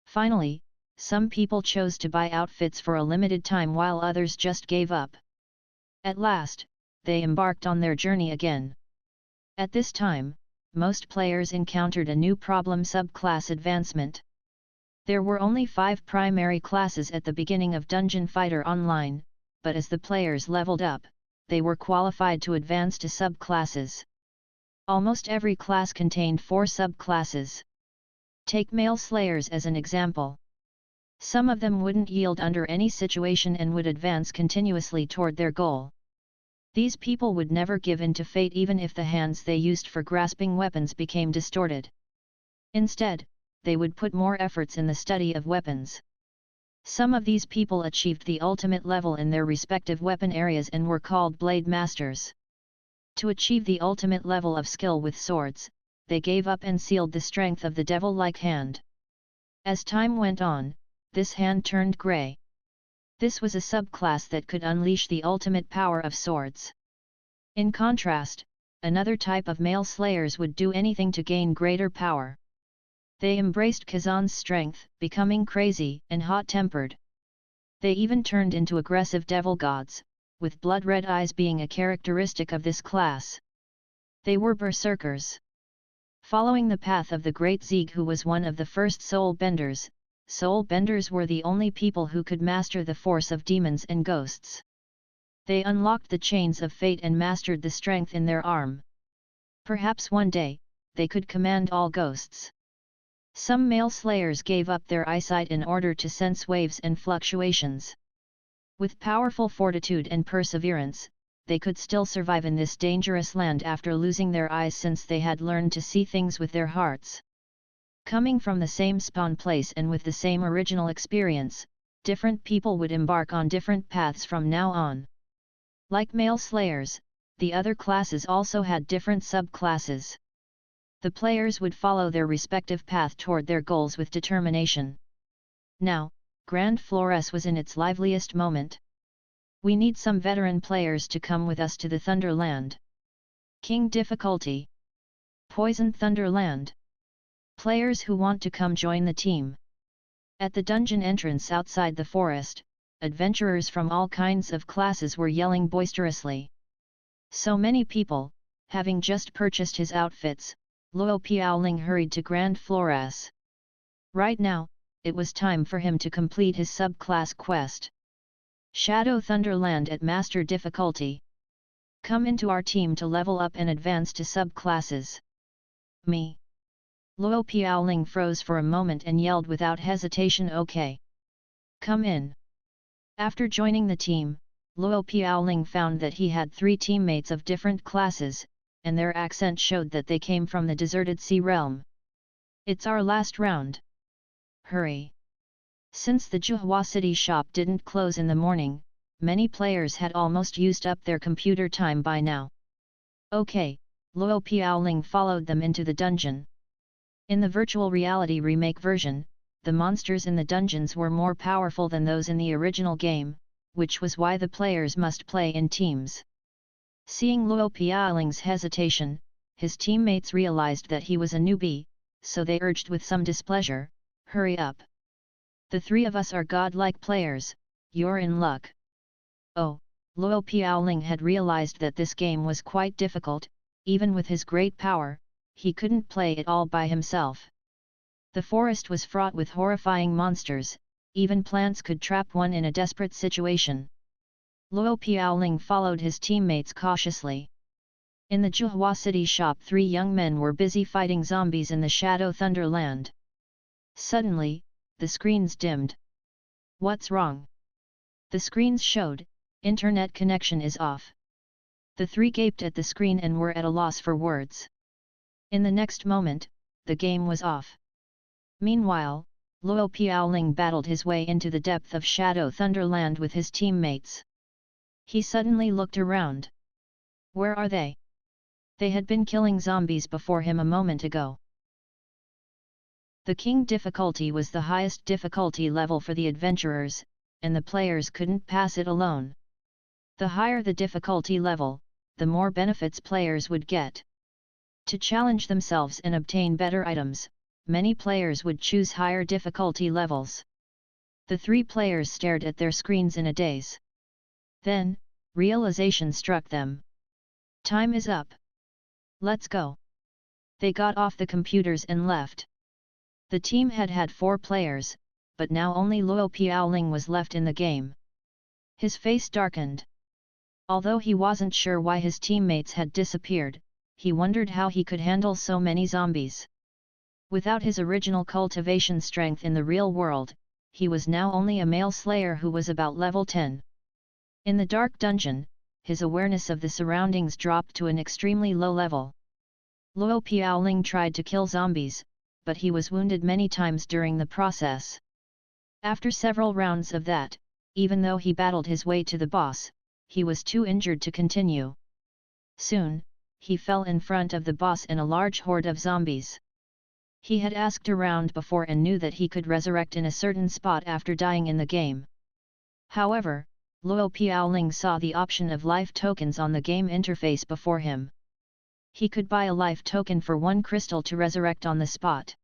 Finally, some people chose to buy outfits for a limited time while others just gave up. At last, they embarked on their journey again. At this time, most players encountered a new problem: subclass advancement. There were only 5 primary classes at the beginning of Dungeon Fighter Online, but as the players leveled up, they were qualified to advance to subclasses. Almost every class contained 4 subclasses. Take male slayers as an example. Some of them wouldn't yield under any situation and would advance continuously toward their goal. These people would never give in to fate even if the hands they used for grasping weapons became distorted. Instead, they would put more efforts in the study of weapons. Some of these people achieved the ultimate level in their respective weapon areas and were called Blade Masters. To achieve the ultimate level of skill with swords, they gave up and sealed the strength of the devil-like hand. As time went on, this hand turned grey. This was a subclass that could unleash the ultimate power of swords. In contrast, another type of male slayers would do anything to gain greater power. They embraced Kazan's strength, becoming crazy and hot-tempered. They even turned into aggressive devil gods, with blood-red eyes being a characteristic of this class. They were berserkers. Following the path of the great Zieg, who was one of the first soul benders were the only people who could master the force of demons and ghosts. They unlocked the chains of fate and mastered the strength in their arm. Perhaps one day, they could command all ghosts. Some male slayers gave up their eyesight in order to sense waves and fluctuations. With powerful fortitude and perseverance, they could still survive in this dangerous land after losing their eyes, since they had learned to see things with their hearts. Coming from the same spawn place and with the same original experience, different people would embark on different paths from now on. Like male slayers, the other classes also had different subclasses. The players would follow their respective path toward their goals with determination. Now, Grand Flores was in its liveliest moment. We need some veteran players to come with us to the Thunderland. King difficulty. Poison Thunderland. Players who want to come join the team. At the dungeon entrance outside the forest, adventurers from all kinds of classes were yelling boisterously. So many people, having just purchased his outfits, Luo Piaoling hurried to Grand Flores. Right now, it was time for him to complete his subclass quest. Shadow Thunderland at Master Difficulty. Come into our team to level up and advance to subclasses. Me. Luo Piaoling froze for a moment and yelled without hesitation, "Okay. Come in." After joining the team, Luo Piaoling found that he had 3 teammates of different classes, and their accent showed that they came from the deserted sea realm. "It's our last round. Hurry." Since the Zhuhua City shop didn't close in the morning, many players had almost used up their computer time by now. Okay, Luo Piaoling followed them into the dungeon. In the virtual reality remake version, the monsters in the dungeons were more powerful than those in the original game, which was why the players must play in teams. Seeing Luo Piaoling's hesitation, his teammates realized that he was a newbie, so they urged with some displeasure, "Hurry up. The 3 of us are godlike players, you're in luck." Oh, Luo Piaoling had realized that this game was quite difficult. Even with his great power, he couldn't play it all by himself. The forest was fraught with horrifying monsters, even plants could trap one in a desperate situation. Luo Piaoling followed his teammates cautiously. In the Zhuhua City shop, 3 young men were busy fighting zombies in the Shadow Thunderland. Suddenly, the screens dimmed. What's wrong? The screens showed, internet connection is off. The three gaped at the screen and were at a loss for words. In the next moment, the game was off. Meanwhile, Luo Piaoling battled his way into the depth of Shadow Thunderland with his teammates. He suddenly looked around. Where are they? They had been killing zombies before him a moment ago. The King difficulty was the highest difficulty level for the adventurers, and the players couldn't pass it alone. The higher the difficulty level, the more benefits players would get. To challenge themselves and obtain better items, many players would choose higher difficulty levels. The three players stared at their screens in a daze. Then, realization struck them. Time is up. Let's go. They got off the computers and left. The team had had 4 players, but now only Luo Piaoling was left in the game. His face darkened. Although he wasn't sure why his teammates had disappeared, he wondered how he could handle so many zombies. Without his original cultivation strength in the real world, he was now only a male slayer who was about level 10. In the dark dungeon, his awareness of the surroundings dropped to an extremely low level. Luo Piaoling tried to kill zombies, but he was wounded many times during the process. After several rounds of that, even though he battled his way to the boss, he was too injured to continue. Soon, he fell in front of the boss and a large horde of zombies. He had asked around before and knew that he could resurrect in a certain spot after dying in the game. However, Luo Piaoling saw the option of life tokens on the game interface before him. He could buy a life token for 1 crystal to resurrect on the spot.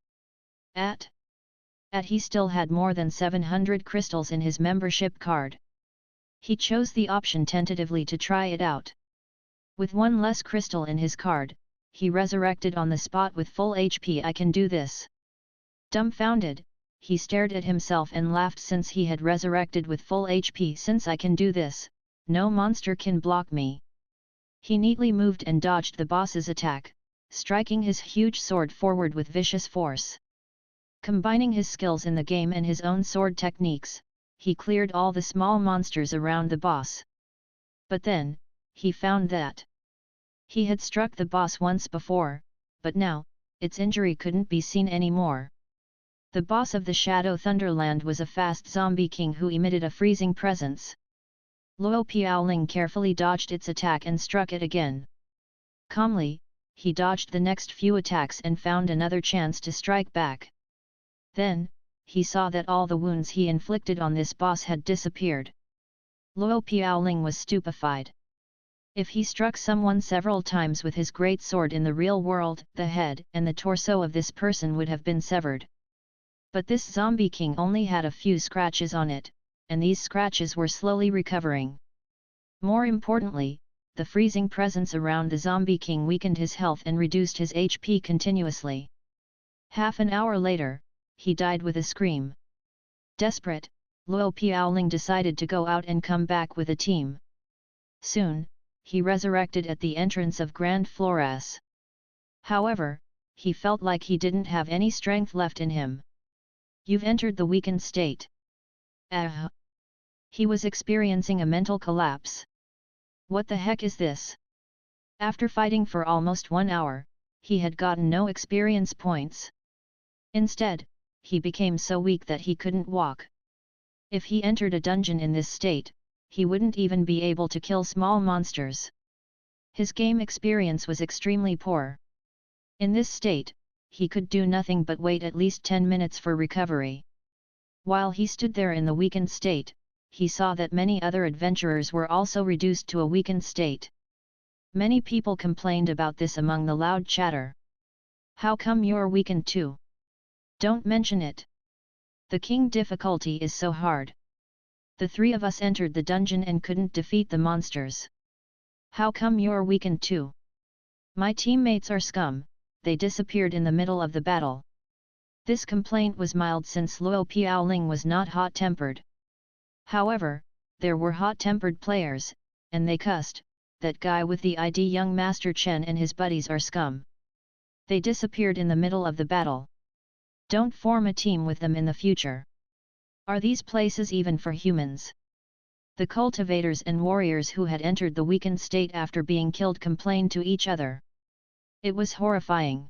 He still had more than 700 crystals in his membership card. He chose the option tentatively to try it out. With 1 less crystal in his card, he resurrected on the spot with full HP. I can do this. Dumbfounded, he stared at himself and laughed since he had resurrected with full HP. Since I can do this, no monster can block me. He neatly moved and dodged the boss's attack, striking his huge sword forward with vicious force. Combining his skills in the game and his own sword techniques, he cleared all the small monsters around the boss. But then, he found that he had struck the boss once before, but now, its injury couldn't be seen anymore. The boss of the Shadow Thunderland was a fast zombie king who emitted a freezing presence. Luo Piaoling carefully dodged its attack and struck it again. Calmly, he dodged the next few attacks and found another chance to strike back. Then, he saw that all the wounds he inflicted on this boss had disappeared. Luo Piaoling was stupefied. If he struck someone several times with his great sword in the real world, the head and the torso of this person would have been severed. But this zombie king only had a few scratches on it, and these scratches were slowly recovering. More importantly, the freezing presence around the zombie king weakened his health and reduced his HP continuously. Half an hour later, he died with a scream. Desperate, Luo Piaoling decided to go out and come back with a team. Soon, he resurrected at the entrance of Grand Flores. However, he felt like he didn't have any strength left in him. You've entered the weakened state. He was experiencing a mental collapse. What the heck is this? After fighting for almost 1 hour, he had gotten no experience points. Instead, he became so weak that he couldn't walk. If he entered a dungeon in this state, he wouldn't even be able to kill small monsters. His game experience was extremely poor. In this state, he could do nothing but wait at least 10 minutes for recovery. While he stood there in the weakened state, he saw that many other adventurers were also reduced to a weakened state. Many people complained about this among the loud chatter. How come you're weakened too? Don't mention it. The king difficulty is so hard. The 3 of us entered the dungeon and couldn't defeat the monsters. How come you're weakened too? My teammates are scum, they disappeared in the middle of the battle. This complaint was mild since Luo Piaoling was not hot-tempered. However, there were hot-tempered players, and they cussed, that guy with the ID young Master Chen and his buddies are scum. They disappeared in the middle of the battle. Don't form a team with them in the future. Are these places even for humans? The cultivators and warriors who had entered the weakened state after being killed complained to each other. It was horrifying.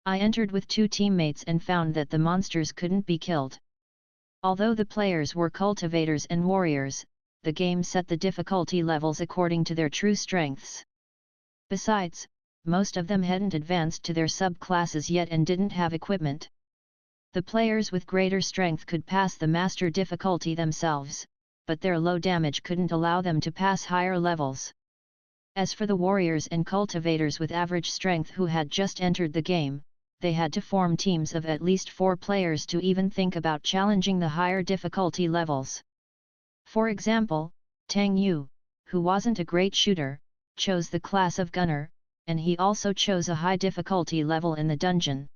I entered with 2 teammates and found that the monsters couldn't be killed. Although the players were cultivators and warriors, the game set the difficulty levels according to their true strengths. Besides, most of them hadn't advanced to their subclasses yet and didn't have equipment. The players with greater strength could pass the master difficulty themselves, but their low damage couldn't allow them to pass higher levels. As for the warriors and cultivators with average strength who had just entered the game, they had to form teams of at least 4 players to even think about challenging the higher difficulty levels. For example, Tang Yu, who wasn't a great shooter, chose the class of gunner, and he also chose a high difficulty level in the dungeon.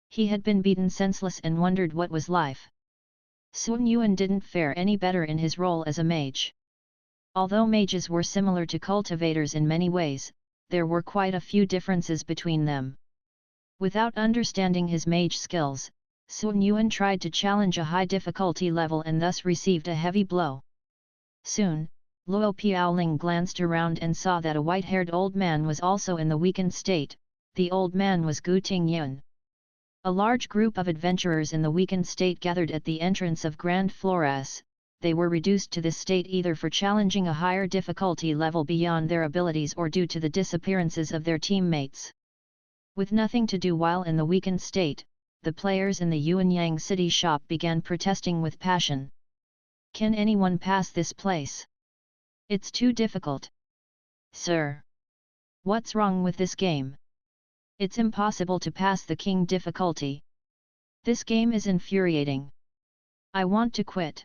He had been beaten senseless and wondered what was life. Sun Yuan didn't fare any better in his role as a mage. Although mages were similar to cultivators in many ways, there were quite a few differences between them. Without understanding his mage skills, Sun Yuan tried to challenge a high difficulty level and thus received a heavy blow. Soon, Luo Piaoling glanced around and saw that a white-haired old man was also in the weakened state. The old man was Gu Tingyun. A large group of adventurers in the weakened state gathered at the entrance of Grand Flores. They were reduced to this state either for challenging a higher difficulty level beyond their abilities or due to the disappearances of their teammates. With nothing to do while in the weakened state, the players in the Yuanyang City shop began protesting with passion. Can anyone pass this place? It's too difficult. Sir. What's wrong with this game? It's impossible to pass the king difficulty. This game is infuriating. I want to quit.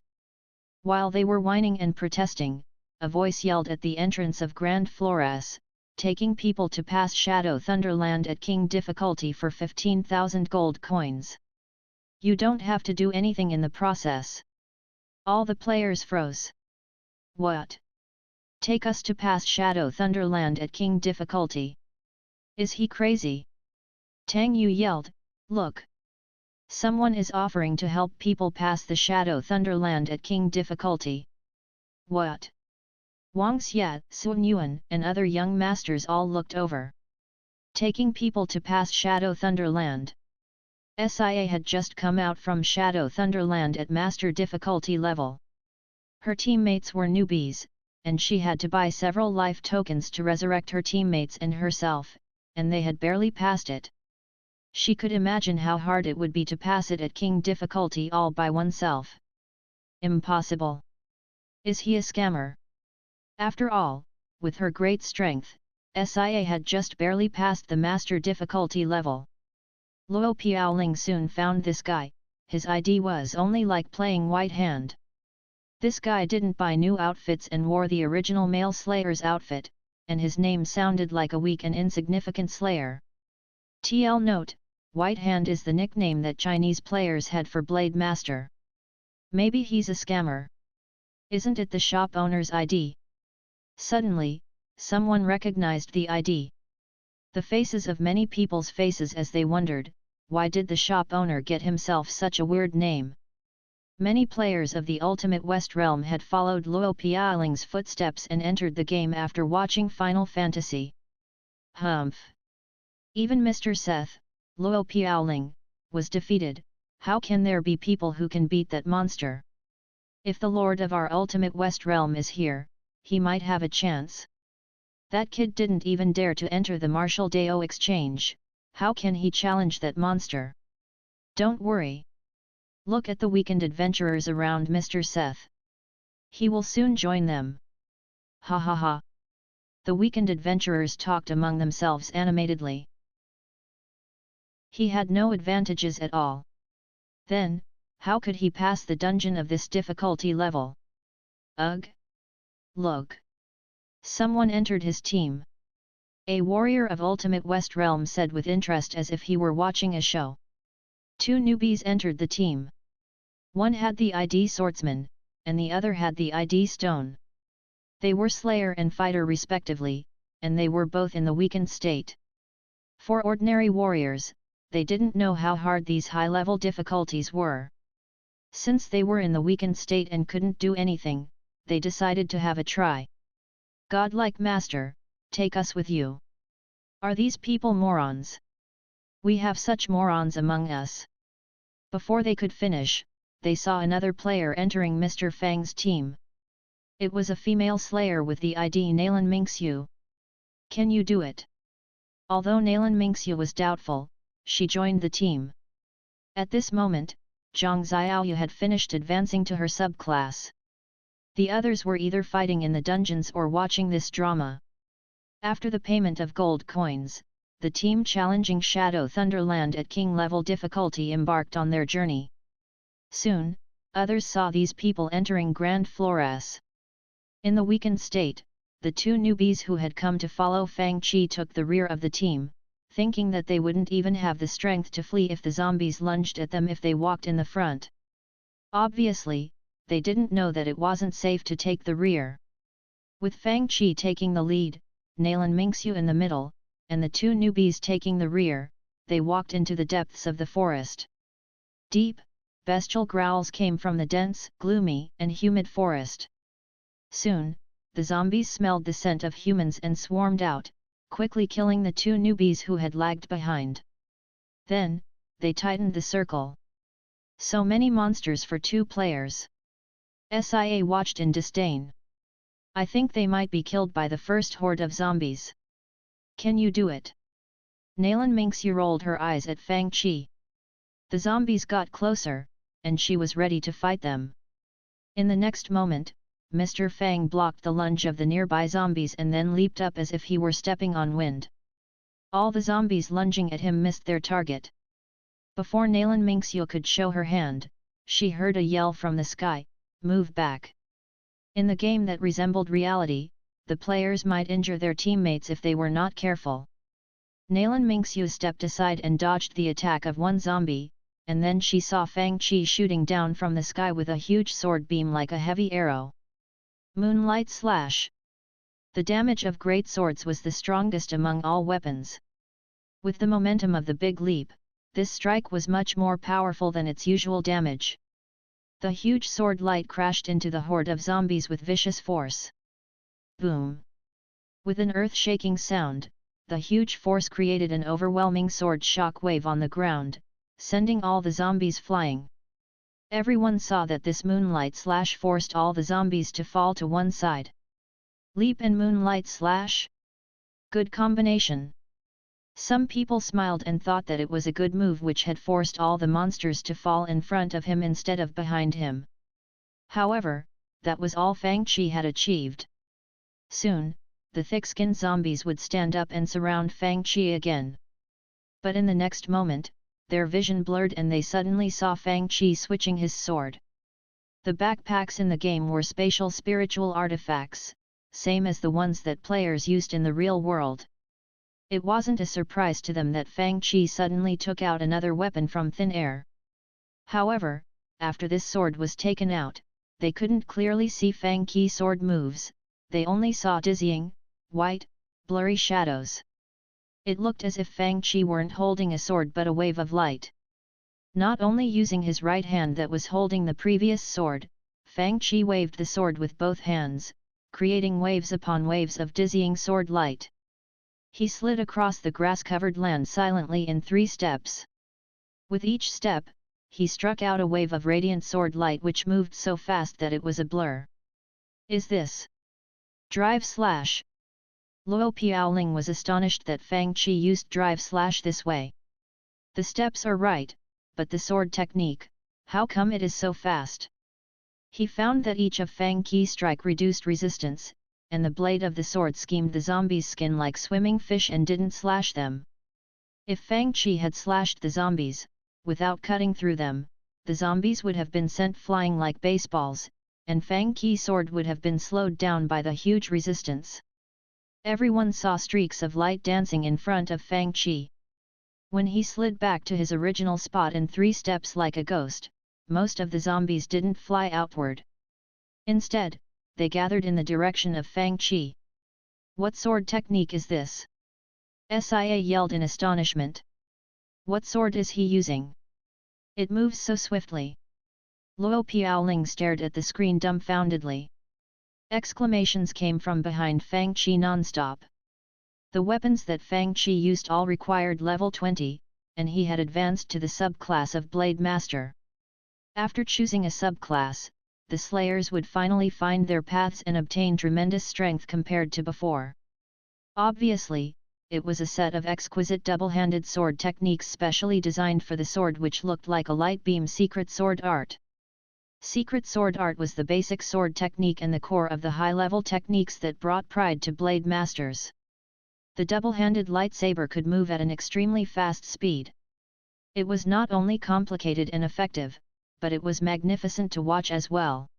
While they were whining and protesting, a voice yelled at the entrance of Grand Flores, taking people to pass Shadow Thunderland at king difficulty for 15,000 gold coins. You don't have to do anything in the process. All the players froze. What? Take us to pass Shadow Thunderland at king difficulty? Is he crazy? Tang Yu yelled, look! Someone is offering to help people pass the Shadow Thunderland at king difficulty. What? Wang Xia, Sun Yuan and other young masters all looked over. Taking people to pass Shadow Thunderland. Xia had just come out from Shadow Thunderland at master difficulty level. Her teammates were newbies, and she had to buy several life tokens to resurrect her teammates and herself, and they had barely passed it. She could imagine how hard it would be to pass it at king difficulty all by oneself. Impossible. Is he a scammer? After all, with her great strength, Xia had just barely passed the master difficulty level. Luo Piaoling soon found this guy. His ID was only like playing white hand. This guy didn't buy new outfits and wore the original male slayer's outfit, and his name sounded like a weak and insignificant slayer. TL note, White Hand is the nickname that Chinese players had for Blade Master. Maybe he's a scammer. Isn't it the shop owner's ID? Suddenly, someone recognized the ID. The faces of many people's faces as they wondered, why did the shop owner get himself such a weird name? Many players of the Ultimate West Realm had followed Luo Piaoling's footsteps and entered the game after watching Final Fantasy. Humph! Even Mr. Seth, Luo Piaoling, was defeated. How can there be people who can beat that monster? If the Lord of our Ultimate West Realm is here, he might have a chance. That kid didn't even dare to enter the Martial Dao exchange. How can he challenge that monster? Don't worry. Look at the weakened adventurers around Mr. Seth. He will soon join them. Ha ha ha. The weakened adventurers talked among themselves animatedly. He had no advantages at all. Then, how could he pass the dungeon of this difficulty level? Ugh! Look! Someone entered his team. A warrior of Ultimate West Realm said with interest as if he were watching a show. 2 newbies entered the team. One had the ID Swordsman, and the other had the ID Stone. They were Slayer and Fighter respectively, and they were both in the weakened state. For ordinary warriors, they didn't know how hard these high-level difficulties were. Since they were in the weakened state and couldn't do anything, they decided to have a try. Godlike Master, take us with you. Are these people morons? We have such morons among us. Before they could finish, they saw another player entering Mr. Fang's team. It was a female slayer with the ID Nalan Mingxiu. Can you do it? Although Nalan Mingxiu was doubtful, she joined the team. At this moment, Zhang Xiaoyu had finished advancing to her subclass. The others were either fighting in the dungeons or watching this drama. After the payment of gold coins, the team challenging Shadow Thunderland at King level difficulty embarked on their journey. Soon, others saw these people entering Grand Flores. In the weakened state, the two newbies who had come to follow Fang Qi took the rear of the team, thinking that they wouldn't even have the strength to flee if the zombies lunged at them if they walked in the front. Obviously, they didn't know that it wasn't safe to take the rear. With Fang Qi taking the lead, Nalan Mingxiu in the middle, and the two newbies taking the rear, they walked into the depths of the forest. Deep, bestial growls came from the dense, gloomy, and humid forest. Soon, the zombies smelled the scent of humans and swarmed out, quickly killing the two newbies who had lagged behind. Then, they tightened the circle. So many monsters for two players. SIA watched in disdain. I think they might be killed by the first horde of zombies. Can you do it? Nalan Mingxiu rolled her eyes at Fang Qi. The zombies got closer, and she was ready to fight them. In the next moment, Mr. Fang blocked the lunge of the nearby zombies and then leaped up as if he were stepping on wind. All the zombies lunging at him missed their target. Before Nalan Mingxiu could show her hand, she heard a yell from the sky, "Move back." In the game that resembled reality, the players might injure their teammates if they were not careful. Nalan Mingxiu stepped aside and dodged the attack of one zombie, and then she saw Fang Qi shooting down from the sky with a huge sword beam like a heavy arrow. Moonlight Slash. The damage of great swords was the strongest among all weapons. With the momentum of the big leap, this strike was much more powerful than its usual damage. The huge sword light crashed into the horde of zombies with vicious force. Boom! With an earth-shaking sound, the huge force created an overwhelming sword shock wave on the ground, sending all the zombies flying. Everyone saw that this moonlight slash forced all the zombies to fall to one side. Leap and moonlight slash? Good combination. Some people smiled and thought that it was a good move which had forced all the monsters to fall in front of him instead of behind him. However, that was all Fang Qi had achieved. Soon, the thick-skinned zombies would stand up and surround Fang Qi again. But in the next moment, their vision blurred and they suddenly saw Fang Qi switching his sword. The backpacks in the game were spatial spiritual artifacts, same as the ones that players used in the real world. It wasn't a surprise to them that Fang Qi suddenly took out another weapon from thin air. However, after this sword was taken out, they couldn't clearly see Fang Qi's sword moves, they only saw dizzying, white, blurry shadows. It looked as if Fang Qi weren't holding a sword but a wave of light. Not only using his right hand that was holding the previous sword, Fang Qi waved the sword with both hands, creating waves upon waves of dizzying sword light. He slid across the grass-covered land silently in 3 steps. With each step, he struck out a wave of radiant sword light which moved so fast that it was a blur. Is this drive slash? Luo Piaoling was astonished that Fang Qi used drive slash this way. The steps are right, but the sword technique, how come it is so fast? He found that each of Fang Qi's strike reduced resistance, and the blade of the sword skimmed the zombies' skin like swimming fish and didn't slash them. If Fang Qi had slashed the zombies, without cutting through them, the zombies would have been sent flying like baseballs, and Fang Qi's sword would have been slowed down by the huge resistance. Everyone saw streaks of light dancing in front of Fang Qi. When he slid back to his original spot in 3 steps like a ghost, most of the zombies didn't fly outward. Instead, they gathered in the direction of Fang Qi. What sword technique is this? Sia yelled in astonishment. What sword is he using? It moves so swiftly. Luo Piaoling stared at the screen dumbfoundedly. Exclamations came from behind Fang Qi non-stop. The weapons that Fang Qi used all required level 20, and he had advanced to the subclass of Blade Master. After choosing a subclass, the Slayers would finally find their paths and obtain tremendous strength compared to before. Obviously, it was a set of exquisite double-handed sword techniques specially designed for the sword, which looked like a light beam secret sword art. Secret sword art was the basic sword technique and the core of the high-level techniques that brought pride to blade masters. The double-handed lightsaber could move at an extremely fast speed. It was not only complicated and effective, but it was magnificent to watch as well.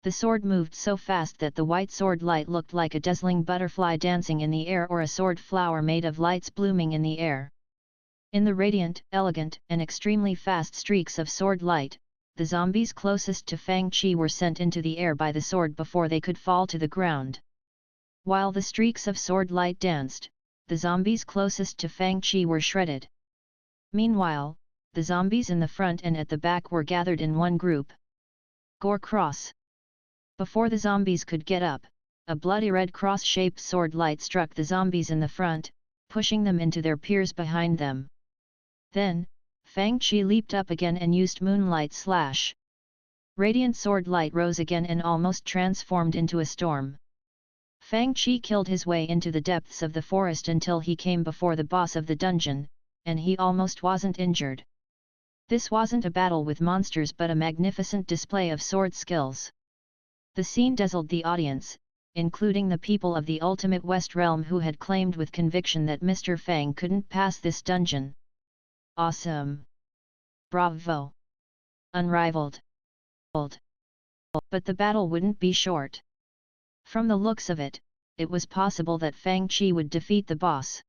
The sword moved so fast that the white sword light looked like a dazzling butterfly dancing in the air or a sword flower made of lights blooming in the air. In the radiant, elegant, and extremely fast streaks of sword light, the zombies closest to Fang Qi were sent into the air by the sword before they could fall to the ground. While the streaks of sword light danced, the zombies closest to Fang Qi were shredded. Meanwhile, the zombies in the front and at the back were gathered in one group. Gore cross. Before the zombies could get up, a bloody red cross-shaped sword light struck the zombies in the front, pushing them into their peers behind them. Then, Fang Qi leaped up again and used Moonlight Slash. Radiant sword light rose again and almost transformed into a storm. Fang Qi killed his way into the depths of the forest until he came before the boss of the dungeon, and he almost wasn't injured. This wasn't a battle with monsters but a magnificent display of sword skills. The scene dazzled the audience, including the people of the Ultimate West Realm who had claimed with conviction that Mr. Fang couldn't pass this dungeon. Awesome! Bravo! Unrivaled! But the battle wouldn't be short. From the looks of it, it was possible that Fang Qi would defeat the boss.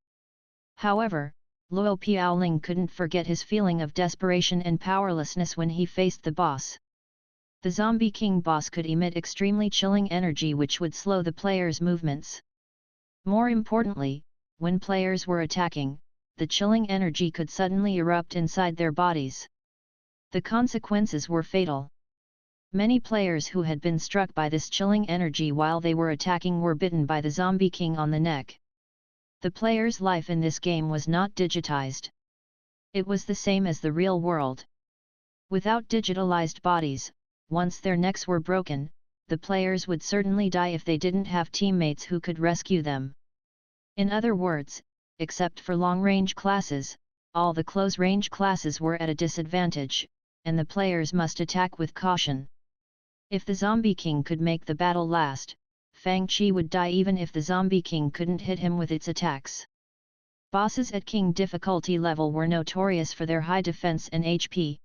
However, Luo Piaoling couldn't forget his feeling of desperation and powerlessness when he faced the boss. The Zombie King boss could emit extremely chilling energy which would slow the players' movements. More importantly, when players were attacking, the chilling energy could suddenly erupt inside their bodies. The consequences were fatal. Many players who had been struck by this chilling energy while they were attacking were bitten by the Zombie King on the neck. The player's life in this game was not digitized. It was the same as the real world. Without digitalized bodies, once their necks were broken, the players would certainly die if they didn't have teammates who could rescue them. In other words, except for long-range classes, all the close-range classes were at a disadvantage, and the players must attack with caution. If the Zombie King could make the battle last, Fang Qi would die even if the Zombie King couldn't hit him with its attacks. Bosses at King difficulty level were notorious for their high defense and HP.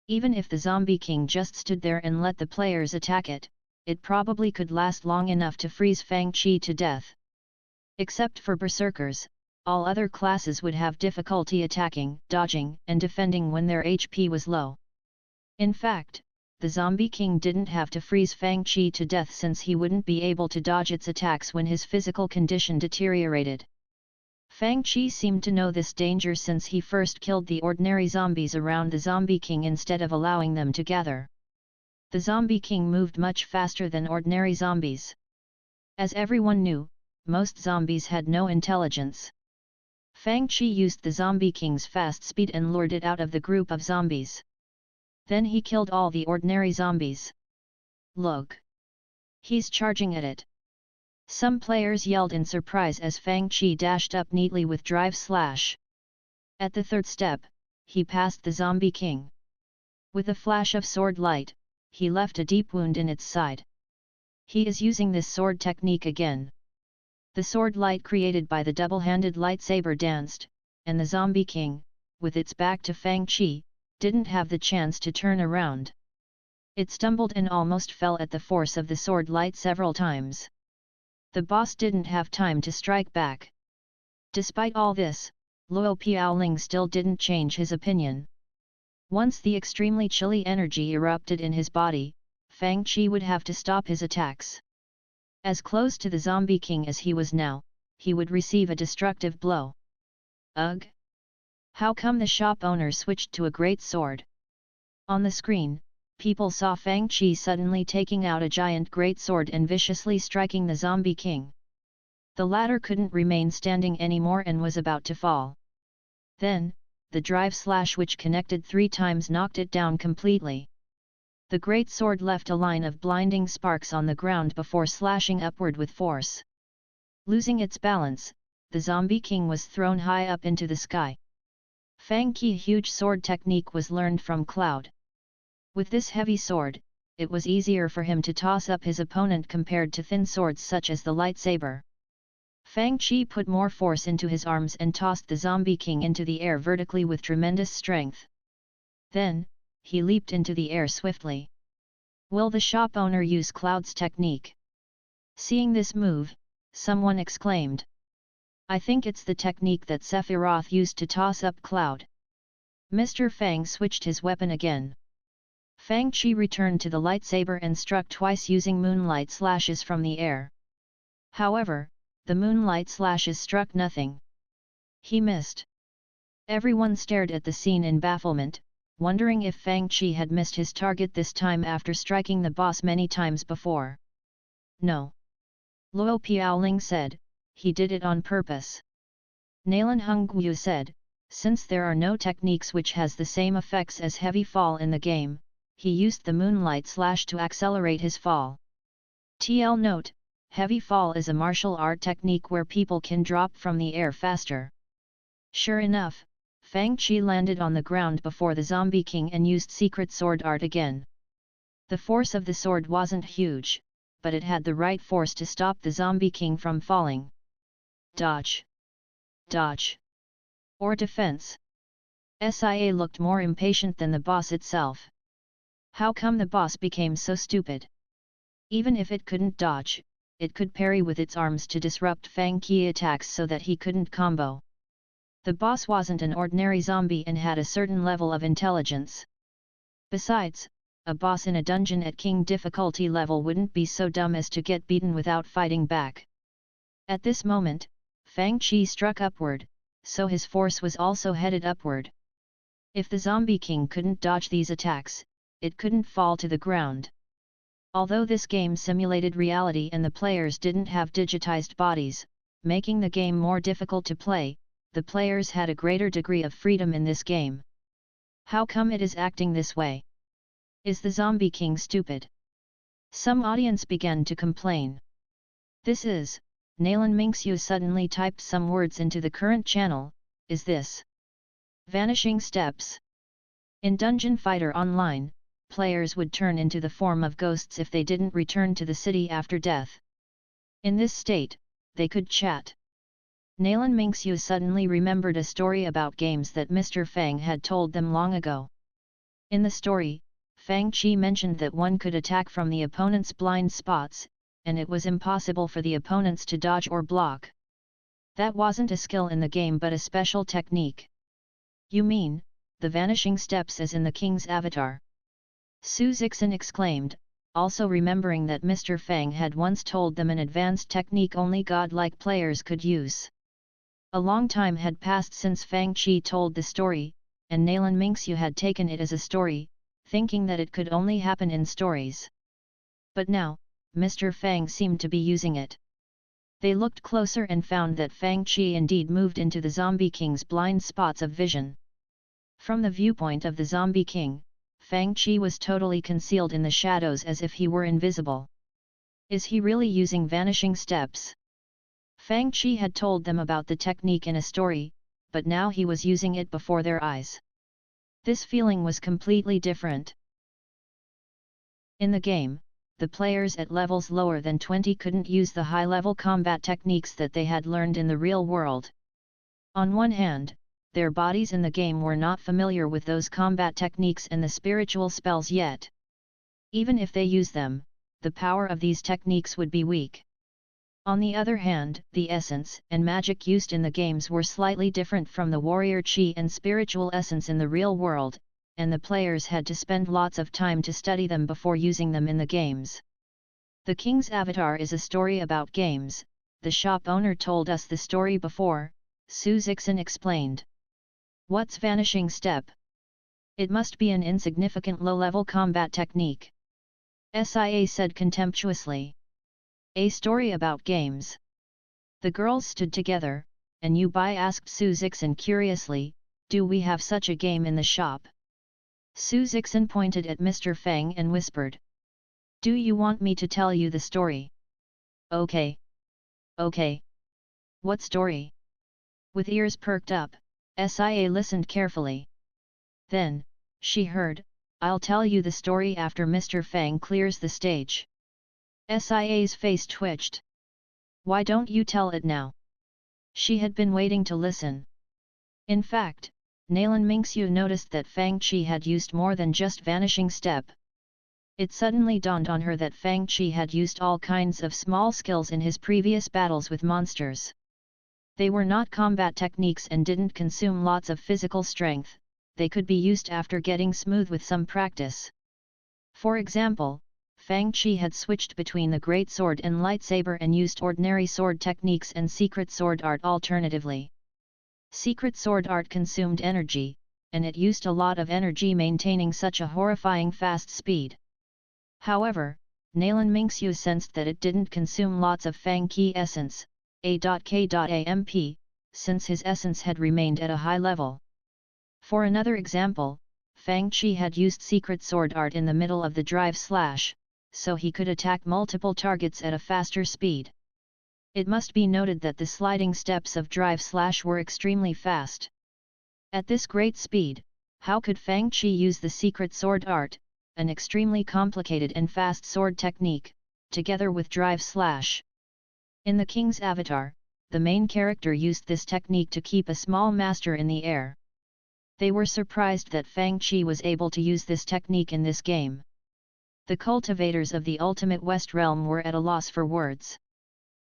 Even if the Zombie King just stood there and let the players attack it, it probably could last long enough to freeze Fang Qi to death. Except for Berserkers, all other classes would have difficulty attacking, dodging, and defending when their HP was low. In fact, the Zombie King didn't have to freeze Fang Qi to death since he wouldn't be able to dodge its attacks when his physical condition deteriorated. Fang Qi seemed to know this danger since he first killed the ordinary zombies around the Zombie King instead of allowing them to gather. The Zombie King moved much faster than ordinary zombies. As everyone knew, most zombies had no intelligence. Fang Qi used the Zombie King's fast speed and lured it out of the group of zombies. Then he killed all the ordinary zombies. Look! He's charging at it! Some players yelled in surprise as Fang Qi dashed up neatly with Drive Slash. At the third step, he passed the Zombie King. With a flash of sword light, he left a deep wound in its side. He is using this sword technique again. The sword light created by the double-handed lightsaber danced, and the Zombie King, with its back to Fang Qi, didn't have the chance to turn around. It stumbled and almost fell at the force of the sword light several times. The boss didn't have time to strike back. Despite all this, Luo Piaoling still didn't change his opinion. Once the extremely chilly energy erupted in his body, Fang Qi would have to stop his attacks. As close to the Zombie King as he was now, he would receive a destructive blow. Ugh! How come the shop owner switched to a great sword? On the screen, people saw Fang Qi suddenly taking out a giant greatsword and viciously striking the zombie king. The latter couldn't remain standing anymore and was about to fall. Then, the drive slash which connected 3 times knocked it down completely. The great sword left a line of blinding sparks on the ground before slashing upward with force. Losing its balance, the zombie king was thrown high up into the sky. Fang Qi's huge sword technique was learned from Cloud. With this heavy sword, it was easier for him to toss up his opponent compared to thin swords such as the lightsaber. Fang Qi put more force into his arms and tossed the zombie king into the air vertically with tremendous strength. Then, he leaped into the air swiftly. Will the shop owner use Cloud's technique? Seeing this move, someone exclaimed. I think it's the technique that Sephiroth used to toss up Cloud. Mr. Fang switched his weapon again. Fang Qi returned to the lightsaber and struck twice using moonlight slashes from the air. However, the moonlight slashes struck nothing. He missed. Everyone stared at the scene in bafflement, wondering if Fang Qi had missed his target this time after striking the boss many times before. No. Luo Piaoling said, he did it on purpose. Nalan Hongguo said, since there are no techniques which has the same effects as heavy fall in the game, he used the moonlight slash to accelerate his fall. TL note, heavy fall is a martial art technique where people can drop from the air faster. Sure enough, Fang Qi landed on the ground before the zombie king and used secret sword art again. The force of the sword wasn't huge, but it had the right force to stop the zombie king from falling. Dodge. Dodge. Or defense. SIA looked more impatient than the boss itself. How come the boss became so stupid? Even if it couldn't dodge, it could parry with its arms to disrupt Fang Qi attacks so that he couldn't combo. The boss wasn't an ordinary zombie and had a certain level of intelligence. Besides, a boss in a dungeon at king difficulty level wouldn't be so dumb as to get beaten without fighting back. At this moment, Fang Qi struck upward, so his force was also headed upward. If the zombie king couldn't dodge these attacks, it couldn't fall to the ground. Although this game simulated reality and the players didn't have digitized bodies, making the game more difficult to play, the players had a greater degree of freedom in this game. How come it is acting this way? Is the zombie king stupid? Some audience began to complain. This is, Nalan Mingxiu suddenly typed some words into the current channel, is this vanishing steps? In Dungeon Fighter Online, players would turn into the form of ghosts if they didn't return to the city after death. In this state, they could chat. Nalan Mingxiu suddenly remembered a story about games that Mr. Fang had told them long ago. In the story, Fang Qi mentioned that one could attack from the opponent's blind spots, and it was impossible for the opponents to dodge or block. That wasn't a skill in the game but a special technique. You mean, the vanishing steps as in the king's avatar? Su Zixin exclaimed, also remembering that Mr. Fang had once told them an advanced technique only godlike players could use. A long time had passed since Fang Qi told the story, and Nalan Mingxiu had taken it as a story, thinking that it could only happen in stories. But now, Mr. Fang seemed to be using it. They looked closer and found that Fang Qi indeed moved into the zombie king's blind spots of vision. From the viewpoint of the zombie king, Fang Qi was totally concealed in the shadows as if he were invisible. Is he really using vanishing steps? Fang Qi had told them about the technique in a story, but now he was using it before their eyes. This feeling was completely different. In the game, the players at levels lower than 20 couldn't use the high-level combat techniques that they had learned in the real world. On one hand, their bodies in the game were not familiar with those combat techniques and the spiritual spells yet. Even if they use them, the power of these techniques would be weak. On the other hand, the essence and magic used in the games were slightly different from the warrior chi and spiritual essence in the real world, and the players had to spend lots of time to study them before using them in the games. The King's Avatar is a story about games, the shop owner told us the story before, Su Zixin explained. What's vanishing step? It must be an insignificant low-level combat technique. SIA said contemptuously. A story about games. The girls stood together, and Yubai asked Su Zixin curiously, do we have such a game in the shop? Su Zixin pointed at Mr. Fang and whispered. Do you want me to tell you the story? Okay. Okay. What story? With ears perked up, SIA listened carefully. Then, she heard, I'll tell you the story after Mr. Fang clears the stage. SIA's face twitched. Why don't you tell it now? She had been waiting to listen. In fact, Nalan Mingxiu noticed that Fang Qi had used more than just Vanishing Step. It suddenly dawned on her that Fang Qi had used all kinds of small skills in his previous battles with monsters. They were not combat techniques and didn't consume lots of physical strength, they could be used after getting smooth with some practice. For example, Fang Qi had switched between the Great Sword and Lightsaber and used ordinary sword techniques and Secret Sword art alternatively. Secret Sword art consumed energy, and it used a lot of energy maintaining such a horrifying fast speed. However, Nalan Mingxiu sensed that it didn't consume lots of Fang Qi essence, A.K.amp, since his essence had remained at a high level. For another example, Fang Qi had used Secret Sword art in the middle of the drive slash, so he could attack multiple targets at a faster speed. It must be noted that the sliding steps of drive slash were extremely fast. At this great speed, how could Fang Qi use the Secret Sword art, an extremely complicated and fast sword technique, together with drive slash? In the King's Avatar, the main character used this technique to keep a small master in the air. They were surprised that Fang Qi was able to use this technique in this game. The cultivators of the Ultimate West Realm were at a loss for words.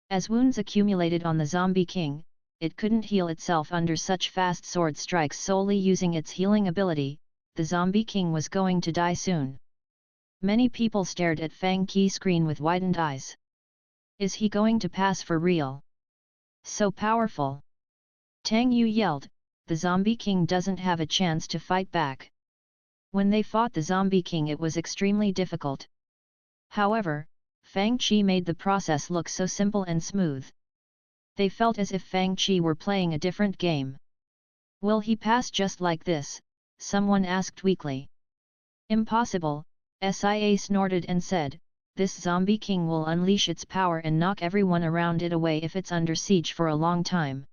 As wounds accumulated on the Zombie King, it couldn't heal itself under such fast sword strikes solely using its healing ability. The Zombie King was going to die soon. Many people stared at Fang Qi's screen with widened eyes. Is he going to pass for real? So powerful! Tang Yu yelled, the Zombie King doesn't have a chance to fight back. When they fought the Zombie King it was extremely difficult. However, Fang Qi made the process look so simple and smooth. They felt as if Fang Qi were playing a different game. Will he pass just like this? Someone asked weakly. Impossible, SIA snorted and said, this Zombie King will unleash its power and knock everyone around it away if it's under siege for a long time.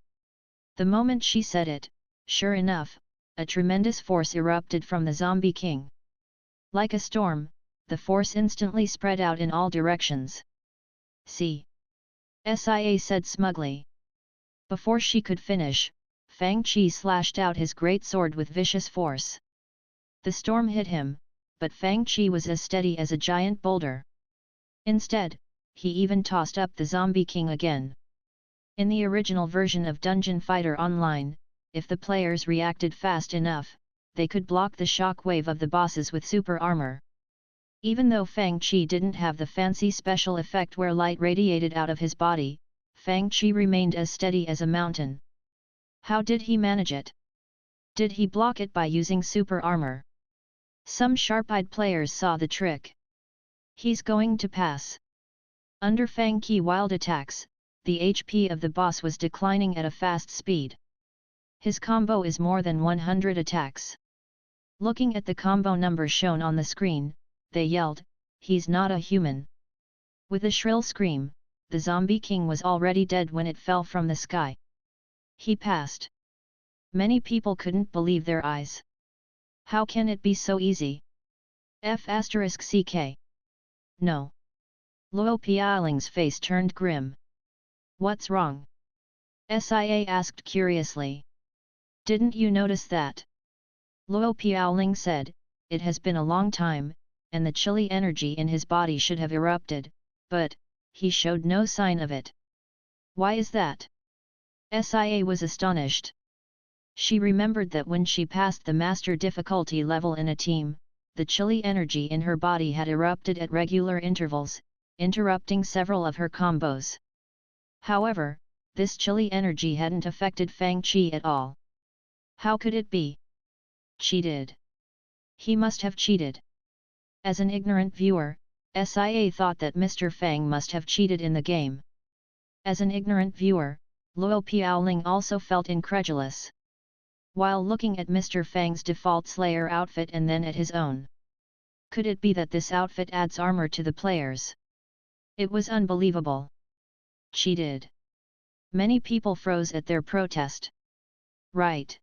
The moment she said it, sure enough, a tremendous force erupted from the Zombie King. Like a storm, the force instantly spread out in all directions. See? SIA said smugly. Before she could finish, Fang Qi slashed out his great sword with vicious force. The storm hit him, but Fang Qi was as steady as a giant boulder. Instead, he even tossed up the Zombie King again. In the original version of Dungeon Fighter Online, if the players reacted fast enough, they could block the shock wave of the bosses with super armor. Even though Fang Qi didn't have the fancy special effect where light radiated out of his body, Fang Qi remained as steady as a mountain. How did he manage it? Did he block it by using super armor? Some sharp-eyed players saw the trick. He's going to pass. Under Fang Qi wild attacks, the HP of the boss was declining at a fast speed. His combo is more than 100 attacks. Looking at the combo number shown on the screen, they yelled, he's not a human. With a shrill scream, the Zombie King was already dead when it fell from the sky. He passed. Many people couldn't believe their eyes. How can it be so easy? F***ck. No. Luo Piaoling's face turned grim. What's wrong? SIA asked curiously. Didn't you notice that? Luo Piaoling said, it has been a long time, and the chilly energy in his body should have erupted, but, he showed no sign of it. Why is that? SIA was astonished. She remembered that when she passed the master difficulty level in a team, the chilly energy in her body had erupted at regular intervals, interrupting several of her combos. However, this chilly energy hadn't affected Fang Qi at all. How could it be? Cheated. He must have cheated. As an ignorant viewer, SIA thought that Mr. Fang must have cheated in the game. As an ignorant viewer, Luo Piaoling also felt incredulous. While looking at Mr. Fang's default Slayer outfit and then at his own. Could it be that this outfit adds armor to the players? It was unbelievable. Cheated. Many people froze at their protest. Right.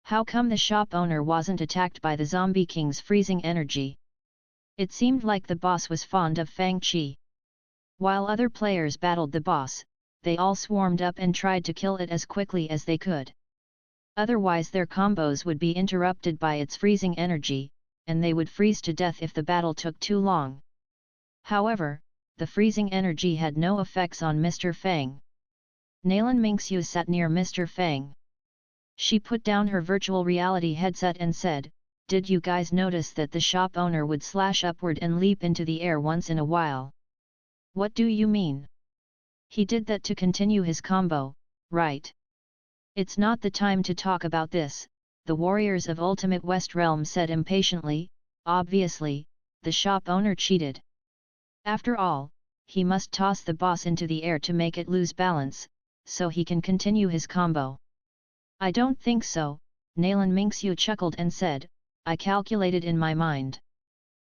How come the shop owner wasn't attacked by the Zombie King's freezing energy? It seemed like the boss was fond of Fang Qi. While other players battled the boss, they all swarmed up and tried to kill it as quickly as they could. Otherwise their combos would be interrupted by its freezing energy, and they would freeze to death if the battle took too long. However, the freezing energy had no effects on Mr. Fang. Nalan Mingxiu sat near Mr. Fang. She put down her virtual reality headset and said, "Did you guys notice that the shop owner would slash upward and leap into the air once in a while?" "What do you mean?" "He did that to continue his combo, right?" "It's not the time to talk about this," the warriors of Ultimate West Realm said impatiently. "Obviously, the shop owner cheated. After all, he must toss the boss into the air to make it lose balance, so he can continue his combo." "I don't think so," Nalan Mingxiu chuckled and said, "I calculated in my mind.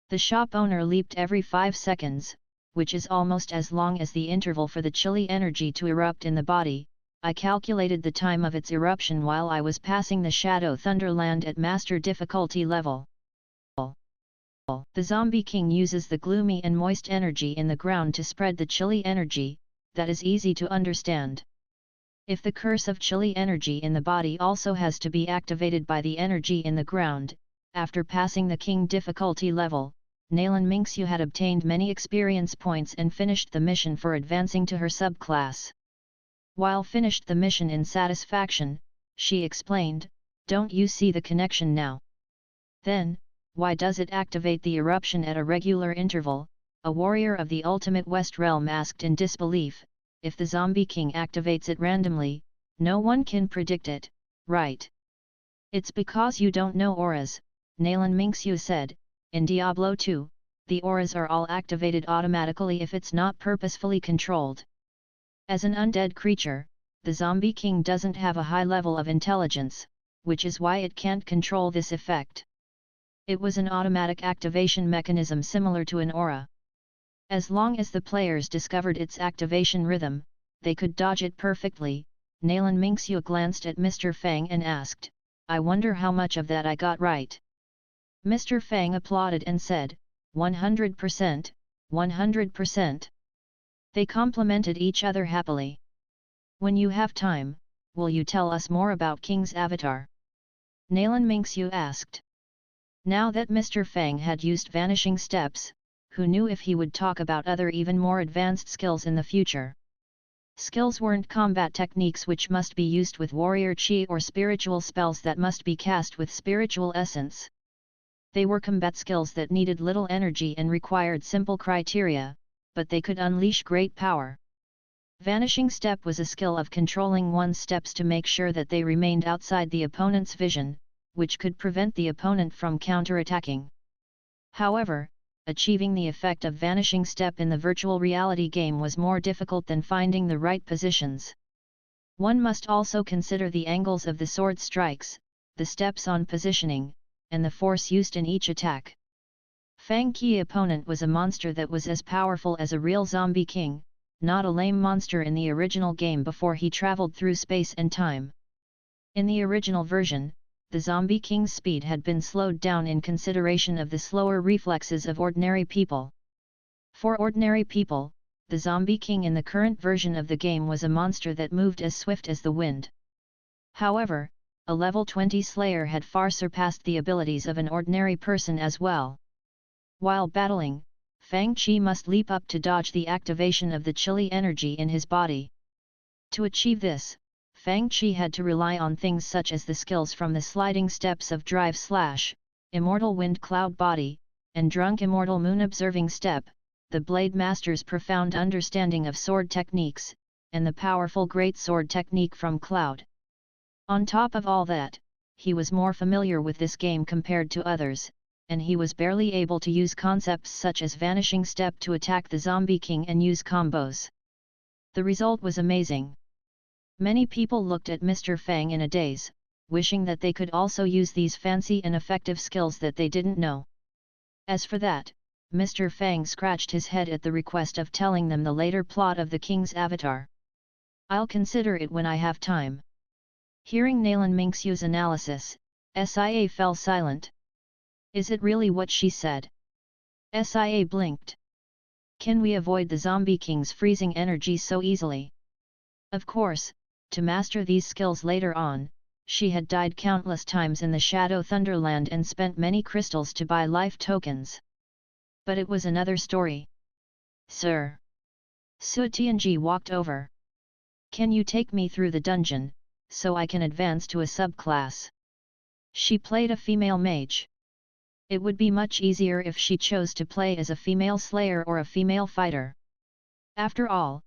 The shop owner leaped every 5 seconds, which is almost as long as the interval for the chilly energy to erupt in the body. I calculated the time of its eruption while I was passing the Shadow Thunderland at Master Difficulty level. The Zombie King uses the gloomy and moist energy in the ground to spread the chilly energy, that is easy to understand. If the curse of chilly energy in the body also has to be activated by the energy in the ground, after passing the King difficulty level, Nalan Mingxiu had obtained many experience points and finished the mission for advancing to her subclass. While finished the mission in satisfaction, she explained, "Don't you see the connection now? Then, why does it activate the eruption at a regular interval?" A warrior of the Ultimate West Realm asked in disbelief. "If the Zombie King activates it randomly, no one can predict it, right?" "It's because you don't know auras," Nalan Mingxiu said. "In Diablo 2, the auras are all activated automatically if it's not purposefully controlled. As an undead creature, the Zombie King doesn't have a high level of intelligence, which is why it can't control this effect. It was an automatic activation mechanism similar to an aura. As long as the players discovered its activation rhythm, they could dodge it perfectly." Nalan Mingxiu glanced at Mr. Fang and asked, "I wonder how much of that I got right." Mr. Fang applauded and said, 100%, 100%. They complimented each other happily. "When you have time, will you tell us more about King's avatar?" Nalan Mingxiu asked. Now that Mr. Fang had used vanishing steps, who knew if he would talk about other even more advanced skills in the future? Skills weren't combat techniques which must be used with warrior chi or spiritual spells that must be cast with spiritual essence. They were combat skills that needed little energy and required simple criteria, but they could unleash great power. Vanishing Step was a skill of controlling one's steps to make sure that they remained outside the opponent's vision, which could prevent the opponent from counterattacking. However, achieving the effect of Vanishing Step in the virtual reality game was more difficult than finding the right positions. One must also consider the angles of the sword strikes, the steps on positioning, and the force used in each attack. Fang Qi opponent was a monster that was as powerful as a real Zombie King, not a lame monster in the original game before he traveled through space and time. In the original version, the Zombie King's speed had been slowed down in consideration of the slower reflexes of ordinary people. For ordinary people, the Zombie King in the current version of the game was a monster that moved as swift as the wind. However, a level 20 Slayer had far surpassed the abilities of an ordinary person as well. While battling, Fang Qi must leap up to dodge the activation of the chilly energy in his body. To achieve this, Fang Qi had to rely on things such as the skills from the sliding steps of Drive Slash, Immortal Wind Cloud Body, and Drunk Immortal Moon Observing Step, the Blade Master's profound understanding of sword techniques, and the powerful Great Sword technique from Cloud. On top of all that, he was more familiar with this game compared to others, and he was barely able to use concepts such as Vanishing Step to attack the Zombie King and use combos. The result was amazing. Many people looked at Mr. Fang in a daze, wishing that they could also use these fancy and effective skills that they didn't know. As for that, Mr. Fang scratched his head at the request of telling them the later plot of the king's avatar. "I'll consider it when I have time." Hearing Nalan Mingxiu's analysis, Sia fell silent. Is it really what she said? Sia blinked. Can we avoid the Zombie King's freezing energy so easily? Of course, to master these skills later on, she had died countless times in the Shadow Thunderland and spent many crystals to buy life tokens. But it was another story. "Sir." Su Tianji walked over. "Can you take me through the dungeon, so I can advance to a subclass?" She played a female mage. It would be much easier if she chose to play as a female slayer or a female fighter. After all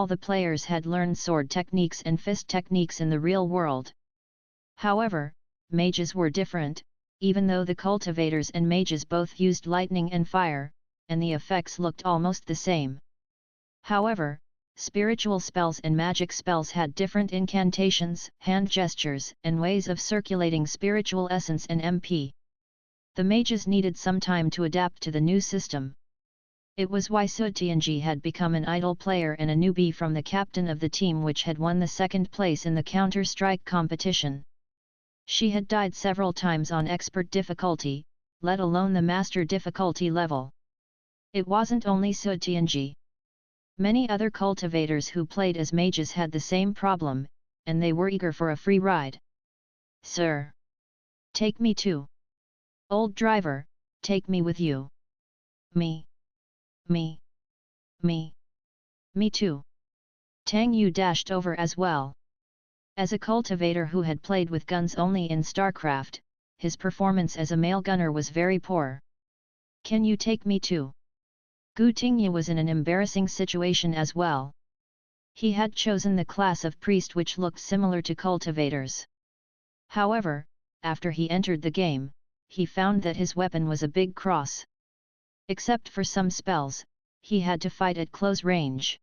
the players had learned sword techniques and fist techniques in the real world. However, mages were different, even though the cultivators and mages both used lightning and fire, and the effects looked almost the same. However, spiritual spells and magic spells had different incantations, hand gestures, and ways of circulating spiritual essence and MP. The mages needed some time to adapt to the new system. It was why Su Tianji had become an idle player and a newbie from the captain of the team which had won the second place in the Counter-Strike competition. She had died several times on expert difficulty, let alone the master difficulty level. It wasn't only Su Tianji. Many other cultivators who played as mages had the same problem, and they were eager for a free ride. "Sir! Take me too. Old driver, take me with you." Me too." Tang Yu dashed over as well. As a cultivator who had played with guns only in StarCraft, his performance as a male gunner was very poor. "Can you take me too?" Gu Tingye was in an embarrassing situation as well. He had chosen the class of priest which looked similar to cultivators. However, after he entered the game, he found that his weapon was a big cross. Except for some spells, he had to fight at close range.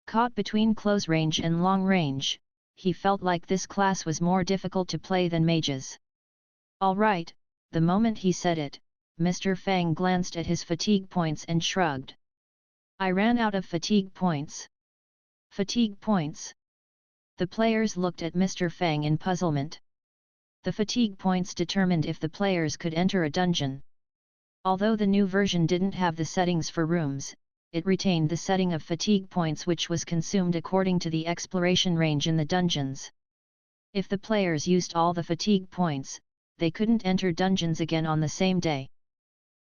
Caught between close range and long range, he felt like this class was more difficult to play than mages. "All right," the moment he said it, Mr. Fang glanced at his fatigue points and shrugged. "I ran out of fatigue points." Fatigue points? The players looked at Mr. Fang in puzzlement. The fatigue points determined if the players could enter a dungeon. Although the new version didn't have the settings for rooms, it retained the setting of fatigue points which was consumed according to the exploration range in the dungeons. If the players used all the fatigue points, they couldn't enter dungeons again on the same day.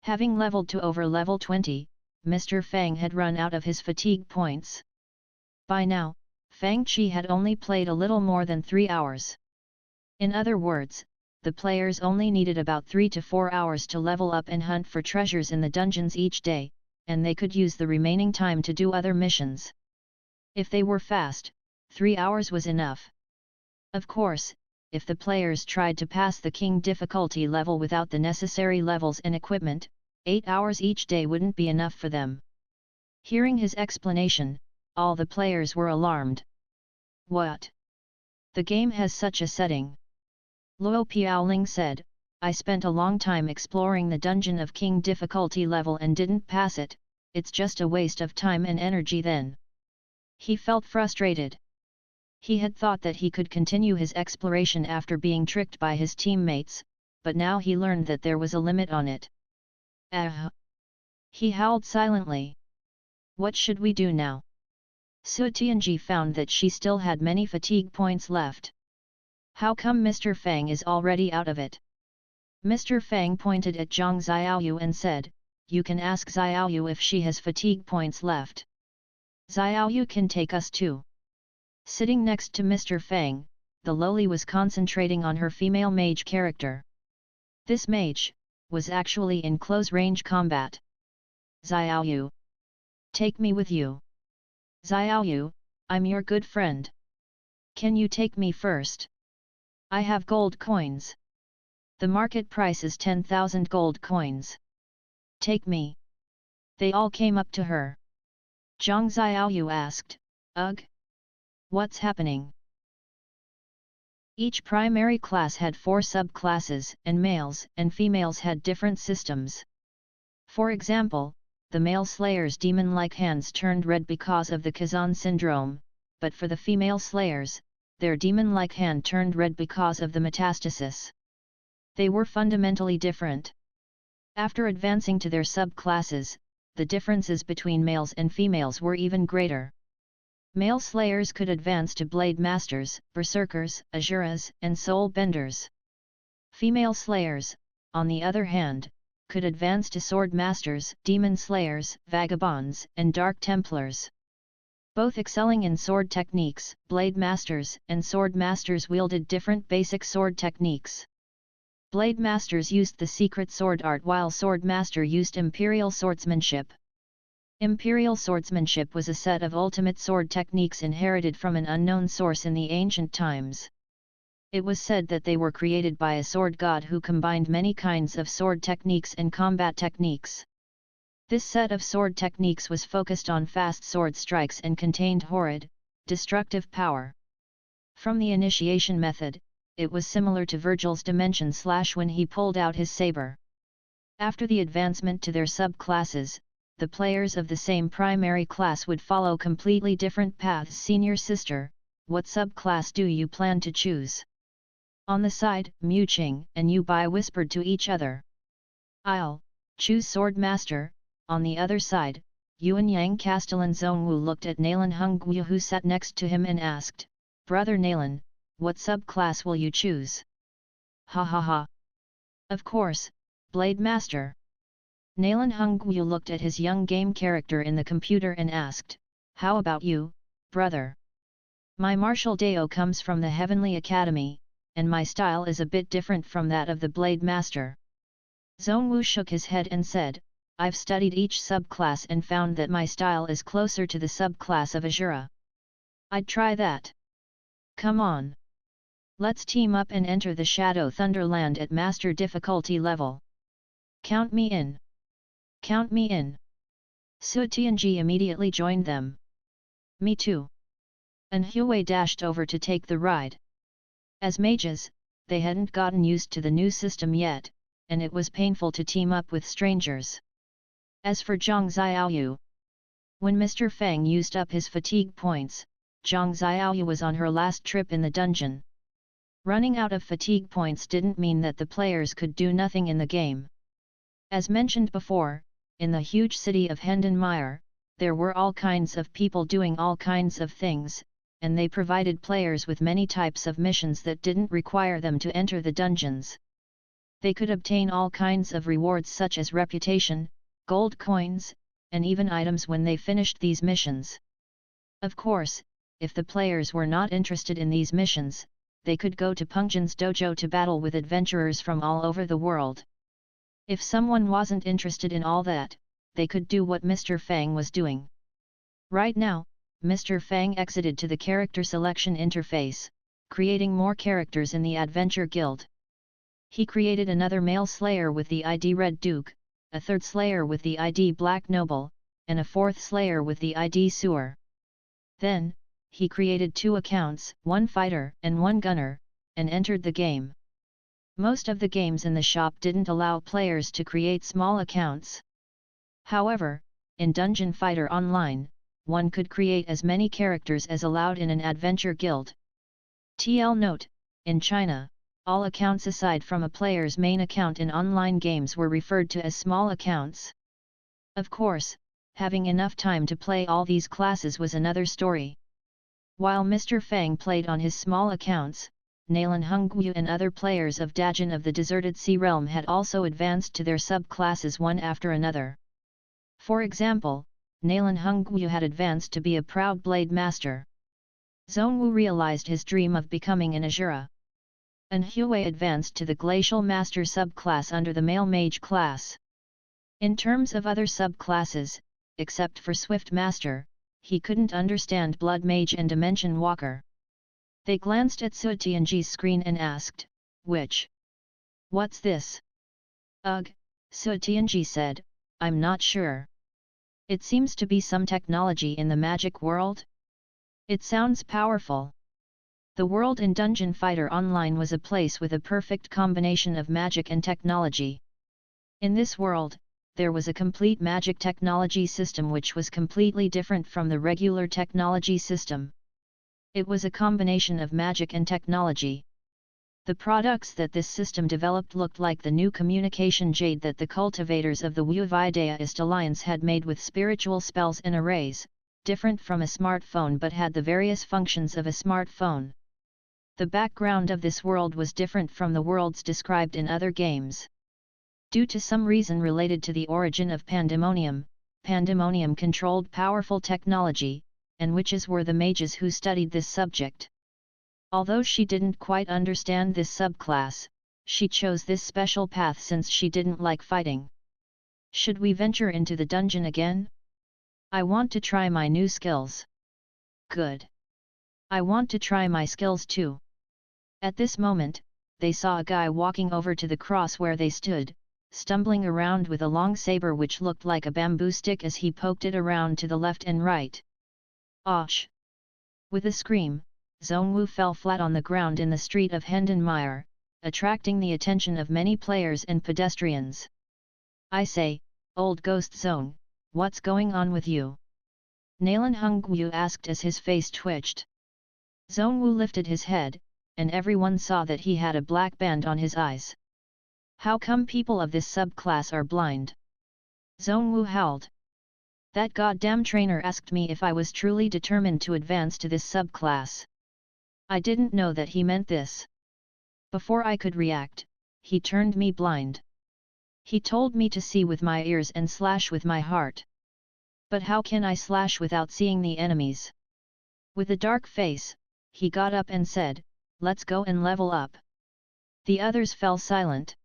Having leveled to over level 20, Mr. Fang had run out of his fatigue points. By now, Fang Qi had only played a little more than 3 hours. In other words, the players only needed about 3 to 4 hours to level up and hunt for treasures in the dungeons each day, and they could use the remaining time to do other missions. If they were fast, 3 hours was enough. Of course, if the players tried to pass the king difficulty level without the necessary levels and equipment, 8 hours each day wouldn't be enough for them. Hearing his explanation, all the players were alarmed. "What? The game has such a setting?" Luo Piaoling said, "I spent a long time exploring the dungeon of king difficulty level and didn't pass it, it's just a waste of time and energy then." He felt frustrated. He had thought that he could continue his exploration after being tricked by his teammates, but now he learned that there was a limit on it. He howled silently. "What should we do now?" Su Tianji found that she still had many fatigue points left. "How come Mr. Fang is already out of it?" Mr. Fang pointed at Zhang Xiaoyu and said, "You can ask Xiaoyu if she has fatigue points left. Xiaoyu can take us too." Sitting next to Mr. Fang, the lowly was concentrating on her female mage character. This mage was actually in close-range combat. "Xiaoyu, take me with you." "Xiaoyu, I'm your good friend. Can you take me first?" I have gold coins. The market price is 10,000 gold coins. Take me. They all came up to her. Zhang Xiaoyu asked, Ugh? What's happening? Each primary class had 4 subclasses, and males and females had different systems. For example, the male slayers' demon-like hands turned red because of the Kazan syndrome, but for the female slayers, their demon-like hand turned red because of the metastasis. They were fundamentally different. After advancing to their subclasses, the differences between males and females were even greater. Male slayers could advance to blade masters, berserkers, asuras, and soul benders. Female slayers, on the other hand, could advance to sword masters, demon slayers, vagabonds, and dark templars. Both excelling in sword techniques, blade masters and sword masters wielded different basic sword techniques. Blade masters used the secret sword art while sword master used imperial swordsmanship. Imperial swordsmanship was a set of ultimate sword techniques inherited from an unknown source in the ancient times. It was said that they were created by a sword god who combined many kinds of sword techniques and combat techniques. This set of sword techniques was focused on fast sword strikes and contained horrid, destructive power. From the initiation method, it was similar to Virgil's dimension slash when he pulled out his saber. After the advancement to their subclasses, the players of the same primary class would follow completely different paths. Senior sister, what subclass do you plan to choose? On the side, Mu Qing and Yu Bai whispered to each other. I'll choose sword master. On the other side, Yuan Yang Castellan Zhongwu looked at Nalan Hongwu who sat next to him and asked, Brother Nalan, what subclass will you choose? Ha ha ha. Of course, blade master. Nalan Hongwu looked at his young game character in the computer and asked, How about you, brother? My martial Dao comes from the Heavenly Academy, and my style is a bit different from that of the blade master. Zhongwu shook his head and said, I've studied each subclass and found that my style is closer to the subclass of Asura. I'd try that. Come on. Let's team up and enter the Shadow Thunderland at master difficulty level. Count me in. Count me in. Su Tianji immediately joined them. Me too. And Huey dashed over to take the ride. As mages, they hadn't gotten used to the new system yet, and it was painful to team up with strangers. As for Zhang Xiaoyu, when Mr. Fang used up his fatigue points, Zhang Xiaoyu was on her last trip in the dungeon. Running out of fatigue points didn't mean that the players could do nothing in the game. As mentioned before, in the huge city of Hendenmeyer, there were all kinds of people doing all kinds of things, and they provided players with many types of missions that didn't require them to enter the dungeons. They could obtain all kinds of rewards such as reputation, gold coins, and even items when they finished these missions. Of course, if the players were not interested in these missions, they could go to Pengzhen's dojo to battle with adventurers from all over the world. If someone wasn't interested in all that, they could do what Mr. Fang was doing. Right now, Mr. Fang exited to the character selection interface, creating more characters in the Adventure Guild. He created another male slayer with the ID Red Duke, a third slayer with the ID Black Noble, and a fourth slayer with the ID Sewer. Then, he created 2 accounts, 1 fighter and 1 gunner, and entered the game. Most of the games in the shop didn't allow players to create small accounts. However, in Dungeon Fighter Online, one could create as many characters as allowed in an adventure guild. TL note, in China, all accounts aside from a player's main account in online games were referred to as small accounts. Of course, having enough time to play all these classes was another story. While Mr. Fang played on his small accounts, Nalan Hongwu and other players of Dajin of the Deserted Sea Realm had also advanced to their subclasses one after another. For example, Nalan Hongwu had advanced to be a proud blade master. Zhongwu realized his dream of becoming an Asura. And Huey advanced to the Glacial Master subclass under the Male Mage class. In terms of other subclasses, except for Swift Master, he couldn't understand Blood Mage and Dimension Walker. They glanced at Su Tianji's screen and asked, "Which? What's this?" "Ugh," Su Tianji said, "I'm not sure. It seems to be some technology in the magic world? It sounds powerful." The world in Dungeon Fighter Online was a place with a perfect combination of magic and technology. In this world, there was a complete magic technology system which was completely different from the regular technology system. It was a combination of magic and technology. The products that this system developed looked like the new communication jade that the cultivators of the Wu Videist Alliance had made with spiritual spells and arrays, different from a smartphone but had the various functions of a smartphone. The background of this world was different from the worlds described in other games. Due to some reason related to the origin of Pandemonium, Pandemonium controlled powerful technology, and witches were the mages who studied this subject. Although she didn't quite understand this subclass, she chose this special path since she didn't like fighting. "Should we venture into the dungeon again? I want to try my new skills." "Good. I want to try my skills too." At this moment, they saw a guy walking over to the cross where they stood, stumbling around with a long saber which looked like a bamboo stick as he poked it around to the left and right. "Och!" With a scream, Zhongwu fell flat on the ground in the street of Hendenmeier, attracting the attention of many players and pedestrians. "I say, old ghost Zhong, what's going on with you?" Nalan Hongwu asked as his face twitched. Zhongwu lifted his head, and everyone saw that he had a black band on his eyes. "How come people of this subclass are blind?" Zhongwu howled. "That goddamn trainer asked me if I was truly determined to advance to this subclass. I didn't know that he meant this. Before I could react, he turned me blind. He told me to see with my ears and slash with my heart. But how can I slash without seeing the enemies?" With a dark face, he got up and said, "Let's go and level up." The others fell silent.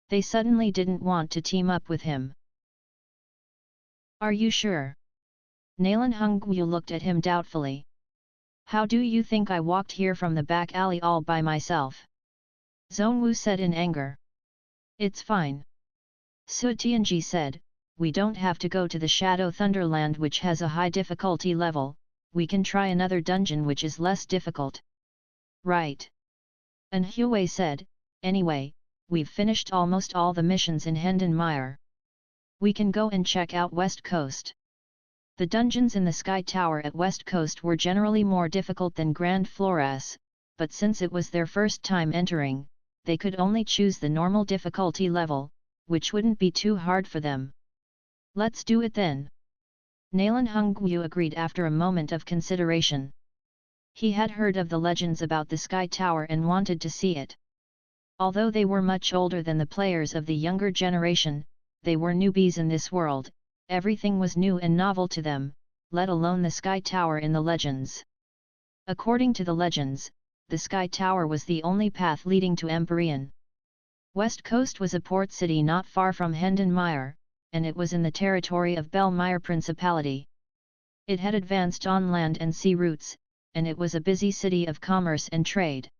They suddenly didn't want to team up with him. "Are you sure?" Nalan Hongwu looked at him doubtfully. "How do you think I walked here from the back alley all by myself?" Zhongwu said in anger. "It's fine." Su Tianji said, "We don't have to go to the Shadow Thunderland which has a high difficulty level, we can try another dungeon which is less difficult." "Right." And Huey said, "Anyway, we've finished almost all the missions in Hendenmeier. We can go and check out West Coast." The dungeons in the Sky Tower at West Coast were generally more difficult than Grand Flores, but since it was their first time entering, they could only choose the normal difficulty level, which wouldn't be too hard for them. "Let's do it then." Nalan Hongwu agreed after a moment of consideration. He had heard of the legends about the Sky Tower and wanted to see it. Although they were much older than the players of the younger generation, they were newbies in this world. Everything was new and novel to them, let alone the Sky Tower in the legends. According to the legends, the Sky Tower was the only path leading to Empyrean. West Coast was a port city not far from Hendenmeier, and it was in the territory of Belmire Principality. It had advanced on land and sea routes, and it was a busy city of commerce and trade.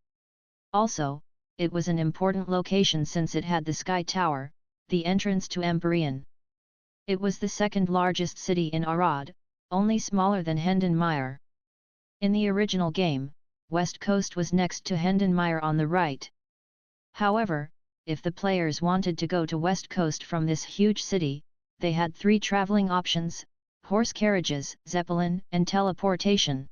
Also, it was an important location since it had the Sky Tower, the entrance to Empyrean. It was the second largest city in Arad, only smaller than Hendenmeier. In the original game, West Coast was next to Hendenmeier on the right. However, if the players wanted to go to West Coast from this huge city, they had 3 traveling options: horse carriages, zeppelin, and teleportation.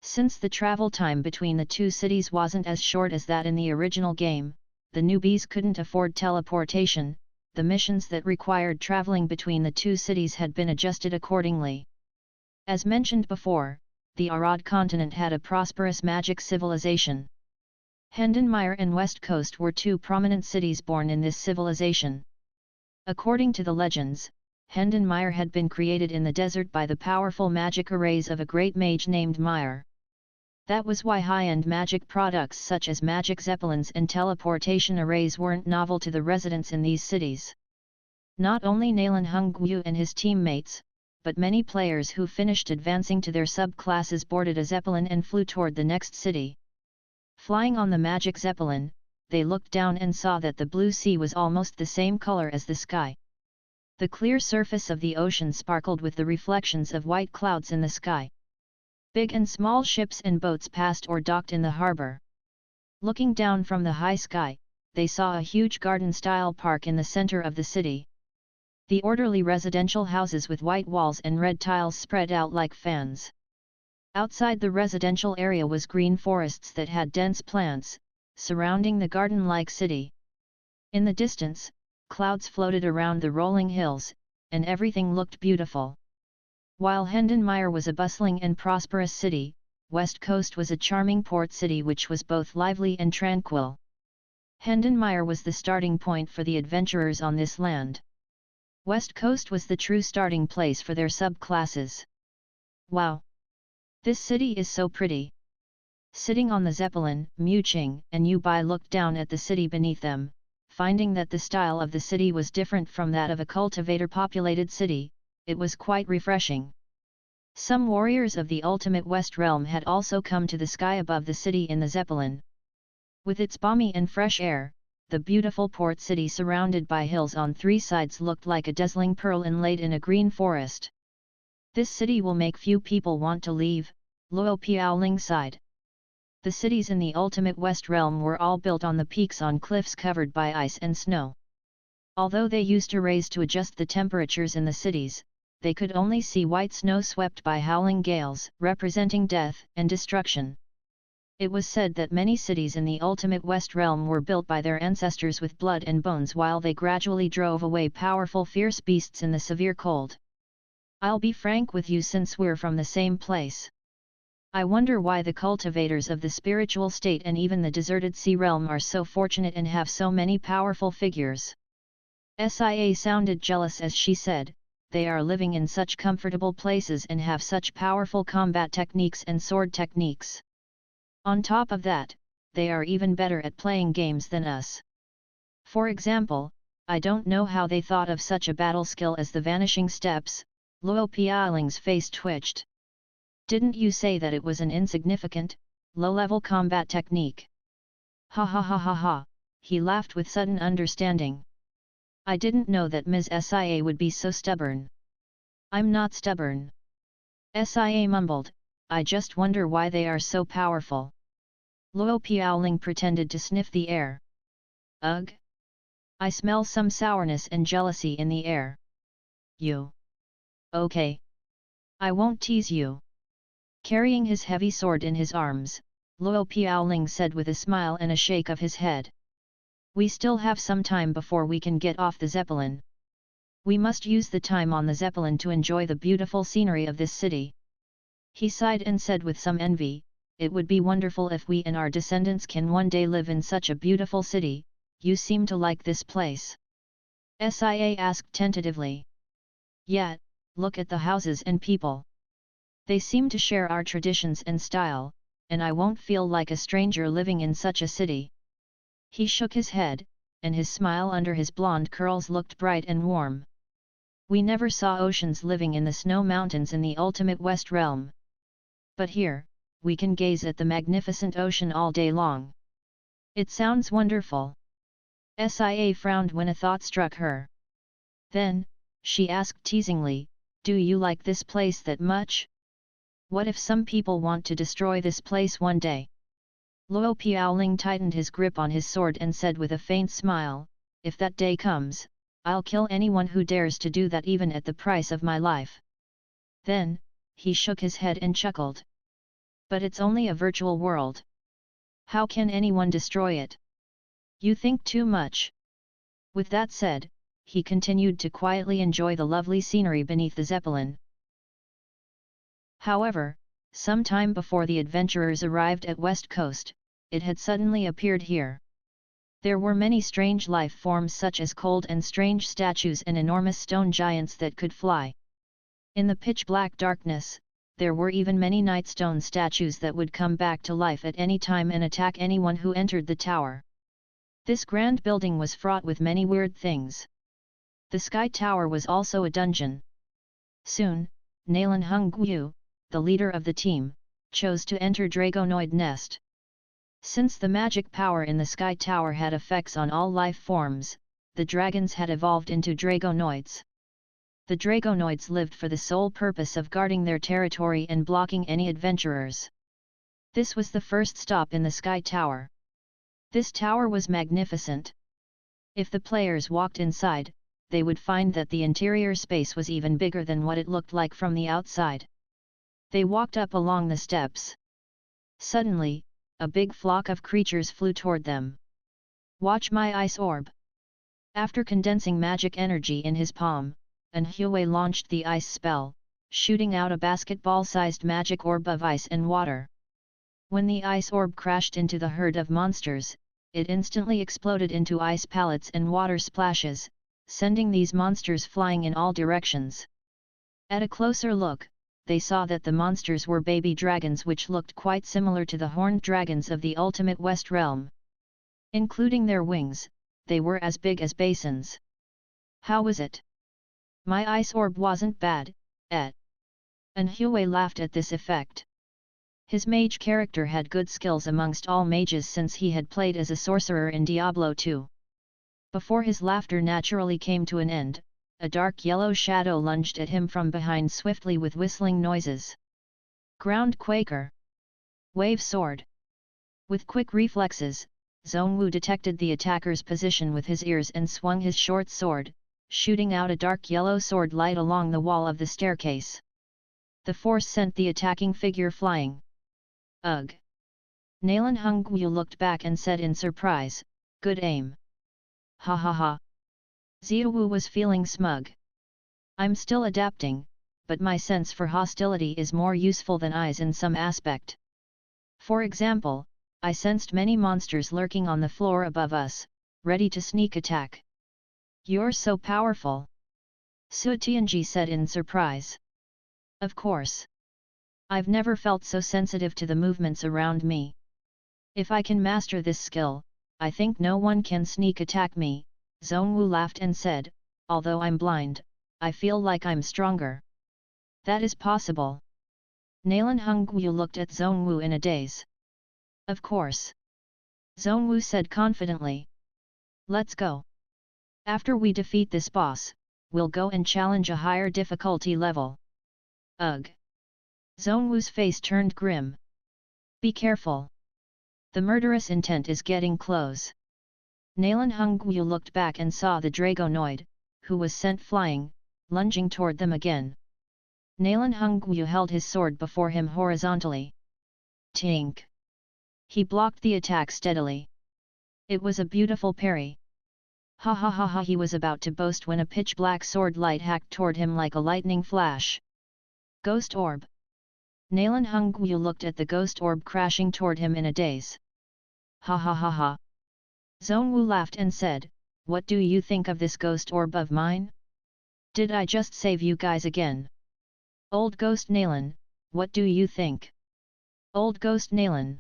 Since the travel time between the two cities wasn't as short as that in the original game, the newbies couldn't afford teleportation. The missions that required traveling between the two cities had been adjusted accordingly. As mentioned before, the Arad continent had a prosperous magic civilization. Hendenmeier and West Coast were 2 prominent cities born in this civilization. According to the legends, Hendenmeier had been created in the desert by the powerful magic arrays of a great mage named Meyer. That was why high-end magic products such as magic zeppelins and teleportation arrays weren't novel to the residents in these cities. Not only Nalan Hongwu and his teammates, but many players who finished advancing to their subclasses boarded a zeppelin and flew toward the next city. Flying on the magic zeppelin, they looked down and saw that the blue sea was almost the same color as the sky. The clear surface of the ocean sparkled with the reflections of white clouds in the sky. Big and small ships and boats passed or docked in the harbor. Looking down from the high sky, they saw a huge garden-style park in the center of the city. The orderly residential houses with white walls and red tiles spread out like fans. Outside the residential area was green forests that had dense plants, surrounding the garden-like city. In the distance, clouds floated around the rolling hills, and everything looked beautiful. While Hendenmeyer was a bustling and prosperous city, West Coast was a charming port city which was both lively and tranquil. Hendenmeyer was the starting point for the adventurers on this land. West Coast was the true starting place for their subclasses. Wow! This city is so pretty. Sitting on the zeppelin, Mu Qing and Yu Bai looked down at the city beneath them, finding that the style of the city was different from that of a cultivator-populated city. It was quite refreshing. Some warriors of the ultimate West Realm had also come to the sky above the city in the zeppelin. With its balmy and fresh air, the beautiful port city surrounded by hills on three sides looked like a dazzling pearl inlaid in a green forest. This city will make few people want to leave, Luo Piaoling sighed. The cities in the ultimate West Realm were all built on the peaks on cliffs covered by ice and snow. Although they used arrays to adjust the temperatures in the cities, they could only see white snow swept by howling gales, representing death and destruction. It was said that many cities in the ultimate West Realm were built by their ancestors with blood and bones while they gradually drove away powerful fierce beasts in the severe cold. I'll be frank with you since we're from the same place. I wonder why the cultivators of the spiritual state and even the deserted sea realm are so fortunate and have so many powerful figures. Sia sounded jealous as she said, they are living in such comfortable places and have such powerful combat techniques and sword techniques. On top of that, they are even better at playing games than us. For example, I don't know how they thought of such a battle skill as the vanishing steps. Luo Piaoling's face twitched. Didn't you say that it was an insignificant, low-level combat technique? Ha ha ha ha ha, he laughed with sudden understanding. I didn't know that Ms. Sia would be so stubborn. I'm not stubborn. Sia mumbled, I just wonder why they are so powerful. Luo Piaoling pretended to sniff the air. Ugh! I smell some sourness and jealousy in the air. You. Okay. I won't tease you. Carrying his heavy sword in his arms, Luo Piaoling said with a smile and a shake of his head. We still have some time before we can get off the zeppelin. We must use the time on the zeppelin to enjoy the beautiful scenery of this city. He sighed and said with some envy, it would be wonderful if we and our descendants can one day live in such a beautiful city. You seem to like this place. Sia asked tentatively. Yeah, look at the houses and people. They seem to share our traditions and style, and I won't feel like a stranger living in such a city. He shook his head, and his smile under his blonde curls looked bright and warm. We never saw oceans living in the snow mountains in the ultimate West Realm. But here, we can gaze at the magnificent ocean all day long. It sounds wonderful. Sia frowned when a thought struck her. Then, she asked teasingly, do you like this place that much? What if some people want to destroy this place one day? Luo Piaoling tightened his grip on his sword and said with a faint smile, if that day comes, I'll kill anyone who dares to do that even at the price of my life. Then, he shook his head and chuckled. But it's only a virtual world. How can anyone destroy it? You think too much. With that said, he continued to quietly enjoy the lovely scenery beneath the zeppelin. However, some time before the adventurers arrived at West Coast, it had suddenly appeared here. There were many strange life forms such as cold and strange statues and enormous stone giants that could fly. In the pitch-black darkness, there were even many night stone statues that would come back to life at any time and attack anyone who entered the tower. This grand building was fraught with many weird things. The Sky Tower was also a dungeon. Soon, Nalan Hung Guyu, the leader of the team, chose to enter Dragonoid Nest. Since the magic power in the Sky Tower had effects on all life forms, the dragons had evolved into dragonoids. The dragonoids lived for the sole purpose of guarding their territory and blocking any adventurers. This was the first stop in the Sky Tower. This tower was magnificent. If the players walked inside, they would find that the interior space was even bigger than what it looked like from the outside. They walked up along the steps. Suddenly, a big flock of creatures flew toward them. "Watch my ice orb!" After condensing magic energy in his palm, Anhui launched the ice spell, shooting out a basketball-sized magic orb of ice and water. When the ice orb crashed into the herd of monsters, it instantly exploded into ice pellets and water splashes, sending these monsters flying in all directions. At a closer look, they saw that the monsters were baby dragons which looked quite similar to the horned dragons of the ultimate West Realm. Including their wings, they were as big as basins. "How was it? My ice orb wasn't bad, eh?" Anhui laughed at this effect. His mage character had good skills amongst all mages since he had played as a sorcerer in Diablo 2. Before his laughter naturally came to an end, a dark yellow shadow lunged at him from behind swiftly with whistling noises. Ground Quaker. Wave Sword. With quick reflexes, Zhongwu detected the attacker's position with his ears and swung his short sword, shooting out a dark yellow sword light along the wall of the staircase. The force sent the attacking figure flying. "Ugh!" Nalan Hongwu looked back and said in surprise, "Good aim." "Ha ha ha." Ziawu was feeling smug. "I'm still adapting, but my sense for hostility is more useful than eyes in some aspect. For example, I sensed many monsters lurking on the floor above us, ready to sneak attack." "You're so powerful," Su Tianji said in surprise. "Of course. I've never felt so sensitive to the movements around me. If I can master this skill, I think no one can sneak attack me." Zhongwu laughed and said, "Although I'm blind, I feel like I'm stronger." "That is possible." Nalan Hongwu looked at Zhongwu in a daze. "Of course," Zhongwu said confidently. "Let's go. After we defeat this boss, we'll go and challenge a higher difficulty level." "Ugh!" Zhongwu's face turned grim. "Be careful. The murderous intent is getting close." Nalan Hongwu looked back and saw the dragonoid, who was sent flying, lunging toward them again. Nalan Hongwu held his sword before him horizontally. Tink! He blocked the attack steadily. It was a beautiful parry. Ha ha ha ha! He was about to boast when a pitch-black sword light hacked toward him like a lightning flash. "Ghost orb!" Nalan Hongwu looked at the ghost orb crashing toward him in a daze. "Ha ha ha ha!" Zhongwu laughed and said, "What do you think of this ghost orb of mine? Did I just save you guys again? Old Ghost Nalan, what do you think?" "Old Ghost Nalan?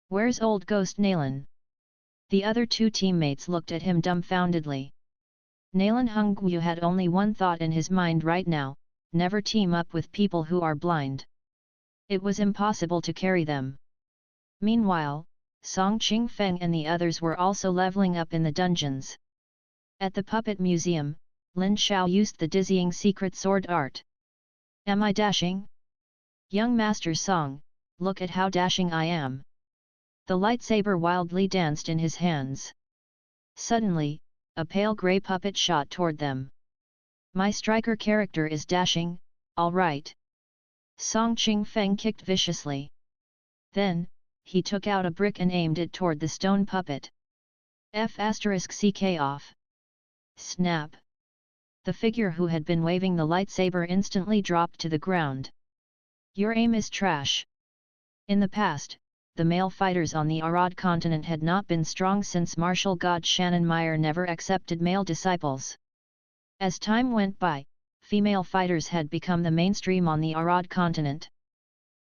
Where's Old Ghost Nalan?" The other two teammates looked at him dumbfoundedly. Nalan Hongwu had only one thought in his mind right now: never team up with people who are blind. It was impossible to carry them. Meanwhile, Song Qingfeng and the others were also leveling up in the dungeons. At the Puppet Museum, Lin Xiao used the dizzying secret sword art. "Am I dashing? Young Master Song, look at how dashing I am." The lightsaber wildly danced in his hands. Suddenly, a pale grey puppet shot toward them. "My striker character is dashing, all right." Song Qingfeng kicked viciously. Then, he took out a brick and aimed it toward the stone puppet. F***ck off. Snap! The figure who had been waving the lightsaber instantly dropped to the ground. "Your aim is trash." In the past, the male fighters on the Arad continent had not been strong since martial god Shannon Meyer never accepted male disciples. As time went by, female fighters had become the mainstream on the Arad continent.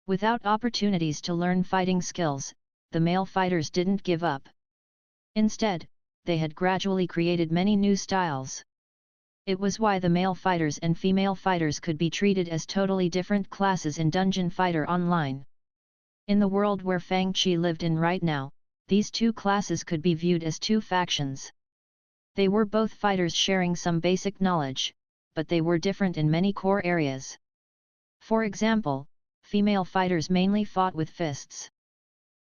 Without opportunities to learn fighting skills, the male fighters didn't give up. Instead, they had gradually created many new styles. It was why the male fighters and female fighters could be treated as totally different classes in Dungeon Fighter Online. In the world where Fang Qi lived in right now, these two classes could be viewed as two factions. They were both fighters sharing some basic knowledge, but they were different in many core areas. For example, female fighters mainly fought with fists.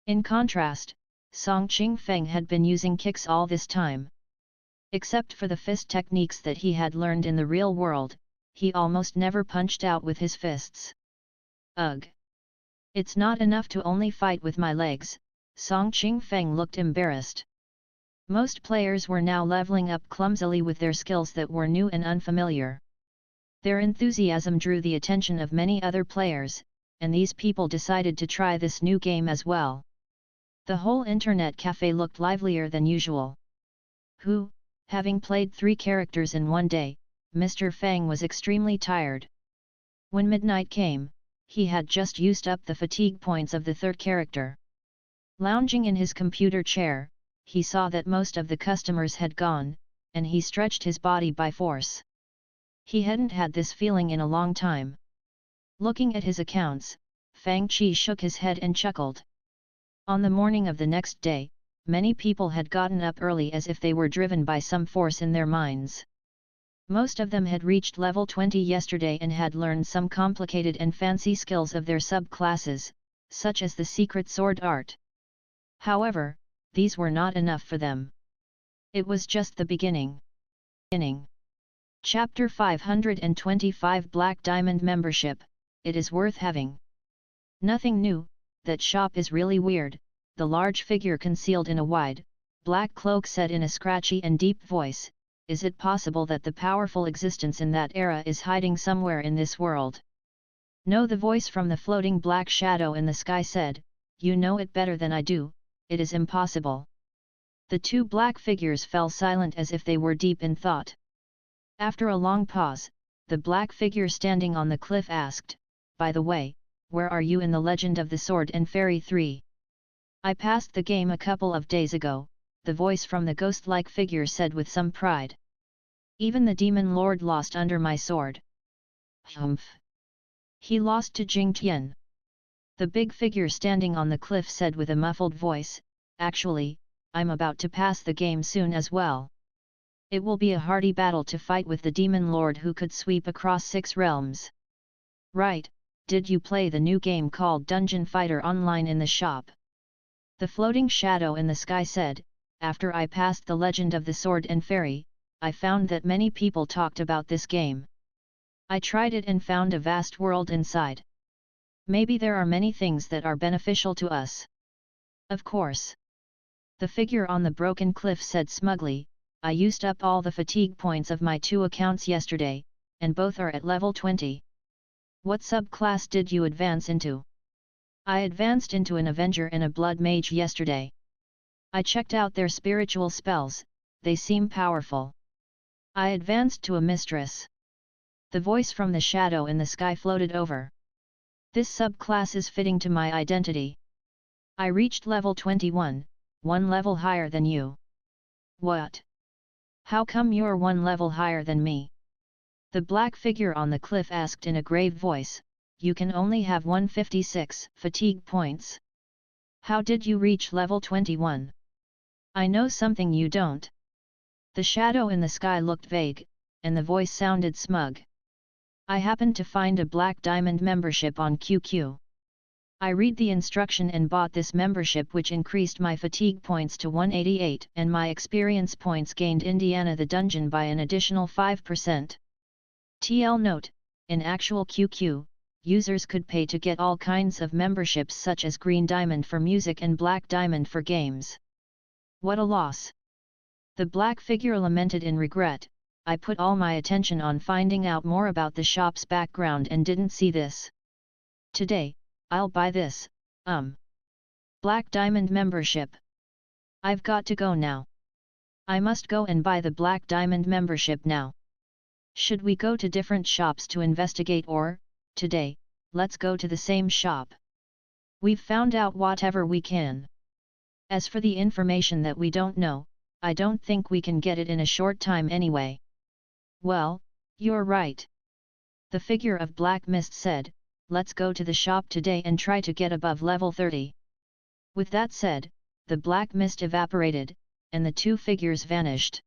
In contrast, Song Qingfeng had been using kicks all this time. Except for the fist techniques that he had learned in the real world, he almost never punched out with his fists. Ugh! It's not enough to only fight with my legs, Song Qingfeng looked embarrassed. Most players were now leveling up clumsily with their skills that were new and unfamiliar. Their enthusiasm drew the attention of many other players, and these people decided to try this new game as well. The whole internet cafe looked livelier than usual. Having played 3 characters in one day, Mr. Fang was extremely tired. When midnight came, he had just used up the fatigue points of the 3rd character. Lounging in his computer chair, he saw that most of the customers had gone, and he stretched his body by force. He hadn't had this feeling in a long time. Looking at his accounts, Fang Qi shook his head and chuckled. On the morning of the next day, many people had gotten up early as if they were driven by some force in their minds. Most of them had reached level 20 yesterday and had learned some complicated and fancy skills of their subclasses, such as the secret sword art. However, these were not enough for them. It was just the beginning. Chapter 525 Black Diamond Membership, it is worth having. Nothing new, that shop is really weird, the large figure concealed in a wide, black cloak said in a scratchy and deep voice. Is it possible that the powerful existence in that era is hiding somewhere in this world? No, the voice from the floating black shadow in the sky said, you know it better than I do, it is impossible. The 2 black figures fell silent as if they were deep in thought. After a long pause, the black figure standing on the cliff asked, by the way, where are you in the Legend of the Sword and Fairy 3? I passed the game a couple of days ago, the voice from the ghost-like figure said with some pride. Even the demon lord lost under my sword. Humph! He lost to Jing Tian. The big figure standing on the cliff said with a muffled voice, actually, I'm about to pass the game soon as well. It will be a hardy battle to fight with the demon lord who could sweep across 6 realms. Right, did you play the new game called Dungeon Fighter Online in the shop? The floating shadow in the sky said, after I passed the Legend of the Sword and Fairy, I found that many people talked about this game. I tried it and found a vast world inside. Maybe there are many things that are beneficial to us. Of course. The figure on the broken cliff said smugly, I used up all the fatigue points of my 2 accounts yesterday, and both are at level 20. What subclass did you advance into? I advanced into an Avenger and a Blood Mage yesterday. I checked out their spiritual spells, they seem powerful. I advanced to a Mistress. The voice from the shadow in the sky floated over. This subclass is fitting to my identity. I reached level 21, 1 level higher than you. What? How come you're 1 level higher than me? The black figure on the cliff asked in a grave voice, you can only have 156 fatigue points. How did you reach level 21? I know something you don't. The shadow in the sky looked vague, and the voice sounded smug. I happened to find a Black Diamond membership on QQ. I read the instruction and bought this membership, which increased my fatigue points to 188 and my experience points gained Indiana the Dungeon by an additional 5%. TL note, in actual QQ, users could pay to get all kinds of memberships such as Green Diamond for music and Black Diamond for games. What a loss! The black figure lamented in regret, I put all my attention on finding out more about the shop's background and didn't see this. Today, I'll buy this, Black Diamond membership. I've got to go now. I must go and buy the Black Diamond membership now. Should we go to different shops to investigate, or, today, let's go to the same shop? We've found out whatever we can. As for the information that we don't know, I don't think we can get it in a short time anyway. Well, you're right. The figure of Black Mist said, let's go to the shop today and try to get above level 30. With that said, the black mist evaporated, and the two figures vanished.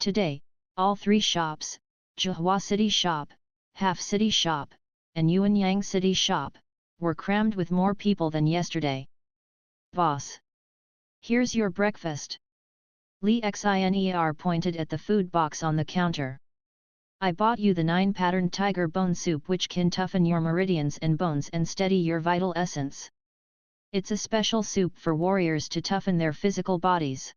Today, all three shops, Zhihua City Shop, Half City Shop, and Yuanyang City Shop, were crammed with more people than yesterday. Boss! Here's your breakfast. Li Xiner pointed at the food box on the counter. I bought you the 9-patterned tiger bone soup which can toughen your meridians and bones and steady your vital essence. It's a special soup for warriors to toughen their physical bodies.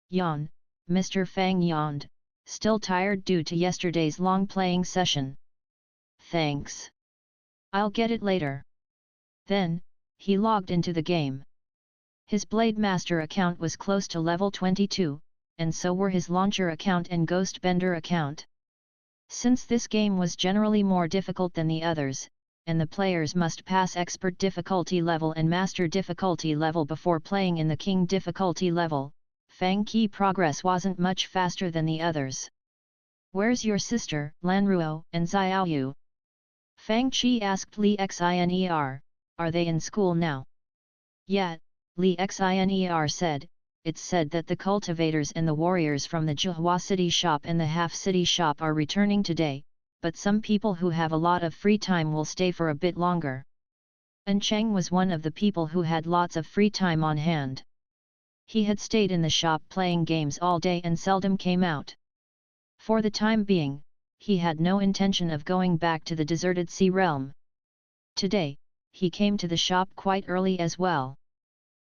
Yawn, Mr. Fang yawned, still tired due to yesterday's long playing session. Thanks. I'll get it later. Then, he logged into the game. His Blade Master account was close to level 22, and so were his Launcher account and Ghost Bender account. Since this game was generally more difficult than the others, and the players must pass Expert difficulty level and Master difficulty level before playing in the King difficulty level, Fang Qi progress wasn't much faster than the others. Where's your sister, Lanruo and Xiaoyu? Fang Qi asked Li Xiner, are they in school now? Yeah, Li Xiner said, it's said that the cultivators and the warriors from the Zhihua City Shop and the Half City Shop are returning today, but some people who have a lot of free time will stay for a bit longer. And Cheng was one of the people who had lots of free time on hand. He had stayed in the shop playing games all day and seldom came out. For the time being, he had no intention of going back to the deserted sea realm. Today, he came to the shop quite early as well.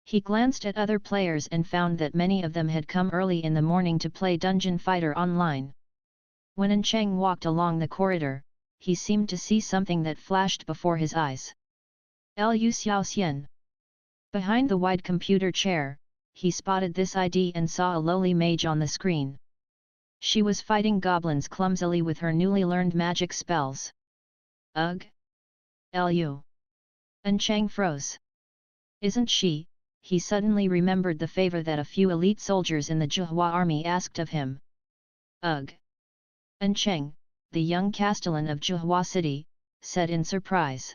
He glanced at other players and found that many of them had come early in the morning to play Dungeon Fighter Online. When An Cheng walked along the corridor, he seemed to see something that flashed before his eyes. Lu Xiaoxian. Behind the wide computer chair, he spotted this ID and saw a lowly mage on the screen. She was fighting goblins clumsily with her newly learned magic spells. Ugh! Lu. An Cheng froze. Isn't she? He suddenly remembered the favor that a few elite soldiers in the Zhihua army asked of him. Ugh! An Cheng, the young castellan of Zhihua City, said in surprise.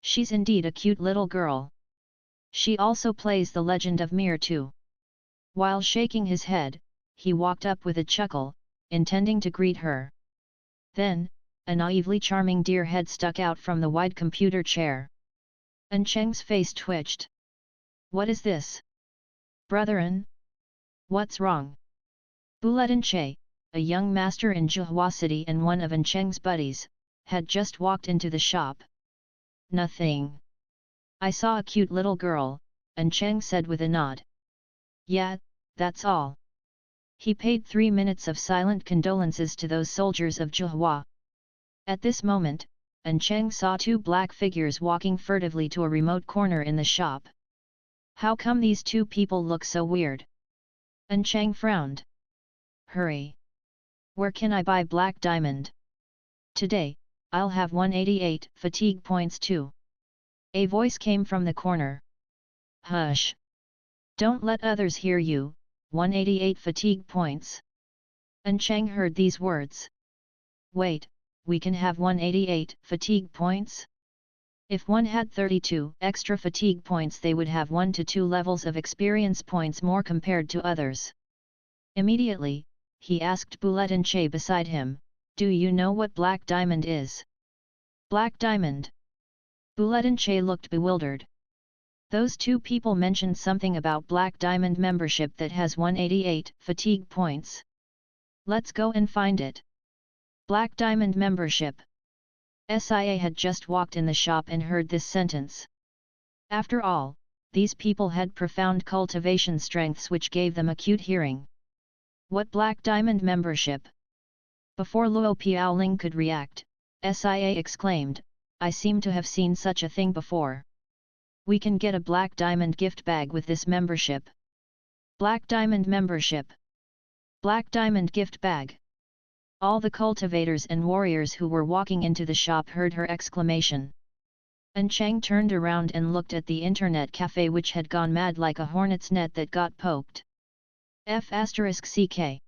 She's indeed a cute little girl. She also plays The Legend of Mir too. While shaking his head, he walked up with a chuckle, intending to greet her. Then, a naively charming deer head stuck out from the wide computer chair. An Cheng's face twitched. What is this? Brethren? What's wrong? Buletin Che, a young master in Zhihua City and one of An Cheng's buddies, had just walked into the shop. Nothing. I saw a cute little girl, An Cheng said with a nod. Yeah, that's all. He paid 3 minutes of silent condolences to those soldiers of Zhihua. At this moment, An Cheng saw two black figures walking furtively to a remote corner in the shop. How come these two people look so weird? An Cheng frowned. Hurry! Where can I buy black diamond? Today, I'll have 188 fatigue points too. A voice came from the corner. Hush! Don't let others hear you, 188 fatigue points. An Cheng heard these words. Wait, we can have 188 fatigue points? If one had 32 extra fatigue points they would have 1 to 2 levels of experience points more compared to others. Immediately, he asked Buletin Che beside him, do you know what black diamond is? Black diamond? Buletin Che looked bewildered. Those two people mentioned something about black diamond membership that has 188 fatigue points. Let's go and find it. Black diamond membership. Sia had just walked in the shop and heard this sentence. After all, these people had profound cultivation strengths which gave them acute hearing. What black diamond membership? Before Luo Piaoling could react, Sia exclaimed, I seem to have seen such a thing before. We can get a black diamond gift bag with this membership. Black diamond membership. Black diamond gift bag. All the cultivators and warriors who were walking into the shop heard her exclamation. An Cheng turned around and looked at the internet cafe which had gone mad like a hornet's net that got poked. F***CK.